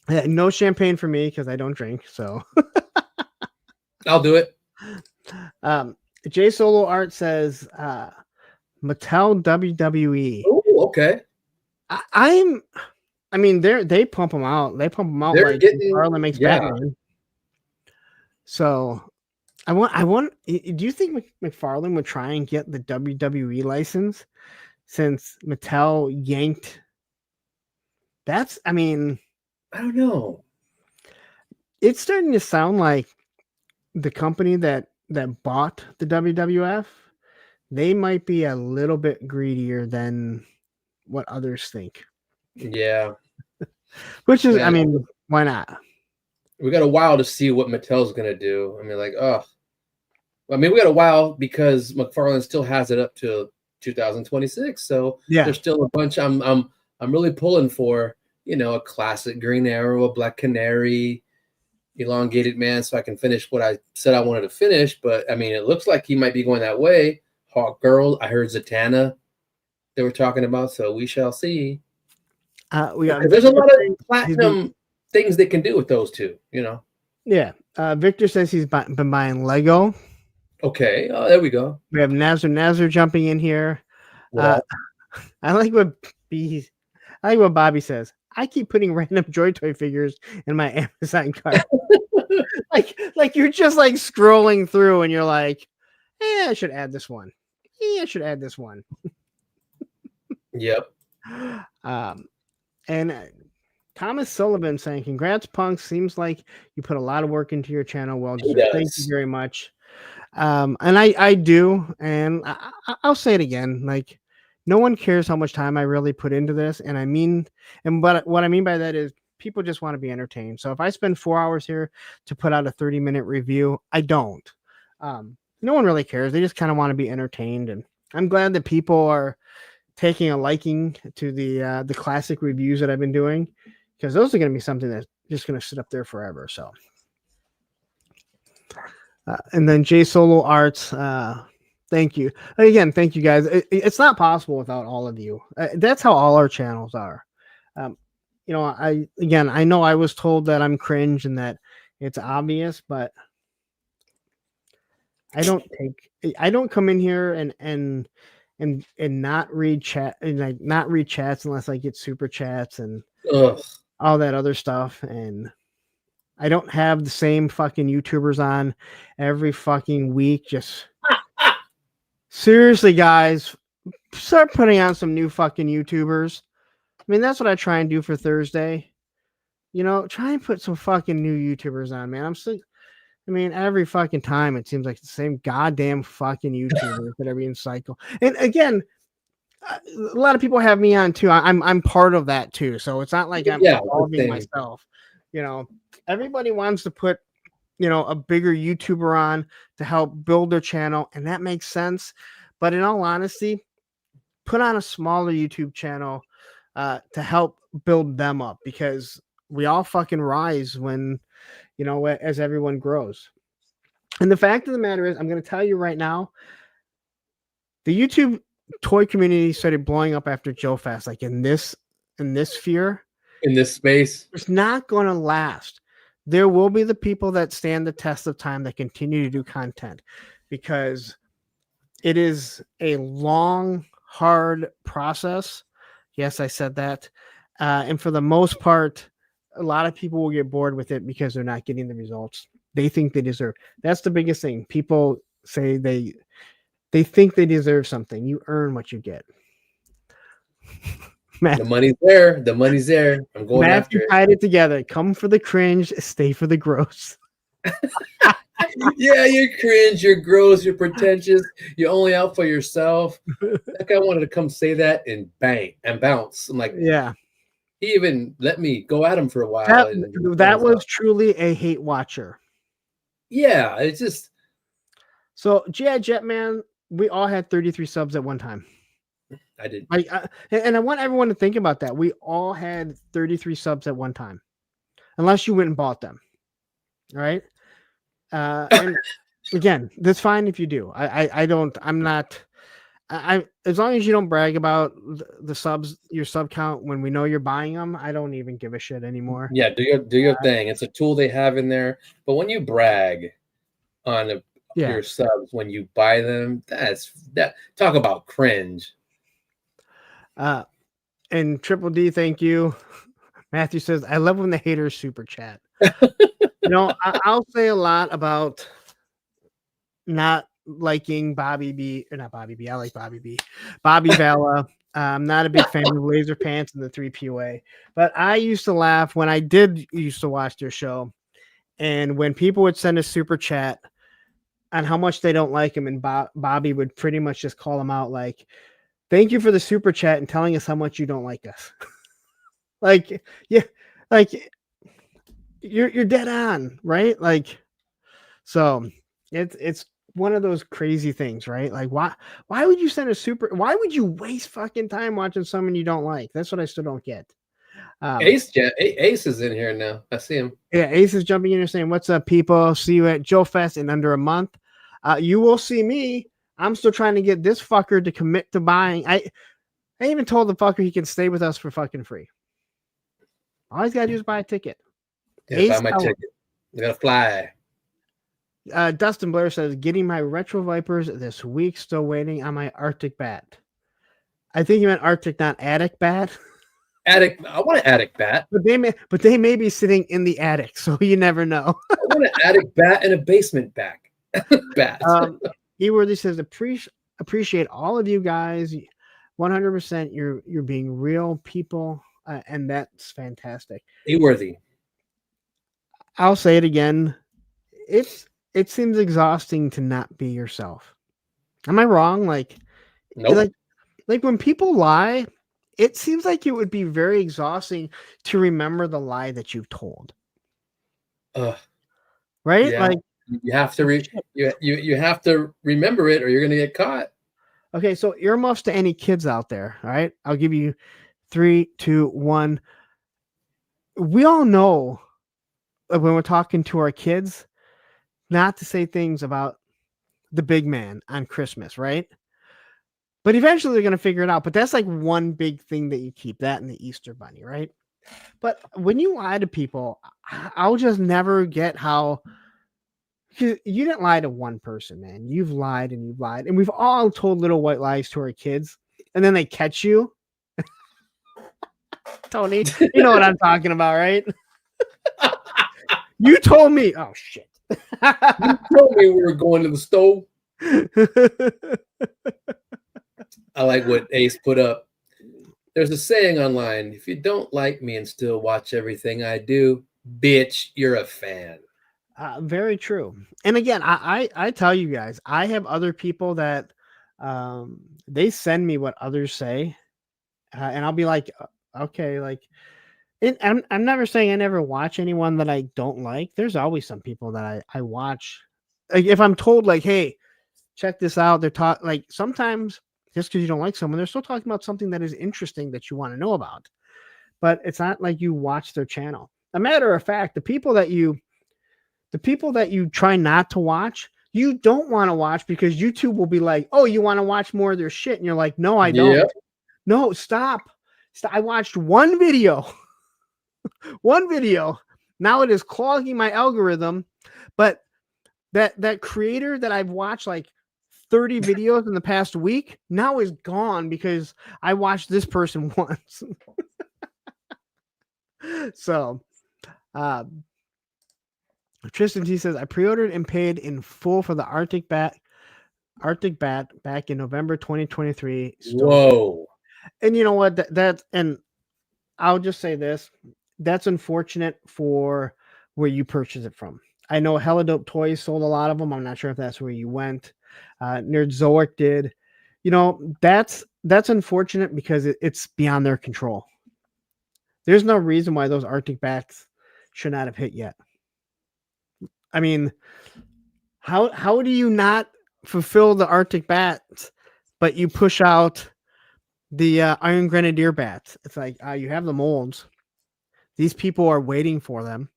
Speaker 2: No champagne for me because I don't drink. So
Speaker 5: I'll do it.
Speaker 2: J Solo Art says Mattel WWE.
Speaker 5: Oh, okay.
Speaker 2: They pump them out. They pump them out
Speaker 5: They're
Speaker 2: like
Speaker 5: getting,
Speaker 2: Harlan makes Batman. So I want. Do you think McFarlane would try and get the WWE license since Mattel yanked? I
Speaker 5: don't know.
Speaker 2: It's starting to sound like the company that bought the WWF, they might be a little bit greedier than what others think.
Speaker 5: Yeah.
Speaker 2: Which is, why not?
Speaker 5: we got a while to see what Mattel's gonna do. I mean, like, oh, I mean, we got a while because McFarlane still has it up to 2026. So
Speaker 2: Yeah.
Speaker 5: there's still a bunch. I'm really pulling for, you know, a classic Green Arrow, a Black Canary, elongated man, so I can finish what I said I wanted to finish. But I mean, it looks like he might be going that way. Hawk Girl, I heard Zatanna they were talking about, so we shall see. There's a lot of platinum things they can do with those two, you know.
Speaker 2: Yeah. Victor says he's been buying Lego.
Speaker 5: Okay. Oh, there we go.
Speaker 2: We have Nazar jumping in here.
Speaker 5: Well,
Speaker 2: I like what Bobby says. I keep putting random Joy Toy figures in my Amazon cart. like you're just like scrolling through and you're like, hey, I should add this one. Hey, I should add this one.
Speaker 5: Yep.
Speaker 2: And Thomas Sullivan saying, congrats, Punk. Seems like you put a lot of work into your channel. Well, thank you very much. And I do, and I'll say it again. Like, no one cares how much time I really put into this. And I mean, but what I mean by that is people just want to be entertained. So if I spend 4 hours here to put out a 30-minute review, I don't. No one really cares. They just kind of want to be entertained. And I'm glad that people are taking a liking to the classic reviews that I've been doing, because those are going to be something that's just going to sit up there forever. So, and then J Solo Arts, thank you again. Thank you guys. It's not possible without all of you. That's how all our channels are. You know, I know I was told that I'm cringe and that it's obvious, but I don't come in here and not read chat and like not read chats unless I get super chats and all that other stuff. And I don't have the same fucking YouTubers on every fucking week. Just seriously, guys, start putting on some new fucking YouTubers. I mean, that's what I try and do for Thursday. You know, try and put some fucking new YouTubers on, man. I mean, every fucking time it seems like the same goddamn fucking YouTubers that are being cycled. And again, a lot of people have me on too. I'm part of that too. So it's not like I'm involving myself. You know, everybody wants to put, you know, a bigger YouTuber on to help build their channel, and that makes sense. But in all honesty, put on a smaller YouTube channel to help build them up, because we all fucking rise when, you know, as everyone grows. And the fact of the matter is, I'm going to tell you right now, the YouTube toy community started blowing up after Joe Fest, like in this sphere,
Speaker 5: in this space.
Speaker 2: It's not going to last. There will be the people that stand the test of time that continue to do content, because it is a long, hard process. Yes, I said that. And for the most part, a lot of people will get bored with it because they're not getting the results they think they deserve. That's the biggest thing. People say they think they deserve something. You earn what you get.
Speaker 5: The money's there. The money's there. I'm going after it.
Speaker 2: Tied it together. Come for the cringe, stay for the gross.
Speaker 5: Yeah, you're cringe, you're gross, you're pretentious, you're only out for yourself. That guy wanted to come say that and bang and bounce. I'm like,
Speaker 2: yeah.
Speaker 5: He even let me go at him for a while.
Speaker 2: That was truly a hate watcher.
Speaker 5: Yeah, it's just.
Speaker 2: So, G.I. Jetman, we all had 33 subs at one time.
Speaker 5: I did.
Speaker 2: And I want everyone to think about that. We all had 33 subs at one time, unless you went and bought them. All right. And again, that's fine if you do. I'm not. As long as you don't brag about the subs, your sub count when we know you're buying them, I don't even give a shit anymore.
Speaker 5: Yeah, do your thing. It's a tool they have in there. But when you brag on your subs when you buy them, that talk about cringe.
Speaker 2: And Triple D, thank you. Matthew says, I love when the haters super chat. You know, I'll say a lot about not liking Bobby B, or not Bobby B. I like Bobby B. Bobby Valla. I'm not a big fan of Laser Pants and the 3POA, but I used to laugh when I used to watch their show, and when people would send a super chat on how much they don't like him, and Bobby would pretty much just call him out like, thank you for the super chat and telling us how much you don't like us. Like, yeah, like you're dead on, right? Like, so it's one of those crazy things, right? Like, why would you send a super? Why would you waste fucking time watching someone you don't like? That's what I still don't get.
Speaker 5: Ace is in here now. I see him.
Speaker 2: Yeah, Ace is jumping in and saying, "What's up, people? See you at Joe Fest in under a month. You will see me. I'm still trying to get this fucker to commit to buying. I even told the fucker he can stay with us for fucking free. All he's got to do is buy a ticket."
Speaker 5: Yeah, buy my ticket. I gotta fly.
Speaker 2: Dustin Blair says, "Getting my Retro Vipers this week. Still waiting on my Arctic bat." I think you meant Arctic, not attic bat.
Speaker 5: Attic. I want an attic bat.
Speaker 2: But they may be sitting in the attic, so you never know.
Speaker 5: I want an attic bat and a basement bat.
Speaker 2: Eworthy says, appreciate all of you guys. 100%. You're being real people, and that's fantastic.
Speaker 5: Eworthy.
Speaker 2: I'll say it again. It seems exhausting to not be yourself. Am I wrong? Like,
Speaker 5: nope.
Speaker 2: like when people lie, it seems like it would be very exhausting to remember the lie that you've told. Right?
Speaker 5: Yeah.
Speaker 2: Like,
Speaker 5: you have to you have to remember it, or you're gonna get caught.
Speaker 2: Okay, so earmuffs to any kids out there. All right, I'll give you 3, 2, 1. We all know when we're talking to our kids not to say things about the big man on Christmas, right? But eventually they're going to figure it out. But that's like one big thing that you keep, that and the Easter bunny, right? But when you lie to people, I'll just never get how, because you didn't lie to one person, man. You've lied and you've lied. And we've all told little white lies to our kids. And then they catch you. Tony, you know what I'm talking about, right? You told me. Oh, shit.
Speaker 5: You told me we were going to the stove. I like what Ace put up. There's a saying online: if you don't like me and still watch everything I do, bitch, you're a fan.
Speaker 2: Very true. And again, I tell you guys, I have other people that they send me what others say, and I'll be like, okay, like, I'm never saying I never watch anyone that I don't like. There's always some people that I watch. Like, if I'm told, like, hey, check this out, they're talking, like, sometimes just because you don't like someone, they're still talking about something that is interesting that you want to know about. But it's not like you watch their channel. A matter of fact, the people that you try not to watch, you don't want to watch, because YouTube will be like, oh, you want to watch more of their shit? And you're like, no, I don't.
Speaker 5: Yep.
Speaker 2: No, stop. I watched one video. One video. Now it is clogging my algorithm. But that creator that I've watched like 30 videos in the past week now is gone because I watched this person once. So, Tristan T says, I pre-ordered and paid in full for the Arctic bat back in November 2023.
Speaker 5: Whoa.
Speaker 2: And you know what? And I'll just say this. That's unfortunate for where you purchase it from. I know Hella Dope Toys sold a lot of them. I'm not sure if that's where you went. Nerdzoic did. You know, that's unfortunate because it's beyond their control. There's no reason why those Arctic bats should not have hit yet. I mean, how do you not fulfill the Arctic bats, but you push out the Iron Grenadier bats? It's like, you have the molds. These people are waiting for them.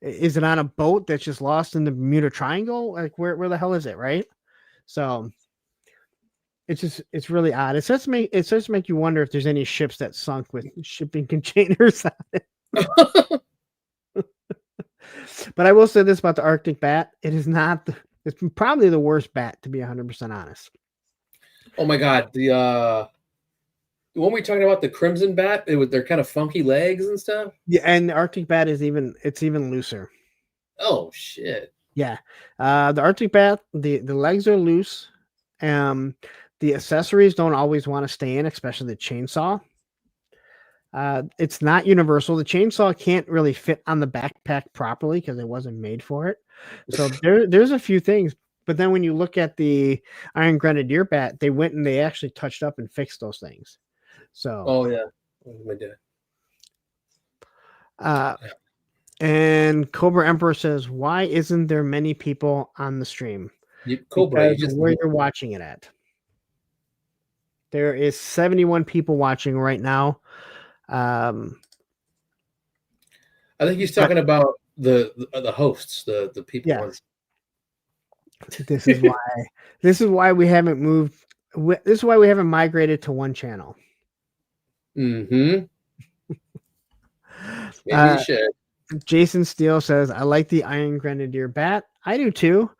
Speaker 2: Is it on a boat that's just lost in the Bermuda Triangle? Like, where the hell is it, right? So it's really odd. It starts to make you wonder if there's any ships that sunk with shipping containers on it. But I will say this about the Arctic bat: it's probably the worst bat, to be 100% honest.
Speaker 5: Oh my god, the one we talking about, the Crimson bat, they're kind of funky legs and stuff.
Speaker 2: Yeah, and the Arctic bat is even looser.
Speaker 5: Oh shit. Yeah.
Speaker 2: The Arctic bat, the legs are loose. The accessories don't always want to stay in, especially the chainsaw. It's not universal. The chainsaw can't really fit on the backpack properly because it wasn't made for it. So there's a few things. But then when you look at the Iron Grenadier bat, they went and they actually touched up and fixed those things. So
Speaker 5: oh yeah, my
Speaker 2: And Cobra Emperor says, "Why isn't there many people on the stream?"
Speaker 5: Cobra, you
Speaker 2: Because
Speaker 5: just
Speaker 2: where you're watching it at. There is 71 people watching right now.
Speaker 5: I think he's talking about the hosts, the people
Speaker 2: Yeah.
Speaker 5: ones.
Speaker 2: This is why. This is why we haven't moved. This is why we haven't migrated to one channel.
Speaker 5: Mm-hmm. Maybe you should.
Speaker 2: Jason Steele says, "I like the Iron Grenadier bat. I do too.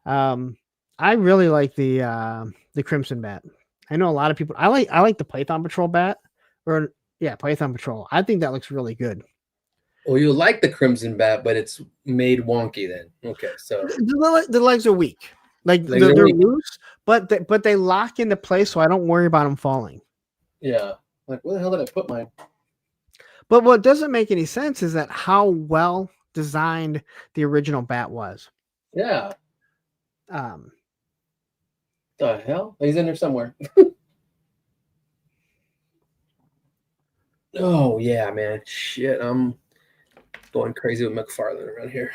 Speaker 2: I really like the Crimson bat. I know a lot of people. I like the Python Patrol bat, or yeah, Python Patrol. I think that looks really good.
Speaker 5: Well, you like the Crimson Bat, but it's made wonky then. Okay, so
Speaker 2: The legs are weak. Like
Speaker 5: Legs are
Speaker 2: they're
Speaker 5: weak.
Speaker 2: loose, but they lock into place, so I don't worry about them falling.
Speaker 5: yeah, like where the hell did I put mine?
Speaker 2: But what doesn't make any sense is that how well designed the original bat was.
Speaker 5: Yeah,
Speaker 2: Um,
Speaker 5: the hell? He's in there somewhere. Oh yeah, man. Shit, I'm going crazy with McFarlane around here.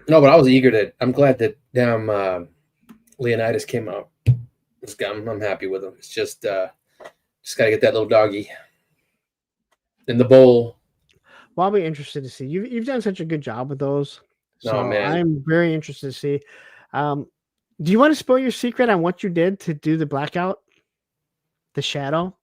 Speaker 5: No, but I was eager to. I'm glad that damn Leonidas came out. I'm happy with him. It's just gotta get that little doggy in the bowl.
Speaker 2: well, I'll be interested to see. You've done such a good job with those. So
Speaker 5: Oh, man.
Speaker 2: I'm very interested to see. Do you want to spoil your secret on what you did to do the blackout? The shadow?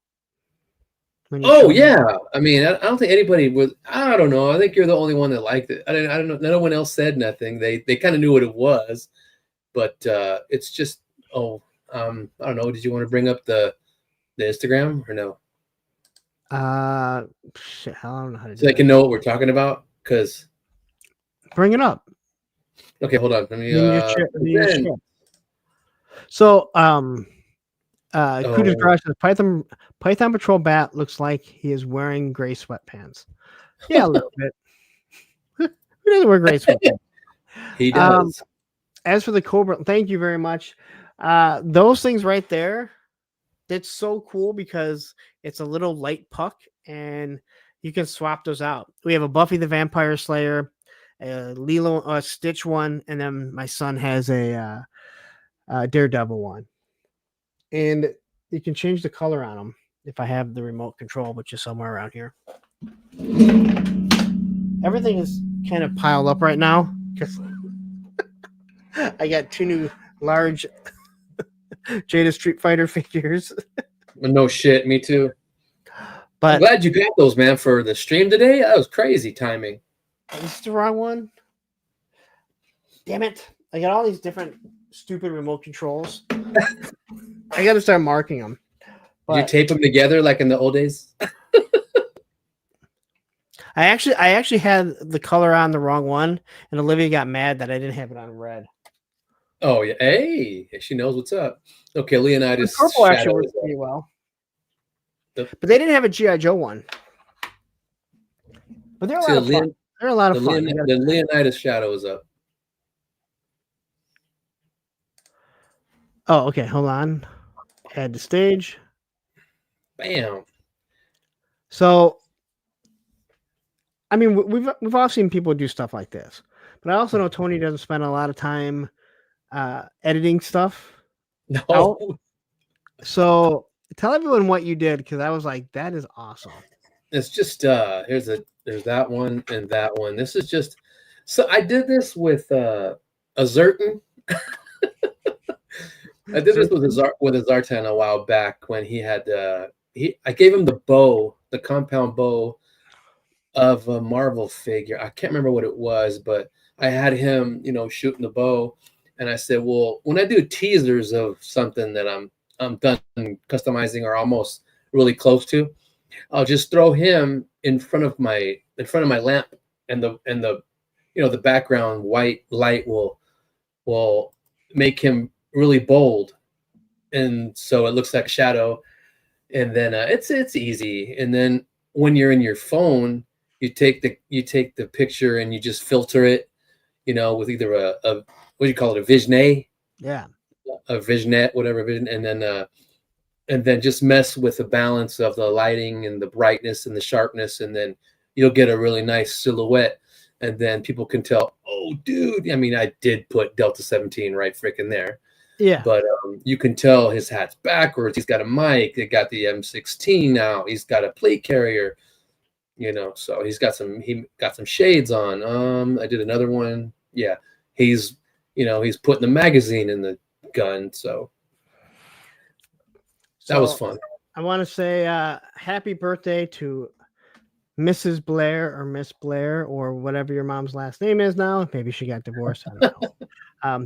Speaker 2: When you
Speaker 5: Oh
Speaker 2: showed me?
Speaker 5: yeah, I mean, I don't think anybody was. I don't know. I think you're the only one that liked it. I don't know. No one else said nothing. They kind of knew what it was, but it's just. Oh, I don't know. Did you want to bring up the Instagram or no?
Speaker 2: Shit, I don't know how to do
Speaker 5: So they
Speaker 2: that.
Speaker 5: can know what we're talking about. Because
Speaker 2: Bring it up.
Speaker 5: okay, hold on. Let me.
Speaker 2: Then you share- then you
Speaker 5: then-
Speaker 2: share. So, Kuda's Garage says Python Patrol bat looks like he is wearing gray sweatpants. Yeah, a little bit. Who doesn't wear gray sweatpants?
Speaker 5: he does.
Speaker 2: As for the Cobra, thank you very much. Those things right there, that's so cool because it's a little light puck and you can swap those out. We have a Buffy the Vampire Slayer, a Lilo Stitch one, and then my son has a Daredevil one. And you can change the color on them if I have the remote control, which is somewhere around here. Everything is kind of piled up right now because I got two new large Jada Street Fighter figures.
Speaker 5: No shit. Me too. I'm
Speaker 2: But
Speaker 5: glad you got those, man, for the stream today. That was crazy timing.
Speaker 2: is this the wrong one? Damn it. I got all these different stupid remote controls. I got to start marking them.
Speaker 5: Did you tape them together like in the old days?
Speaker 2: I actually had the color on the wrong one, and Olivia got mad that I didn't have it on red.
Speaker 5: Oh yeah, hey, she knows what's up. Okay, Leonidas.
Speaker 2: The purple actually
Speaker 5: Shadow
Speaker 2: works
Speaker 5: is up.
Speaker 2: pretty well,
Speaker 5: Yep.
Speaker 2: but they didn't have a GI Joe one. But they're a
Speaker 5: See,
Speaker 2: lot of fun. They're a lot of fun.
Speaker 5: the Leonidas shadow is up.
Speaker 2: Oh, okay. Hold on. Add to stage.
Speaker 5: Bam.
Speaker 2: So, I mean, we've all seen people do stuff like this, but I also know Tony doesn't spend a lot of time editing stuff.
Speaker 5: No.
Speaker 2: out. So tell everyone what you did because I was like, that is awesome.
Speaker 5: It's just there's that one and that one. This is just so I did this with a Zertan. I did this with a Zartan a while back when he had I gave him the bow, the compound bow of a Marvel figure. I can't remember what it was, but I had him, shooting the bow, and I said, well, when I do teasers of something that I'm done customizing or almost really close to, I'll just throw him in front of my lamp, and the background white light will make him really bold, and so it looks like shadow. And then it's easy. And then when you're in your phone, you take the picture and you just filter it, with either a what do you call it, a Vision-A?
Speaker 2: Yeah.
Speaker 5: A Vision-net, whatever Vision, and then just mess with the balance of the lighting and the brightness and the sharpness, and then you'll get a really nice silhouette, and then people can tell, oh, dude. I mean, I did put Delta 17 right freaking there.
Speaker 2: Yeah.
Speaker 5: But you can tell his hat's backwards. He's got a mic. They got the M16 now. He's got a plate carrier. You know, so he got some shades on. I did another one. Yeah, he's putting the magazine in the gun. So that was fun.
Speaker 2: I want to say happy birthday to Mrs. Blair or Miss Blair or whatever your mom's last name is now. Maybe she got divorced. I don't know.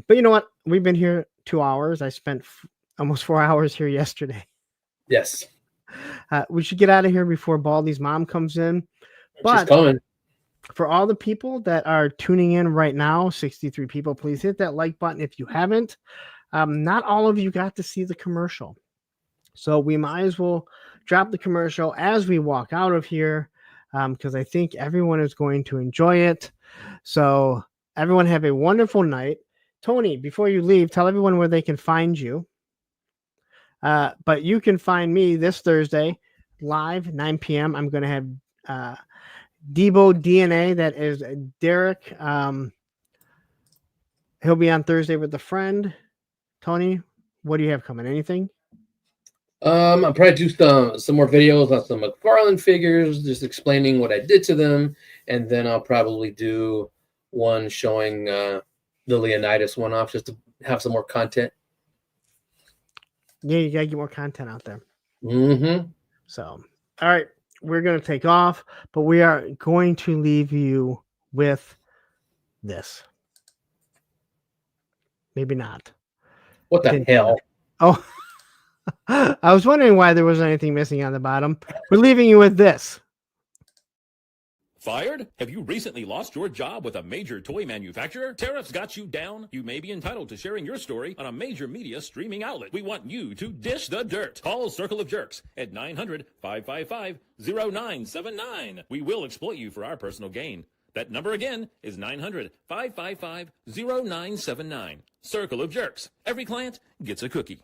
Speaker 2: But you know what? We've been here 2 hours. I spent almost 4 hours here yesterday.
Speaker 5: Yes.
Speaker 2: We should get out of here before Baldy's mom comes in. But
Speaker 5: she's coming.
Speaker 2: For all the people that are tuning in right now, 63 people, please hit that like button if you haven't. Not all of you got to see the commercial. So we might as well drop the commercial as we walk out of here because I think everyone is going to enjoy it. So everyone have a wonderful night. Tony, before you leave, tell everyone where they can find you. But you can find me this Thursday live, 9 p.m. I'm going to have Debo DNA. That is Derek. He'll be on Thursday with a friend. Tony, what do you have coming? Anything?
Speaker 5: I'll probably do some more videos on some McFarlane figures, just explaining what I did to them. And then I'll probably do one showing the Leonidas one off just to have some more content.
Speaker 2: Yeah, you gotta get more content out there.
Speaker 5: Mm-hmm.
Speaker 2: So, all right, we're gonna take off, but we are going to leave you with this. Maybe not.
Speaker 5: What the hell?
Speaker 2: Oh, I was wondering why there wasn't anything missing on the bottom. We're leaving you with this.
Speaker 1: Fired? Have you recently lost your job with a major toy manufacturer? Tariffs got you down? You may be entitled to sharing your story on a major media streaming outlet. We want you to dish the dirt. Call Circle of Jerks at 900-555-0979. We will exploit you for our personal gain. That number again is 900-555-0979. Circle of Jerks. Every client gets a cookie.